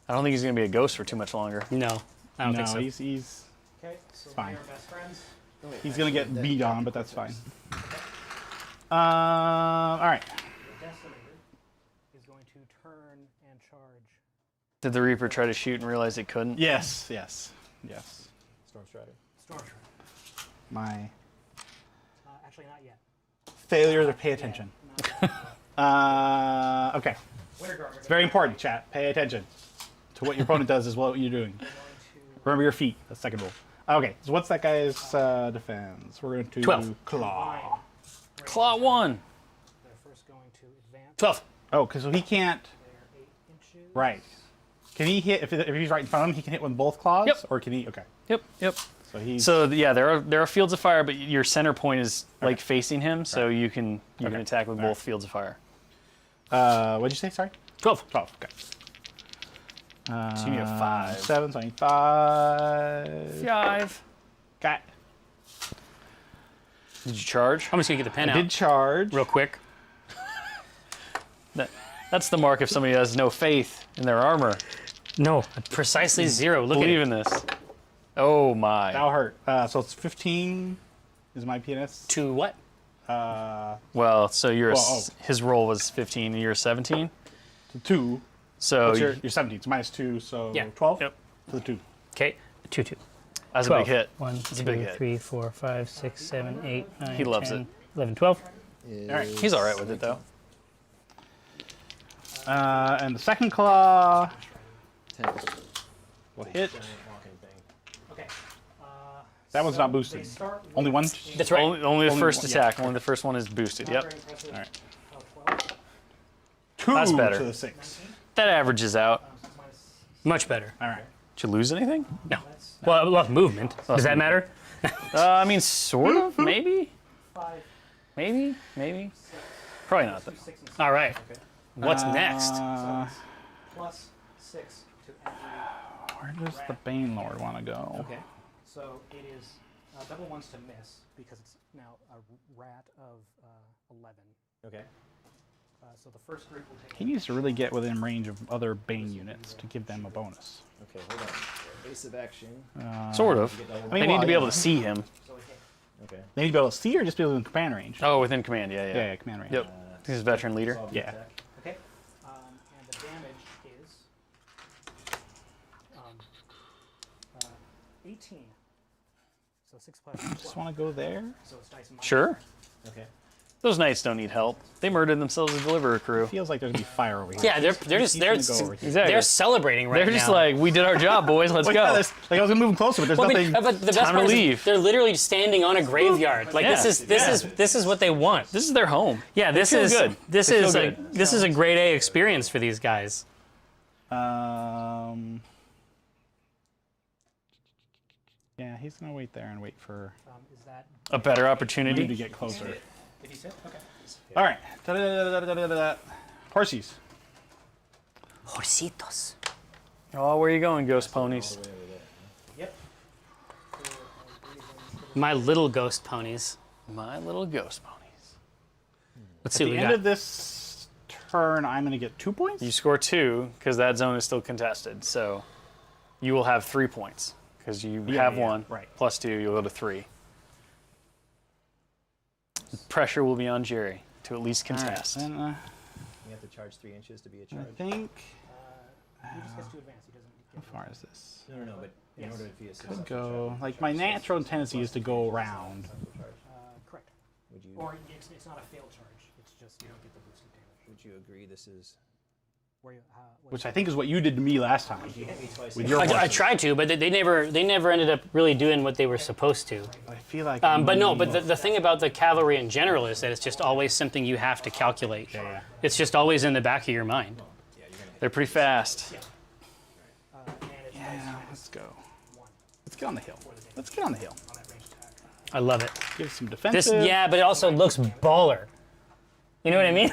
I don't think he's going to be a ghost for too much longer. No, I don't No, think so. he's Okay, so fine. they are best friends. gonna get beat on, but that's fine. All right. The Decimator is going to turn and charge. Did the Reaper try to shoot and realize it couldn't? Yes. Storm Strider. Storm Strider. My Actually, not yet. failure to pay attention. Okay. Winter Guard. It's very important, chat. Pay attention to what your opponent does as well what you're doing. Remember your feet. That's the second rule. Okay, so what's that guy's defense? We're going to 12. claw. Claw 1. They're first going to advance. 12. Oh, because he can't. They're 8 inches. Right. Can he hit if he's right in front of him? He can hit with both claws. Yep. Or can he? Okay. Yep. So he's. So yeah, there are fields of fire, but your center point is like facing him, so you can attack with both fields of fire. What'd you say? Sorry. 12. 12. Okay. So you need a 5. 7, so I need 5. 5. Got. Did you charge? I'm just gonna get the pen I out did charge. real quick. That's the mark if somebody has no faith in their armor. No, precisely 0. Look Believe at it. in this. Oh my. That'll hurt. So it's 15 is my PNS. To what? Well, so you're Well, his roll was 15 and you're 17. So 2. So What's your 17? It's -2, so Yeah. 12? Yep. For the 2. Okay, 2-2. that's a 12. big hit. 1, That's a big 2, hit. 3, 4, 5, 6, 7, 8, 9, He loves 10, it. 11, 12. Alright. He's all right with it though. And the second claw 10. will hit. Giant walking thing. Okay. That one's not boosted. Only one? That's right. Only the Only first one, attack. Only the first one is boosted. Yep. All right. 2 That's better. to the 6. That averages out. Much better. All right. Did you lose anything? No. Well, I lost movement. Does that matter? I mean, sort of. Maybe. Maybe. Probably not though. All right. What's next? Plus 6 to every. Where does the Bane Lord want to go? Okay. So it is double ones to miss because it's now a rat of 11. Okay. So the first group will take. He needs to really get within range of other Bane units to give them a bonus. Okay, hold on. Base of action. Sort of. They need to be able to see him. So we hit. Okay. They need to be able to see or just be able to in command range? Oh, within command. Yeah. Yeah, command range. Yep. He's a veteran leader. Yeah. Okay. And the damage is 18. So 6 plus 12. Just want to go there. So it's nice and mild. Sure. Okay. Those knights don't need help. They murdered themselves as deliverer crew. Feels like there's gonna be fire over here. Yeah, they're just He's gonna go over here. Exactly. they're celebrating right now. They're just like, we did our job, boys. Let's Like, go. yeah, like I was gonna move him closer, but there's Well, nothing. but the best Time to part is leave. they're literally standing on a graveyard. Like Yeah. this is what they want. This is their home. Yeah, this feel is good. this They feel is a good. this is a grade A experience for these guys. Yeah, he's gonna wait there and wait for Is that A better you to opportunity. get closer. did he sit? Okay. All right. Da-da-da-da-da-da-da. Horsies. Horsitos. Oh, where are you going, ghost ponies? Yep. My little ghost ponies. My little ghost ponies. Let's At see the what we end got. of this turn, I'm gonna get 2 points. You score 2 because that zone is still contested. So you will have 3 points because you have yeah, 1. right. Plus 2, you'll go to 3. Pressure will be on Jerry to at least All right, contest. then, You have to charge 3 inches to be a I charge. think. He just gets to advance. He doesn't How get far is this? No, but in order to be a Could successful go. charge, Like my natural tendency is to go around. correct. would you Or it's not a failed charge. It's just you don't get the boosted damage. would you agree this is Where you, Which I think is what you did to me last time. you hit me twice? With your I horses. tried to, but they never ended up really doing what they were supposed to. I feel like. But no, but the thing about the cavalry in general is that it's just always something you have to calculate. Yeah. It's just always in the back of your mind. They're pretty fast. and it's Yeah, let's go. Let's get on the hill. Let's get on the hill. on that range attack. I love it. Give some This, defensive. yeah, but it also looks baller. You know what I mean?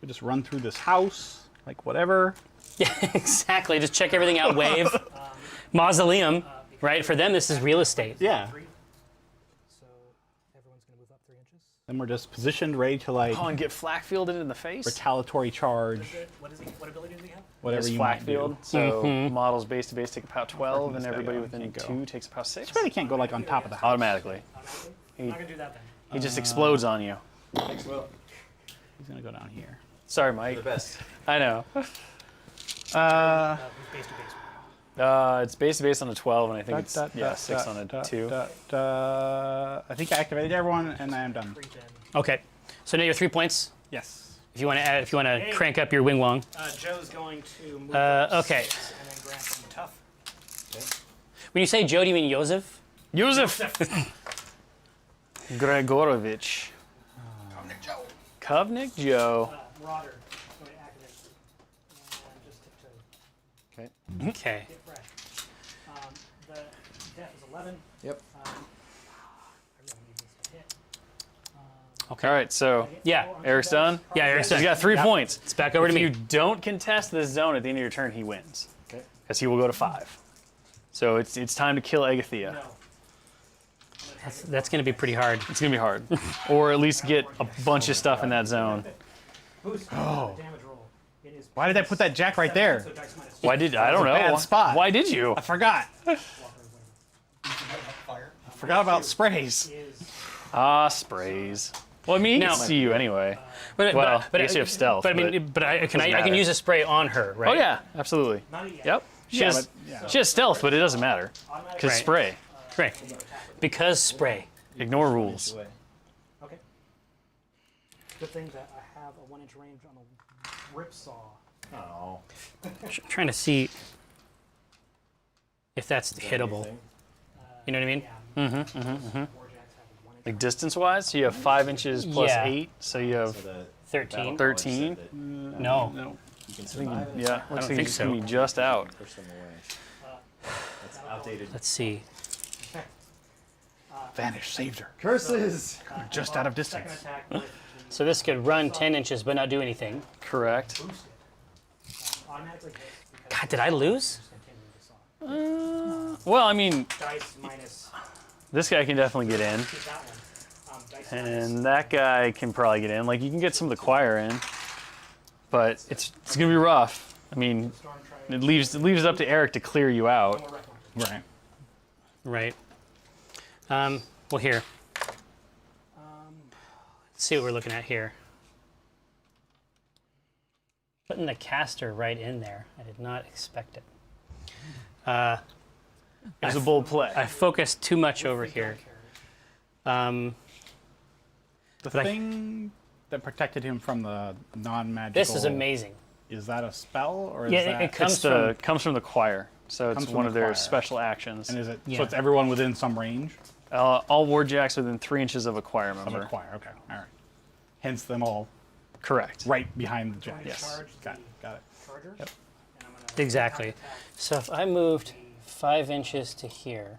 We just run through this house, like whatever. Yeah, exactly. Just check everything out. Wave, mausoleum, right? For them, this is real estate. Yeah. So everyone's going to move up 3 inches. Then we're just positioned, ready to like Oh, and get flak fielded in the face? retaliatory charge, What ability does he have? whatever It's you flak might field. do. So models base to base take a power 12, and this guy everybody go. within Can't go. 2 takes a power 6. Really can't go like on top of the house. Automatically. I'm not going to do that then. He just explodes on you. Thanks, Will. He's gonna go down here. Sorry, Mike. The best. I know. Who's base to base? It's base to base on a 12, and I think it's 6 on a 2. I think I activated everyone, and I am done. Regen. Okay. So now you're 3 points. Yes. If you want to crank up your wing wong. Joe's going to move Okay. 6 and then grant him tough. When you say Joe, do you mean Joseph? Yusuf Gregorovich. Kovnik Joe. Marauder is going to activate. And just tiptoe. Okay. Okay. Get fresh. The death is 11. Yep. I really need this to hit. All right, so Yeah. Eric's done. Yeah, Eric's He's done. got 3 points. It's back over If to you me. don't contest this zone at the end of your turn, he wins. Okay. Because he will go to 5. So it's time to kill Agathea. No. That's going to be pretty hard. It's going to be hard. Or at least get a bunch of stuff in that zone. Boost damage roll. It is Why did I put that jack right there? so dice minus Why did I don't know. bad spot. Why did you? I forgot. Fire. Forgot about sprays. is Ah, sprays. Well, I mean, he Now- can see you anyway. But, Well, but I guess you have stealth. But I mean, I can matter. use a spray on her, right? Oh yeah, absolutely. Not yet. Yep. She Yeah, has but- yeah. she has stealth, but it doesn't matter because Right. spray. Right. Because spray. Ignore rules. Away. Okay. Good thing that I have a 1-inch range on the rip saw. Oh. Trying to see if that's hittable. Anything? You know what I mean? Warjacks have a 1-inch. Like distance-wise, so you have 5 inches plus Yeah. 8, so you have So the 13. 13. No. No. you can survive it. Yeah, looks don't like think he's gonna so. be just out. Push them away. That's outdated. Let's see. Vanish saved her. Curses! Just out of Second distance. attack with So this could run 10 inches but not do anything. Correct. boosted. Automatically hits because God, did I lose? continue to saw. Well, I mean, Dice minus this guy can definitely get in, keep that one. Dice minus. and that guy can probably get in. Like, you can get some of the choir in, but it's gonna be rough. I mean, Storm try it leaves it up to Eric to clear you out. more recollection. Right. Right. Well, here. Let's see what we're looking at here. Putting the caster right in there. I did not expect it. It was a bold play. I focused too much over here. The But I- thing that protected him from the non-magical. This is amazing. Is that a spell or is Yeah, that? it comes Comes from the choir, so it's Comes from one the of their choir. special actions. And is it? Yeah. So it's everyone within some range All warjacks within 3 inches of a choir of member. a choir. Okay. All right. Hence them all Correct. right behind the jack. Yes. Charge Got it. the Got it. charger. Yep. And I'm gonna Exactly. attack So if I moved 5 inches to here,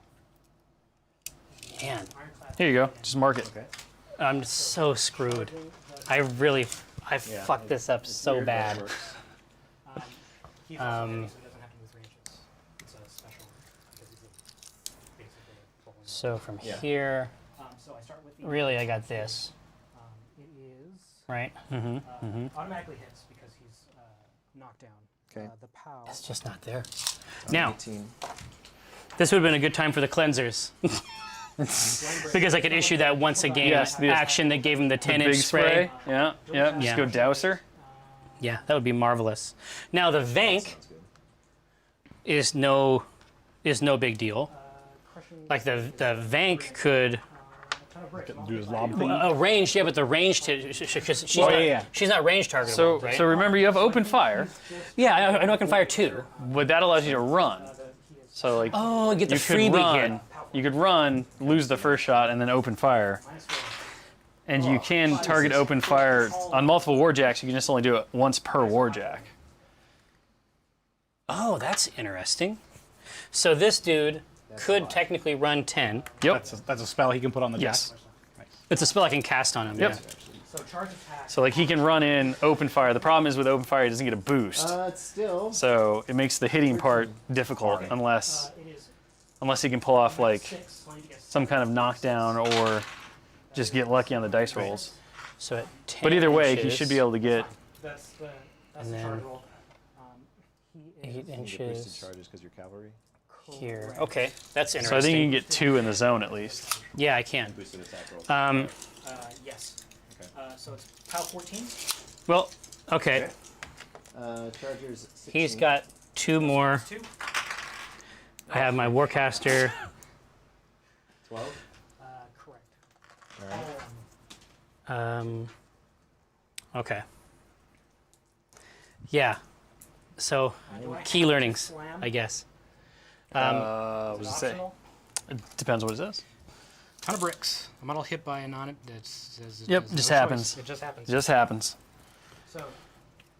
man, ironclad. Here you go. Just mark it. I'm so screwed. I fucked this up so bad. He's also heavy, so he doesn't have to move 3 inches. It's a special because he's basically a full one. So from Yeah. here, So I start with the. really I got this, It is right? automatically hits because he's knocked down. Okay. The POW. It's just not there. Now, 18. this would have been a good time for the cleansers. Because I could issue that once a game Yes, the- action that gave him the 10-inch Big spray. Yeah. Yeah. Just Yeah. go douser. Yeah, that would be marvelous. Now the Vank Sounds good. is no big deal. Crushing Like the Vank could ton of bricks. Do his lob thing. range, yeah, but the range to because she's Oh, not yeah. she's not range targetable, So right? so remember, you have open fire, yeah, I know I can fire 2. but that allows you to run. So like Oh, get the you could freebie run. hit. You could run, lose the first shot, and then open fire. And you can target open fire on multiple warjacks. You can just only do it once per warjack. Oh, that's interesting. So this dude could technically run 10. Yep. That's a spell he can put on the Yes. jack. Nice. It's a spell I can cast on him. Yep. Yeah. So charge attack. So like he can run in open fire. The problem is with open fire, he doesn't get a boost. It's still. So it makes the hitting part difficult unless It is he can pull off like 6. So I need to get some kind of knockdown or just get lucky on the dice rolls. So at 10 But either way, he inches, should be able to get. That's the And charge then- roll. He 8 is You get boosted inches charges because you're cavalry. here. Okay, that's interesting. So I think you can get 2 in the zone at least. Yeah, I can. Boosted attack roll. yes. Okay. So it's POW 14. Well, okay. Chargers. 16. He's got 2 more. 2. I have my Warcaster. 12. Correct. All right. Okay. Yeah. So key learnings, Slam. I guess. What does it say? Optional. It depends what it says. Ton of bricks. I'm all hit by a non. That's Yep, just happens. It just happens. It just happens. So,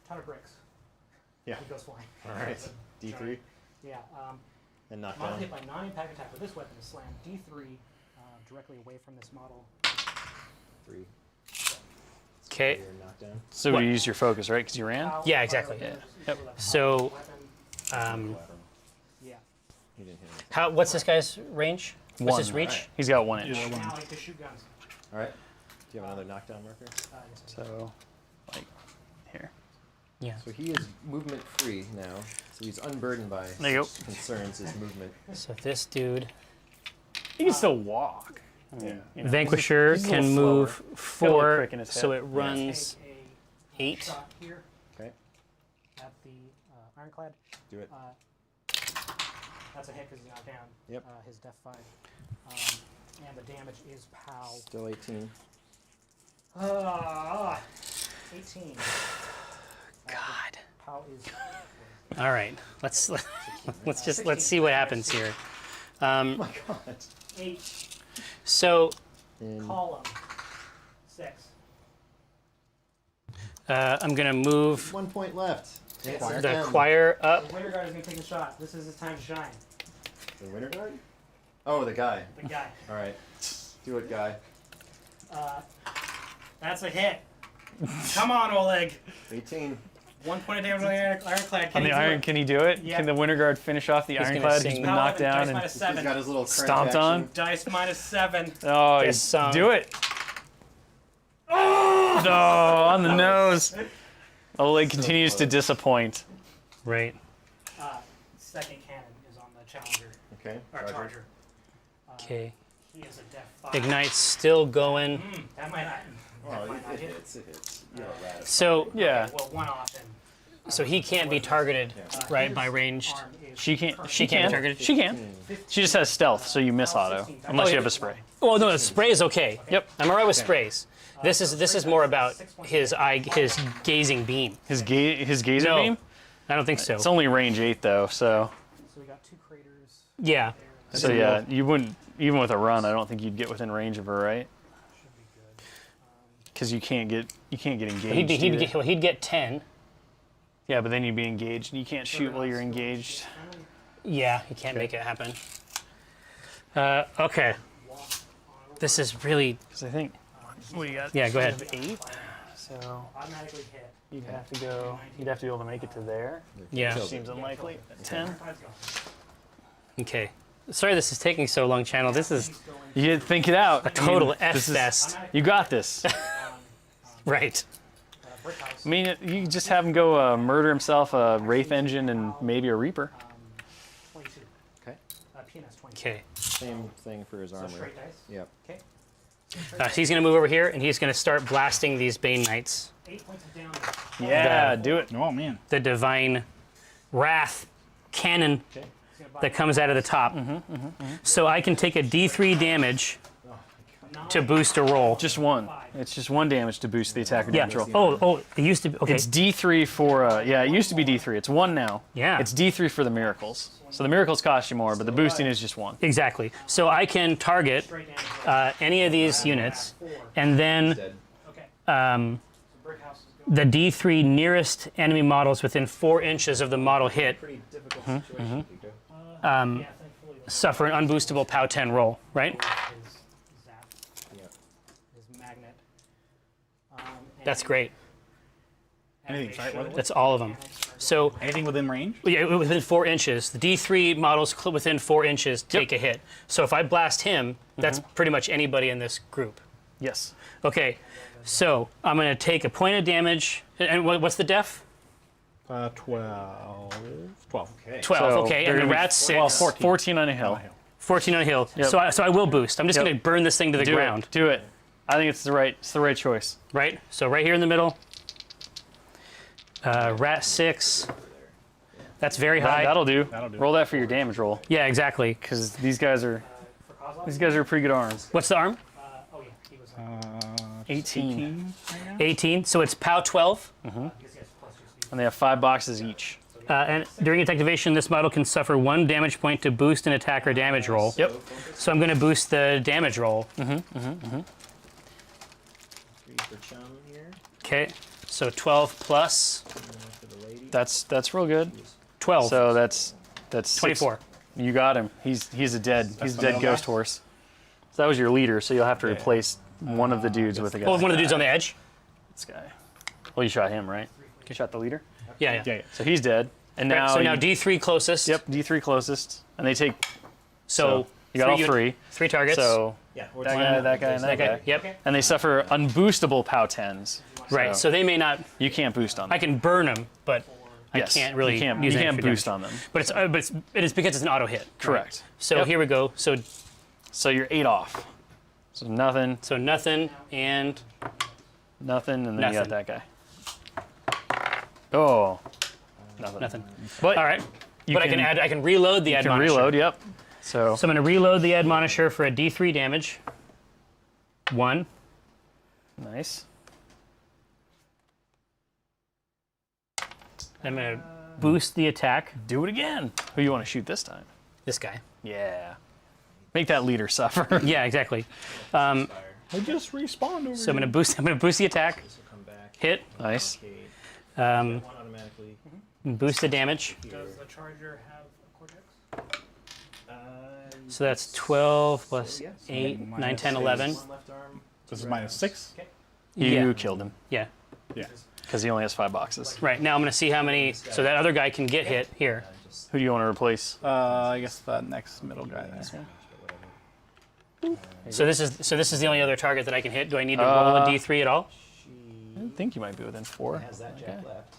ton of bricks. Yeah. He goes flying. All right. D3 Yeah. and knock Model down. hit by non-impact attack with this weapon is slammed D3 directly away from this model. 3. Okay. You're knocked down. So What? you use your focus, right? Because you ran. POW, Yeah, exactly. fire, Yep. So, weapon, He yeah. didn't hit him. how? What's this guy's range? What's One. his reach? He's got 1 inch. Now I can shoot guns. All right. Do you have another knockdown marker? Yes, I do. So, like here. Yeah. So he is movement free now. So he's unburdened by There you such concerns as movement. So this dude. He can still walk. Vanquisher he's a little can slower. move Feel the 4, crick in his so head. it runs Take a 8. shot here Okay. at the ironclad. Do it. That's a hit because he's knocked down. Yep. His def 5. And the damage is POW. Still 18. 18. God. POW is. All right, let's see what happens here. Oh my god. 8. So And Column. 6. I'm gonna move 1 point left. It's the them. choir up. The winter guard is going to take a shot. This is his time to shine. The winter guard? Oh, the guy. The guy. All right. Do it, guy. That's a hit. Come on, Oleg. 18. 1 point of damage on the ironclad. On the iron, can he do it? Yeah. Can the Winter Guard finish off the gonna ironclad? sing- He's been Power knocked down dice and minus He's 7. got his little crank Stomped on? action. Dice minus 7. oh, This song. do it. No, on the nose. Oleg continues to disappoint. Right. Second cannon is on the challenger. Okay. Or Roger. charger. Okay. He is a def 5. Ignite's still going. That might not. Oh, that might not it hit. hits. It hits. You're a rat. So Yeah, Well, one off and so he can't be targeted, right, by ranged. arm is she can't. She She can't can. be targeted? She can. She just has stealth, so you miss auto unless you have a spray. Oh no, the spray is okay. Yep. I'm alright with sprays. This is more about his gazing beam. His gazer No, beam. I don't think so. It's only range 8 though, so So we got 2 craters. Yeah. so yeah, you wouldn't even with a run. I don't think you'd get within range of her, right? Should be good. Because you can't get engaged. He'd get 10. Yeah, but then you'd be engaged. You can't shoot while you're engaged. Yeah, he can't make it happen. Okay. This is really. Because I think. What do you got? Yeah, go ahead. 8. So Automatically hit. you'd have to go. You'd have to be able to make it to there. Yeah. Seems unlikely. 10. Okay. Sorry, this is taking so long, channel. This is You get think it out. A total F fest. You got this. Right. Brick house. I mean, you just have him go murder himself, a Wraith Engine, and maybe a Reaper. 22. Okay. PNS 22. Okay. Same thing for his armor. Straight dice. Yep. Okay. He's gonna move over here and he's gonna start blasting these Bane Knights. 8 points of damage. Yeah, do it. Oh man. The Divine Wrath cannon that comes out of the top. So I can take a D3 damage to boost a roll. Just one. It's just 1 damage to boost the attacker Yeah. damage roll. Oh, it used to be. Okay. It's D3 for, yeah, it used to be D3. It's 1 now. Yeah. It's D3 for the miracles. So the miracles cost you more, but the boosting is just 1. Exactly. So I can target Straight damage. any of these units, and then Dead. Okay. um, So brick house is going. the D3 nearest enemy models within 4 inches of the model hit Pretty difficult situation. Pico. Yeah, thankfully suffer an unboostable POW 10 roll, right? his zap, Yep. his magnet. That's great. Anything, sorry, what? That's all of them. So Anything within range? yeah, within 4 inches. The D3 models within 4 inches take a hit. So if I blast him, that's pretty much anybody in this group. Yes. Okay, so I'm going to take a point of damage. And what's the def? 12. 12. Okay. 12. So okay, they're and the gonna be rat's 6. Well, 14 on a hill. 14 on a hill. Yep. So I will boost. I'm just Yep. going to burn this thing to the Do ground, it. Do it. I think it's the right choice. right? So right here in the middle. Rat 6. That's very high. That'll do. That'll do. Roll that for your damage roll, Yeah, exactly. because these guys are For Kozlov? pretty good arms. What's the arm? Oh yeah, he was. 18, 18. So it's POW 12. Because he has +2 speed. and they have 5 boxes each. And during its activation, this model can suffer 1 damage point to boost an attacker damage roll. Yep. So I'm going to boost the damage roll. 3 for Chum here. Okay. So 12 plus For the lady. That's real good. 12. So that's 24. You got him. He's a dead the dead middle ghost guy? horse. So that was your leader. So you'll have to replace one of the dudes with a guy. Oh, one of the dudes on the edge? This guy. Well, you shot him, right? You shot the leader. Yeah, yeah. Yeah. So he's dead. And now Right, so now you- D3 closest. Yep, D3 closest, and they take. So you got all uni- 3. 3 targets. So Yeah. Or that it's guy, one. that guy, and that Okay. guy. Yep. And they suffer unboostable POW 10s. Right. So they may not. You can't boost on them. I can burn them, but Yes, I can't really You can't, use you any can't for boost damage. on them. But it is because it's an auto hit. Correct. So Yep. here we go. So So you're 8 off. So nothing, So nothing and nothing, and then you got Nothing. that guy. Oh, nothing. but All right. But I can reload the you can Admonisher. reload. Yep. So So I'm going to reload the Admonisher for a D3 damage. 1. nice. I'm going to boost the attack. Do it again. Who you want to shoot this time? This guy. Yeah. Make that leader suffer. Yeah, exactly. I just respawned over So I'm going to boost the attack. This will come back. Hit. Nice. Okay. Um, One automatically. boost the damage. Does the charger have a cortex? So that's 12 plus 8, 9, 10, 11. One left arm. This is -6. You Yeah. killed him Yeah. Yeah. because he only has 5 boxes. Right. Now I'm going to see how many. So that other guy can get hit here. Who do you want to replace? I guess the next middle guy there. So this is the only other target that I can hit. Do I need to roll a D3 at all? I think you might be within 4. Has that jack left.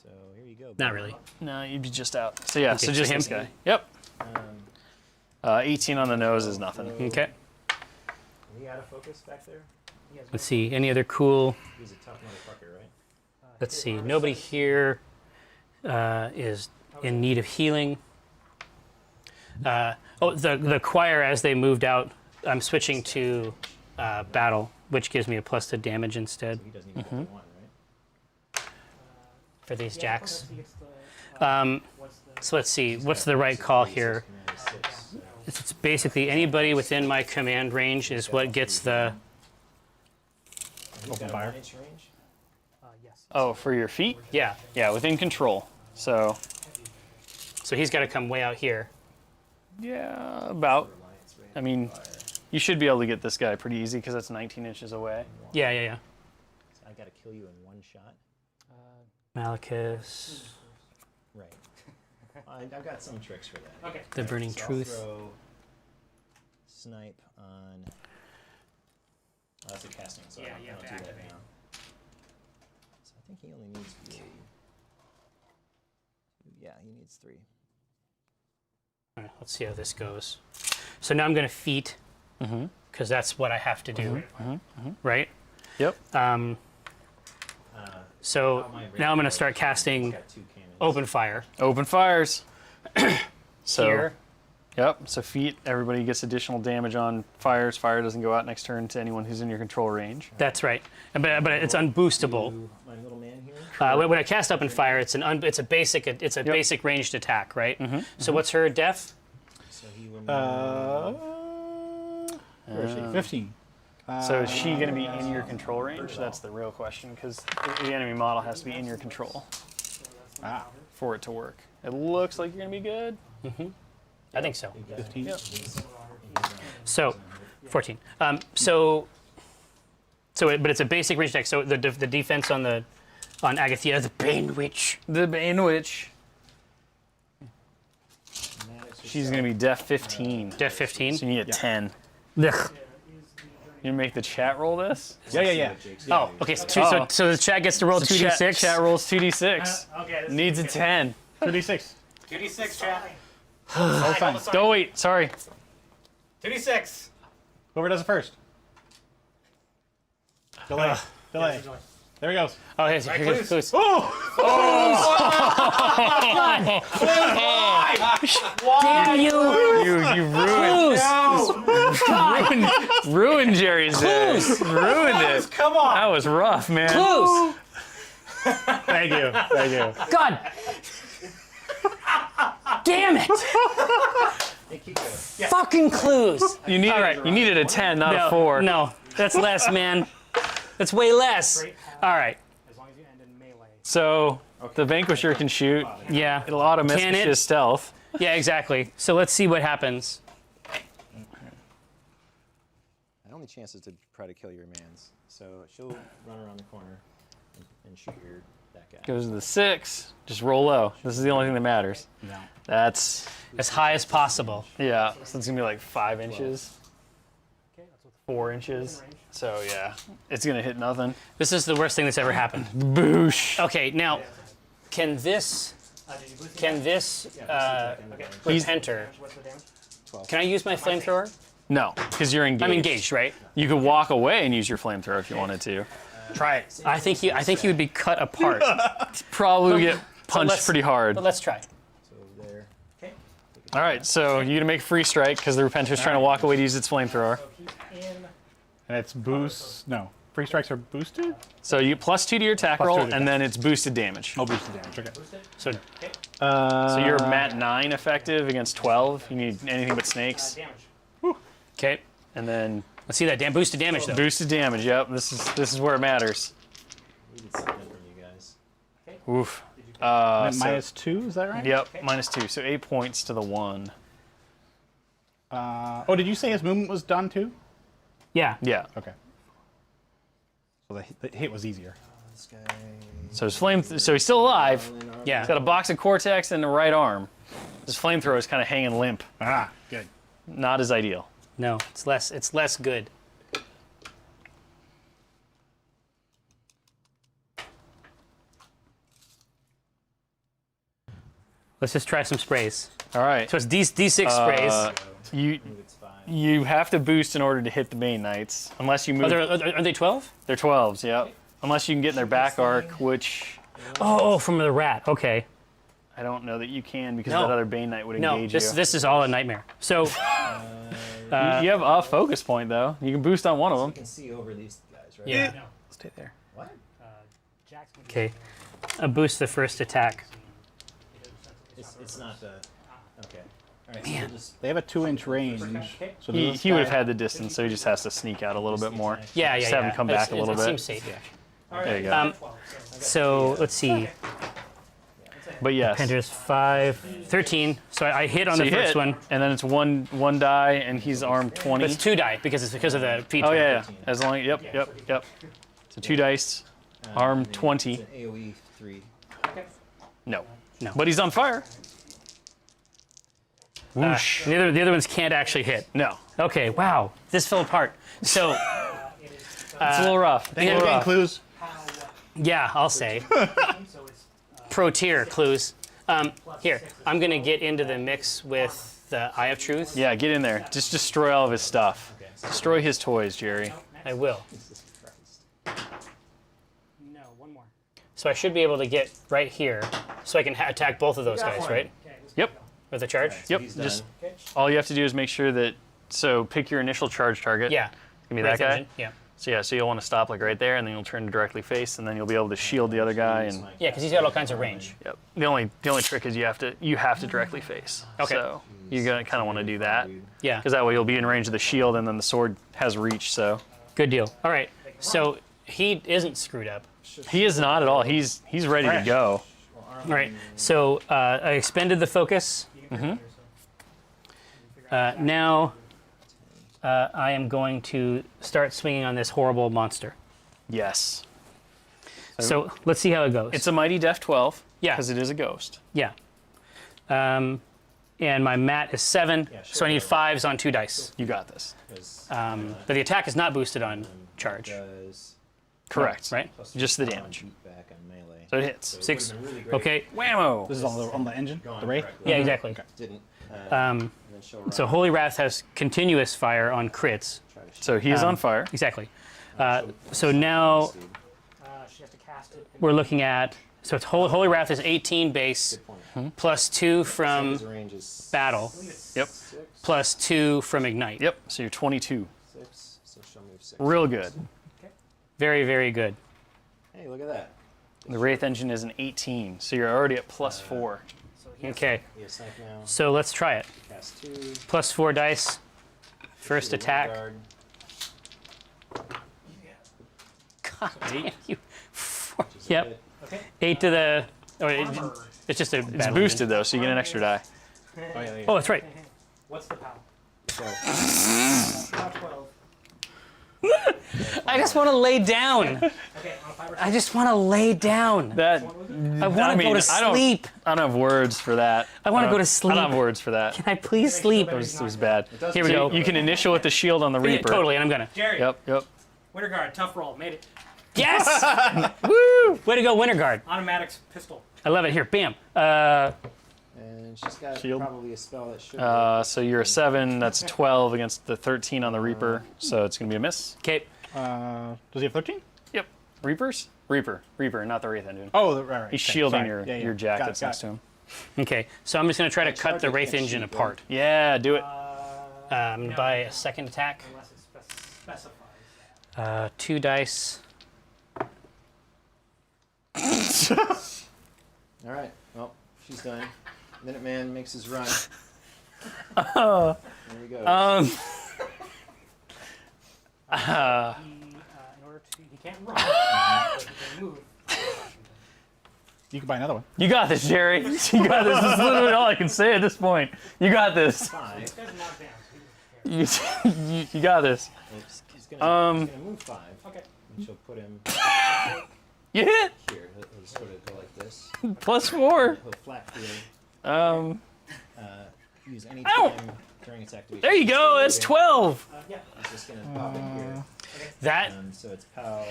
So here you go. Not really. No, you'd be just out. So yeah, so so just him? this guy. Yep. Um, 18 on the nose is nothing. Okay. he out of focus back there? Let's see. Any other cool? He's a tough motherfucker, right? Let's see. Nobody here is in need of healing. The choir, as they moved out, I'm switching to battle, which gives me a plus to damage instead He doesn't even get the one, right? for these jacks. He gets the, what's the So let's see. What's the right call here? Command is 6. So It's basically anybody within my command range is what gets the. he's Open got a fire. 1 inch range. yes. Oh, for your feet? Yeah. Yeah, within control. So So he's got to come way out here. yeah, about. Alliance range. I mean, you should be able to get this guy pretty easy because that's 19 inches away. Yeah, yeah, yeah. So I gotta kill you in 1 shot. Malachus, Right. I've got some tricks for that. Okay. the Burning So I'll Truth. throw snipe on. Oh, that's a casting, so Yeah, I you don't have do to that activate. now. So I think he only needs 3. Yeah, he needs 3. All right, let's see how this goes. So now I'm going to feat, because that's what I have to do, right? Yep. So now I'm going to start casting Got 2 cannons. open fire Open fires. So here. yep. So feet. Everybody gets additional damage on fires. Fire doesn't go out next turn to anyone who's in your control range. That's right. But it's unboostable. My little man here. When I cast open fire, it's a basic ranged attack, right? So what's her def? So he will. Where is she? 15. So is she going to be in your control range? That's the real question because the enemy model has to be in your control Ah, for it to work. It looks like you're going to be good. I think so. 15. So, 14. But it's a basic range attack. So the defense on Agathia, the Bane Witch. The Bane Witch. She's going to be def 15. Def 15. So you need a 10. Ugh. You make the chat roll this? Yeah. Oh, okay. So the chat gets to roll 2d6. Chat rolls 2d6. Okay. This Needs a 10. 2d6. 2d6, chat. All time. Oh, wait. Sorry. 2d6. Whoever does it first. Delay. Delay. There he goes. Oh, here goes. please. Damn you! You ruined Jerry's day. Ruined it. Come on. That was rough, man. Clues! Thank you. Thank you. God! Damn it! Fucking clues! You needed a 10, not a 4. No, that's less, man. That's way less. All right. As long as you end in melee. So the Vanquisher can shoot. Yeah. It'll auto miss Can it? his stealth. Yeah, exactly. So let's see what happens. My only chance is to try to kill your man's. So she'll run around the corner and shoot that guy. Goes to the 6. Just roll low. This is the only thing that matters. No. That's, As high as possible. yeah. So it's going to be like 5 inches. 4 inches. So yeah, it's going to hit nothing. This is the worst thing that's ever happened. Boosh. Okay, now, can this repenter, What's the damage? can I use my flamethrower? No, because you're engaged. I'm engaged, right? You could walk away and use your flamethrower if you wanted to. Try it. I think he would be cut apart. Probably get punched let's- pretty hard. But let's try. So there. All right, so you're gonna make a free strike because the Repenter's trying to walk away to use its flamethrower. And it's boost. No, free strikes are boosted. So you get +2 to your attack +2 roll, to and then it's boosted damage. Oh, boosted damage. Okay. So So you're Mat 9 effective against 12. You need anything but snakes, Damage. okay, and then let's see that boosted damage though. boosted damage. Yep, this is where it matters. Needed something from you guys. Oof. And So- -2, is that right? Yep, -2. So 8 points to the 1. Oh, did you say his movement was done too? Yeah. Yeah. Okay. So the hit was easier. This guy. So his so he's still alive. Yeah. He's got a box of Cortex in the right arm. His flamethrower is kind of hanging limp. Ah, good. Not as ideal. No, it's less good. Let's just try some sprays. All right. So it's D6 sprays. It's fine. You have to boost in order to hit the Bane Knights, unless you move. Are they 12? They're 12s, yep. Unless you can get in their back arc, which Oh, from the rat. Okay. I don't know that you can because No. that other Bane Knight would No, engage this is all a nightmare. So you. You have a focus point though. You can boost on one of You them. can see over these guys, right? yeah. Stay there. What? Jack's gonna be Okay. A boost the first attack. It's not the. Okay. All right. So we'll just, They have a 2-inch range. So He this would have guy- had the distance, so he just has to sneak out a little bit more. Yeah, yeah, Just yeah. have him come back a little it bit. seems safe. There you go. 12. So let's see. But yes. Pender's 5, 13. So I hit on So the you first hit, one. and then it's one die, and he's armed 20. But it's 2 die because of the feature. Oh yeah, yeah. As long yep. So 2 dice, arm 20. it's an AoE 3. No. No. But he's on fire. Whoosh. The other ones can't actually hit. No. Okay. Wow. This fell apart. So It's a little rough. Thank you for getting clues. yeah, I'll say. So it's Pro tier clues. Here, I'm gonna get into the mix with the Eye of Truth. Yeah, get in there. Just destroy all of his stuff. Destroy his toys, Jerry. I will. no, one more. So I should be able to get right here, so I can attack both of those guys, right? Okay, let's Yep. With a charge. Yep. He's Just done. all you have to do is make sure that. So pick your initial charge target. Yeah. Give me Wraith that guy. Engine. Yeah. So yeah, so you'll want to stop like right there, and then you'll turn to directly face, and then you'll be able to shield the other guy. And Yeah, because he's got all kinds of range. yep. The only trick is you have to directly face. Okay. So you're gonna kind of want to do that, Yeah. because that way you'll be in range of the shield, and then the sword has reach. So Good deal. All right. So he isn't screwed up. he is not at all. He's ready to Fresh. go. All right. So I expended the focus. Now I am going to start swinging on this horrible monster. Yes. So let's see how it goes. It's a mighty def 12. Yeah. Because it is a ghost. Yeah. And my mat is 7, so I need 5s on 2 dice. You got this. But the attack is not boosted on charge, Does Correct. right? Just the damage. beat back on melee. So it hits. 6. Really great. Okay. Whammo. This is on the engine, the Wraith. Yeah, exactly. Didn't. Um, And then she'll run. so Holy Wrath has continuous fire on crits. Try to shoot. So he is on fire. Exactly. So now She has to cast it. we're looking at, so it's Holy Wrath is 18 base, plus 2 from His range is battle, Yep. plus 2 from ignite. Yep. So you're 22. 6, so she'll move 6. Real good. Very, very good. Hey, look at that. The Wraith engine is an 18, so you're already at +4. Okay, He has snipe now. so let's try it. Cast 2. Plus 4 dice. First attack. Guard. God damn you. Yep. 8 to the. Oh, it's just a. It's battle boosted though, so you get an extra die. engine. Oh, that's right. What's the power? So, About 12. I just want to lay down. Okay, on a 5 or 6. I just want to lay down. That I want to go to sleep. I don't have words for that. I wanna don't- go to sleep. I don't have words for that. Can I please sleep? It was bad. Here we So go. You can initial with the shield on the Yeah, Reaper. totally, and I'm gonna. Jerry, Yep. Winter Guard, tough roll, made it. Yes! Woo! Way to go, Winter Guard. Automatics pistol. I love it. Here, bam. And she's got Shield. probably a spell that should. So you're a 7. That's a 12 against the 13 on the Reaper. So it's going to be a miss. Okay. Does he have 13? Yep. Reapers? Reaper, not the Wraith Engine. Oh, right. He's okay, shielding sorry. your jack Got that's it, next to him. Okay. So I'm just going to try to cut the Charger Wraith can't Engine shoot, apart. Yeah, do it. By a second attack. Unless it specifies. 2 dice. All right. Well, she's done. Minuteman makes his run. There he goes. In order to, he can't run, but he can move. You can buy another one. You got this, Jerry. You got this. This is literally all I can say at this point. You got this. 5. This guy's knocked down, so he doesn't care. You got this. He's gonna move 5. Okay. And she'll put him You hit. here. He'll just sort of go like this. +4. He'll flat field. Use any Ow! time during its activation. There you go. That's 12. Yeah. He's just gonna pop in here. That So it's POW.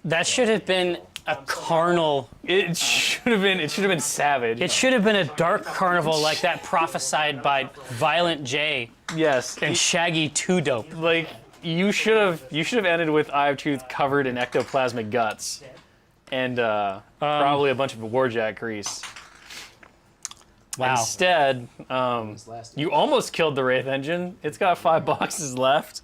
that should have been a carnal. It should have been. It should have been savage. It should have been a dark carnival like that prophesied by Violent J Yes. and Shaggy 2 Dope. Like you should have ended with Eye of Truth covered in ectoplasmic guts, and probably a bunch of warjack grease. Wow. Instead, His last you almost killed the Wraith Engine. It's got 5 boxes left.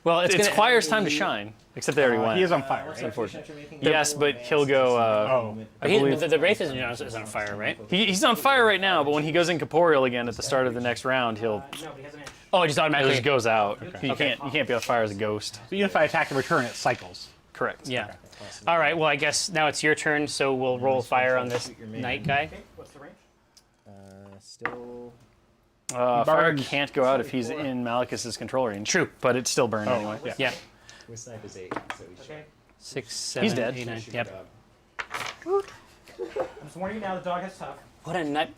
Well, It's gonna, Fire's time to shine. Except they already went. He is on fire, right? Unfortunate. making Yes, but he'll go. the Wraith is on fire, right? He's on fire right now, but when he goes incorporeal again at the start of the next round, he'll No, but he has an inch. Oh, it just it automatically just goes out. You can't be on fire as a ghost. So even if I attack and return, it cycles. Correct. Yeah. All right. Well, I guess now it's your turn, so we'll roll fire on this night guy. Okay, what's the range? Still. Fire Burns. can't go out if he's in Malicus's control range. True, but it's still burned anyway. Yeah. Yeah. With snipe is 8, so he should. Okay. 6, 7, He's dead. 8, 9. should Yep. I'm just warning you now, the dog has tough. What a night.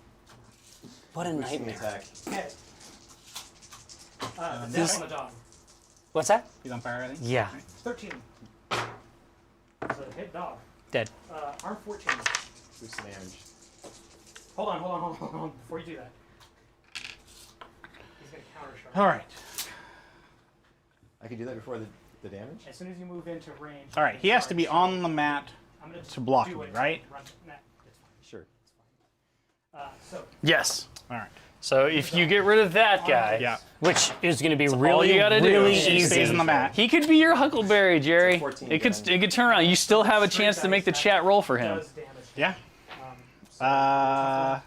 What a Boosting nightmare. attack. Okay. This- This on the dog. What's that? He's on fire, I think. Yeah. It's 13. So hit dog. Dead. Arm 14. Boost the damage. Hold on. Before you do that. He's going to counter shot. All right. I can do that before the damage? As soon as you move into range. All right. He has to be on the mat. I'm gonna to block do me, it. right? Run, nah, it's Sure. fine. So, Yes. All right. So if you get rid of that guy, Yeah. Which is going to be all really, you gotta do. really He stays easy. on the mat. he could be your Huckleberry, Jerry. 14 It could damage. turn around. You still have a chance to make the chat roll for him. does damage. Yeah. So, Uh.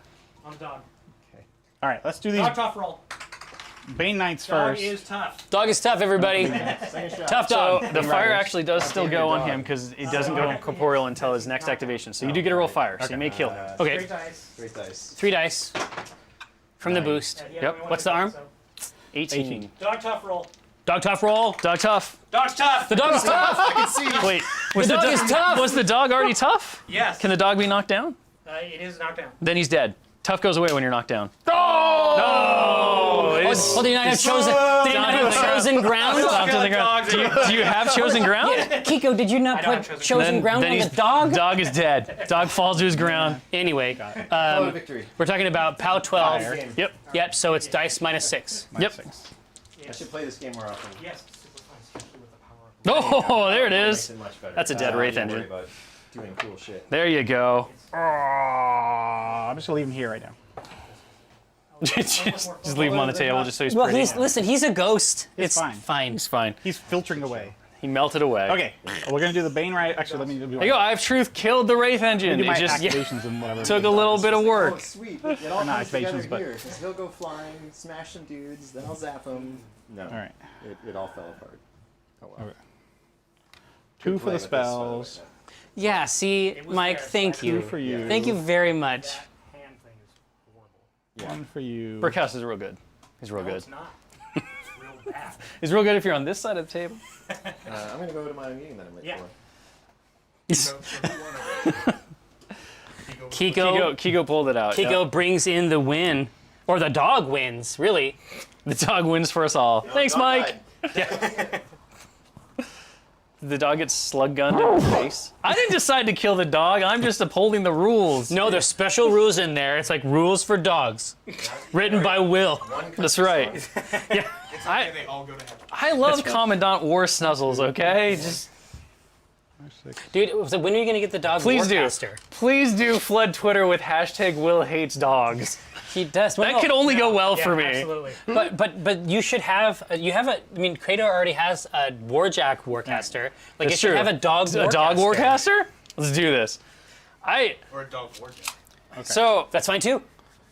on the dog. All right. Let's do these Dog tough roll. Bane Knights Dog first. is tough. Dog is tough, everybody. Second shot. Tough So dog. the fire actually does still damn go your on dog. him because it doesn't go corporeal until his next activation. So you do get to roll fire, so you may kill him. Okay. Straight dice. 3 dice. 3 dice from the boost. Yeah, Yep. we wanna What's the do arm? so. 18. Dog tough roll. Dog tough roll. Dog tough. Dog's tough. The dog is tough. Wait, was The dog is tough. Was the dog already tough? Yes. Can the dog be knocked down? It is knocked down. Then he's dead. Tough goes away when you're knocked down. Oh, did he not have chosen? Did he not have chosen ground? Stop to the ground. Do you have chosen ground? Kiko, did you not don't put have chosen ground on he's- the dog? Dog is dead. Dog falls to his ground. Anyway, Oh, victory. we're talking about POW 12. Game. Yep. Yep. So it's dice minus 6. Yep. I should play this game more often. Yes. Super fun, especially with the power of Oh, there it Makes is. it much better. That's a dead I don't Wraith need to worry engine. about doing cool shit. There you go. I'm just gonna leave him here right now. just leave him on the table just so he's Well, pretty. he's a ghost. It's fine. Fine. He's fine. He's filtering away. He melted away. Okay. We're gonna do the Bane right. Actually, let me do. There you go. Eye of Truth killed the Wraith Engine. do my It just activations and whatever. took a little bit of Oh, work. sweet. It all not comes together activations, but- here. 'Cause he'll go flying, smash some dudes, then I'll zap them. No. All right. It all fell apart. Oh well. Okay. 2 for Play the with this, by the way. spells. Yeah. See, was Mike. there, so Thank I- you. 2 for you. Thank you very much. that hand thing is horrible. 1 for you. Brickhouse is real good. He's real No, good. it's not. It's real bad. He's real good if you're on this side of the table. I'm gonna go to my meeting that I'm late Yeah. for. Kiko. Kiko pulled it out. Kiko brings in the win, or the dog wins. Really. The dog wins for us all. Thanks, Mike. The dog gets slug gunned in the face. I didn't decide to kill the dog. I'm just upholding the rules. No, there's special rules in there. It's like rules for dogs, written by Will. That's right. Yeah. They all go to heaven. I love Commandant War Snuzzles, okay? Just Dude, so when are you gonna get the dog please do. Warcaster? Please do flood Twitter with hashtag Will hates dogs. He does. That could only go well for me. Absolutely. But you should have I mean, Kratos already has a Warjack Warcaster. Like That's it should true. have a dog A dog Warcaster? Let's do this. Or a dog warjack. So, That's fine too.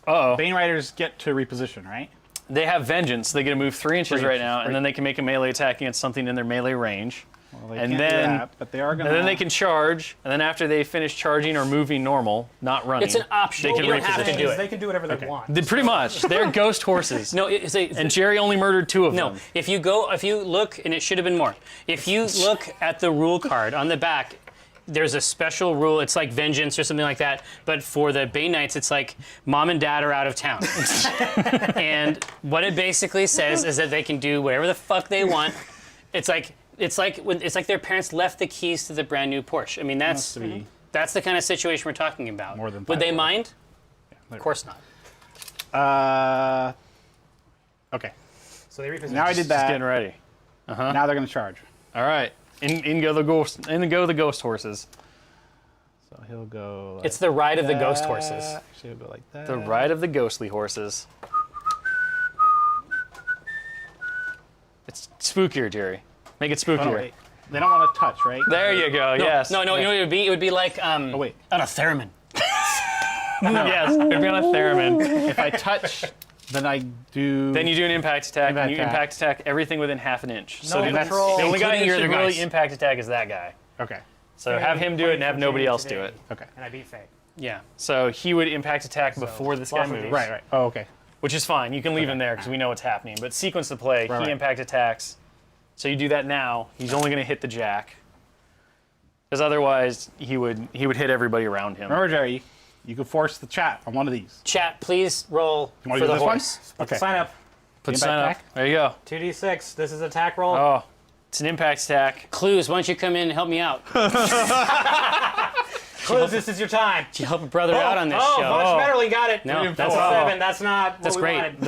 Bane Riders get to reposition, right? they have Vengeance. They get to move 3 inches 3 right inches, now, right. and then they can make a melee attack against something in their melee range. Well, they And can't then- do that, but they are gonna. And then they can charge, and then after they finish charging or moving normal, not running. It's an option. They can You don't have to reposition. do it. They can do whatever they want. Pretty much. They're ghost horses. No, it's a, And Jerry only murdered 2 of no. them. If you look, and it should have been more. If you look at the rule card on the back, there's a special rule. It's like Vengeance or something like that. But for the Bay Knights, it's like Mom and Dad are out of town. And what it basically says is that they can do whatever the fuck they want. It's like their parents left the keys to the brand new Porsche. I mean, that's the kind of situation we're talking about. More than Would they 5 mind? Yeah, Of course not. Okay. So they reposition. Now I did Just getting that. ready. Now they're gonna charge. All right. In go the ghost horses. So he'll go. Like It's the ride of the ghost horses. Actually, he'll go like that. The ride of the ghostly horses. It's spookier, Jerry. Make it Oh, spookier. wait. They don't want to touch, right? There you go. Yes. No, you know what it would be? It would be like Oh wait. on a theremin. Yes. It'd be on a theremin. If I touch, then I do. Then you do an impact attack, and you Impact impact attack everything within half an inch. So No the control. the only guy Including who your should other really guys. impact attack is that guy. Okay. So have him do it and have nobody else do it. Okay. And I beat Faye. Yeah. So he would impact attack before this guy lots of moves. these. Right. Right. Oh, okay. Which is fine. You can leave him there because we know what's happening. But sequence the play, Right, he right. impact attacks. So you do that now. He's only going to hit the jack. Because otherwise, he would hit everybody around him. Remember, Jerry, you could force the chat on one of these. Chat, please roll You want for to do the this horse. one? Okay. Sign up. Put Impact sign up. attack? There you go. 2d6. This is attack roll. Oh, it's an impact attack. Clues, why don't you come in and help me out? Clues, this is your time. You help a brother out on this Oh, show. Von Schmetterling got it. No, That's that's a all. 7. That's not what That's we great. wanted.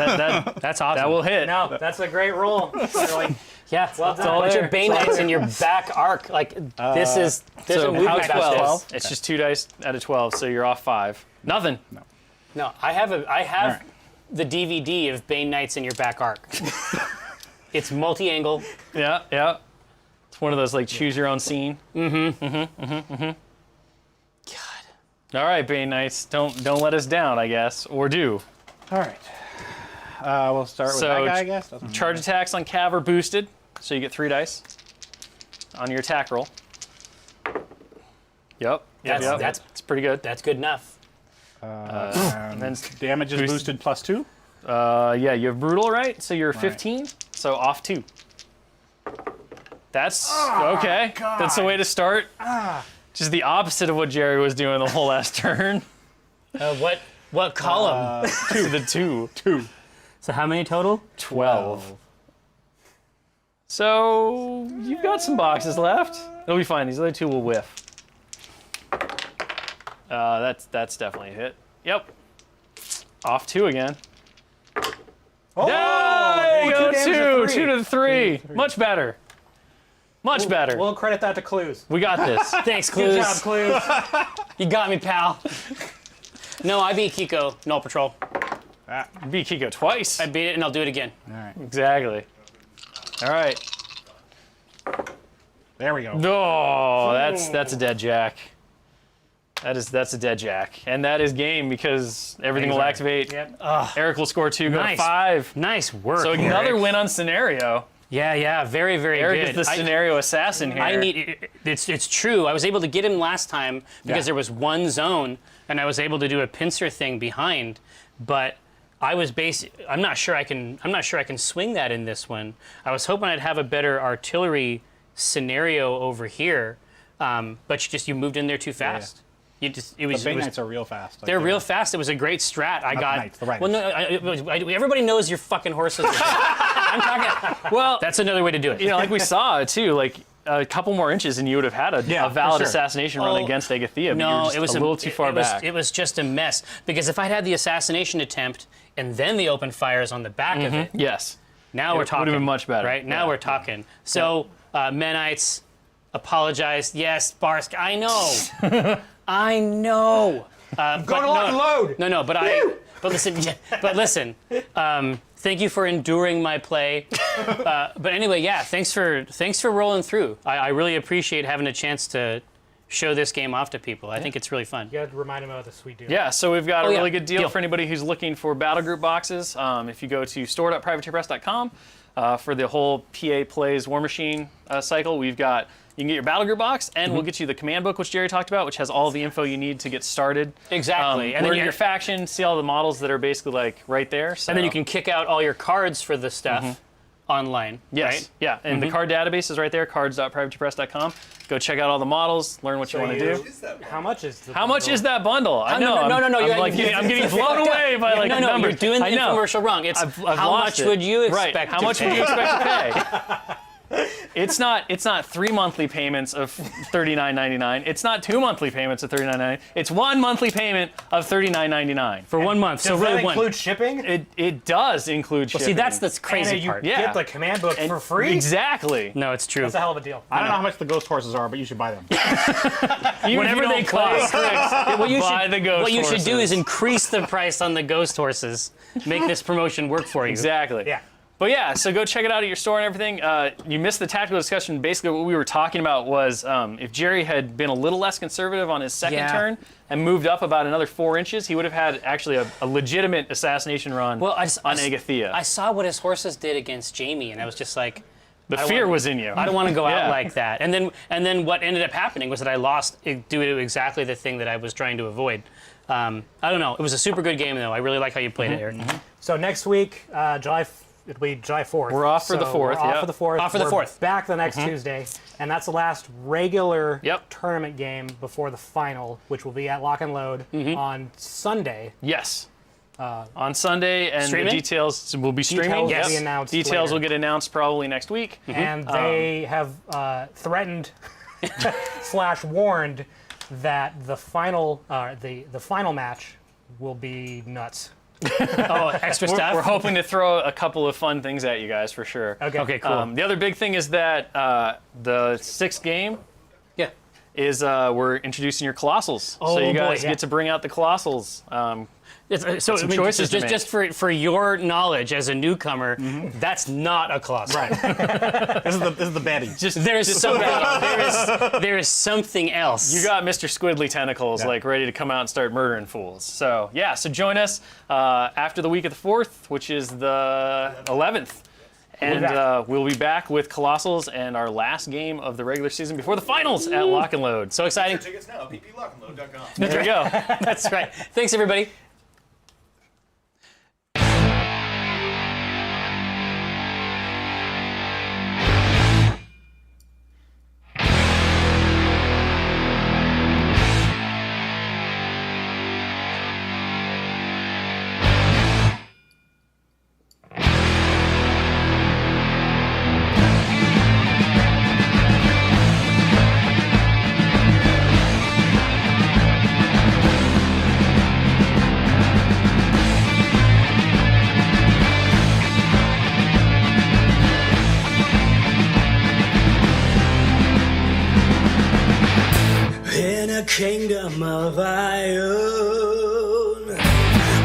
That's awesome. That will hit. No, that's a great roll. Schmetterling. Yeah, Well it's a done. bunch there. of Bay Knights in your back arc. Like this is there's a So movement how about 12? this. It's just 2 dice out of 12, so you're off 5. Nothing. No, I have right. the DVD of Bane Knights in your back arc. It's multi-angle. Yeah, yeah. It's one of those like choose your own scene. God. All right, Bane Knights, don't let us down, I guess, or do. All right. We'll start with So, that guy, I guess. Doesn't Charge attacks on Cav are boosted, so you get 3 dice on your attack roll. Yep. That's it's pretty good. that's good enough. and then damage is boosted. boosted +2. Yeah, you have brutal, right? So you're 15, so off 2. That's okay. That's the way to start. Just the opposite of what Jerry was doing the whole last turn. What column? To the 2. 2. So how many total? 12. So you've got some boxes left. It'll be fine. These other 2 will whiff. That's definitely a hit. Yep. Off 2 again. Oh, There you go. 2 damage 2 to to the 3. Much better. Much better. We'll credit that to Clues. We got this. Thanks, Good Clues. job, Clues. You got me, pal. No, I beat Kiko. Null Patrol. Beat Kiko twice. I beat it, and I'll do it again. All right. Exactly. All right. There we go. Oh, that's a dead jack. That's a dead jack, and that is game because everything will activate. Yep. Eric will score 2, go to Nice. 5. Nice work. So another Eric. win on scenario. Yeah, very, very Eric good. is the scenario assassin here. I need it's true. I was able to get him last time because there was one zone, and I was able to do a pincer thing behind, but I was I'm not sure I can swing that in this one. I was hoping I'd have a better artillery scenario over here, but you moved in there too fast. The Bay Knights are real fast. Like, They're real fast. It was a great strat. I got. Knights, the riders. Well, no, everybody knows your fucking horses. I'm talking. well, That's another way to do it. like we saw too. Like a couple more inches and you would have had a Yeah, valid for sure. assassination run against Agathea. But No, you're just it was a little too far back. It was just a mess because if I'd had the assassination attempt and then the open fires on the back of it, Yes. now we're It talking. would've been much better. Right now we're talking. So Menites, apologize. Yes, Barsk, I know, I know. Going to lock and load. No, but listen. Thank you for enduring my play. But anyway, yeah, thanks for rolling through. I really appreciate having a chance to show this game off to people. I think it's really fun. You got to remind them about the sweet deal. Yeah, so we've got a yeah. really good deal Deal. for anybody who's looking for battle group boxes. If you go to store.privateerpress.com for the whole PA Plays War Machine cycle, you can get your battle group box, and we'll get you the command book, which Jerry talked about, which has all the info you need to get started. Exactly. And learn your faction, see all the models that are basically like right there. So. And then you can kick out all your cards for the stuff online. Yes. Right? Yeah. And the card database is right there, cards.privateerpress.com. Go check out all the models, learn what you want to do. How much is the How much is that bundle? I know. No. I'm getting blown away by like the No, numbers. you're doing the I know. infomercial wrong. It's I've how lost much it. would you expect Right. How to much pay? would you expect to pay? It's not 3 monthly payments of $39.99. It's not 2 monthly payments of $39.99. It's 1 monthly payment of $39.99 For 1 month. So Does really that one. include shipping? It does include shipping. See, that's the crazy And you part. Yeah. get the command book And- for free? Exactly. No, it's true. That's a hell of a deal. I don't know how much the ghost horses are, but you should buy them. Whatever they cost. What you buy should, the ghost what you should do horses. is increase the price on the ghost horses. Make this promotion work for you. Exactly. Yeah. But yeah, so go check it out at your store and everything. You missed the tactical discussion. Basically, what we were talking about was if Jerry had been a little less conservative on his second Yeah. turn and moved up about another 4 inches, he would have had actually a legitimate assassination run Well, on Agathea. I saw what his horses did against Jamie, and I was just like, the I fear want- was in you. I don't want to go Yeah. out like that. And then what ended up happening was that I lost due to exactly the thing that I was trying to avoid. I don't know. It was a super good game, though. I really like how you played it, Eric. So next week, it'll be July 4th. We're off for the 4th, We're off yep. for the 4th. Off for the We're 4th. Back the next Tuesday, and that's the last regular Yep. tournament game before the final, which will be at Lock and Load on Sunday. Yes. On Sunday, and Streaming? the details will be streaming. Details will Yes. be announced Details later. will get announced probably next week. And they have threatened / warned that the final match will be nuts. Oh, extra stuff? We're hoping to throw a couple of fun things at you guys for sure. Okay, cool. The other big thing is that the 6th game Yeah. is we're introducing your Colossals. Oh, so you boy, guys yeah. get to bring out the Colossals. So some I mean, choices to just for your knowledge as a newcomer, that's not a colossal. Right. This is the baddie. There is something else. You got Mr. Squiddly Tentacles like ready to come out and start murdering fools. So yeah, so join us after the week of the 4th, which is the 11th. And we'll be back with Colossals and our last game of the regular season before the finals at Lock and Load. So exciting. Tickets now, pplockandload.com. There we go. That's right. Thanks, everybody. In a kingdom of iron,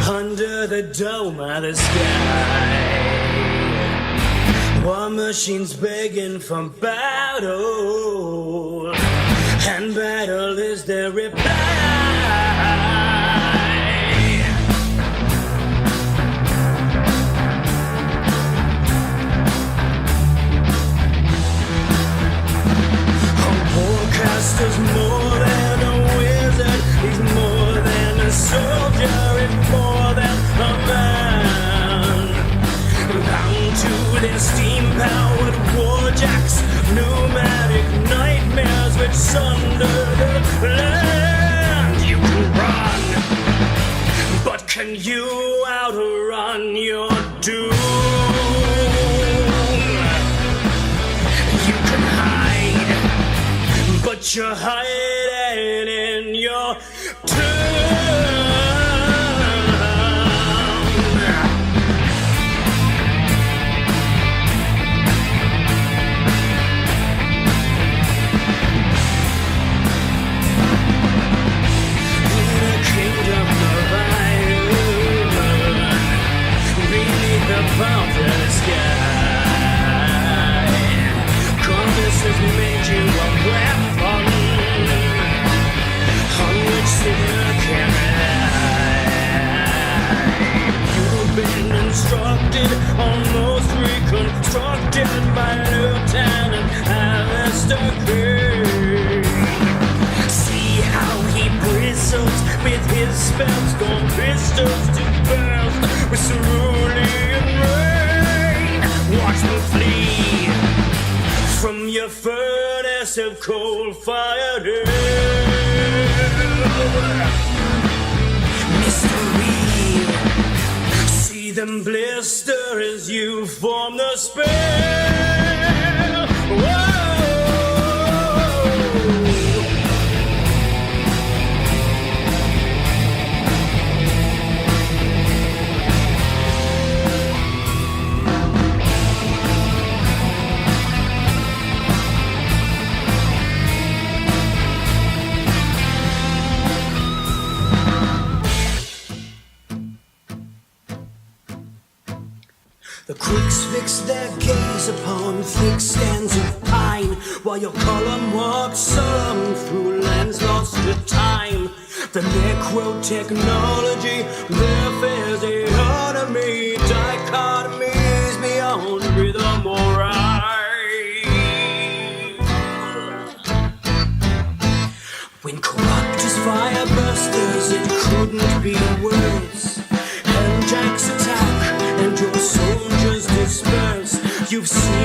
under the dome of the sky, war machines begging for battle, and battle is their reply. Warcaster's more than a wizard, he's more than a soldier, he's more than a man. Bound to their steam-powered warjacks, pneumatic nightmares which sunder the land. You can run, but can you outrun your doom? You can hide but you're hiding in your tomb. Above the sky, Columbus has made you a weapon on which sinner can rely. You've been instructed, almost reconstructed by Lieutenant Alistair King. See how he bristles with his spells, gone pistols to burst with cerulean rain. Watch me flee from your furnace of coal-fired hell. Mystery, see them blister as you form the spell. Whoa. The crooks fix their gaze upon thick stands of pine, while your column walks solemn through lands lost to time. The necro-technology, their fears the enemy, dichotomies beyond rhythm or rhyme. When corrupt as fire bursters, it couldn't be words. Helljack's attack and your soldiers disperse. You've seen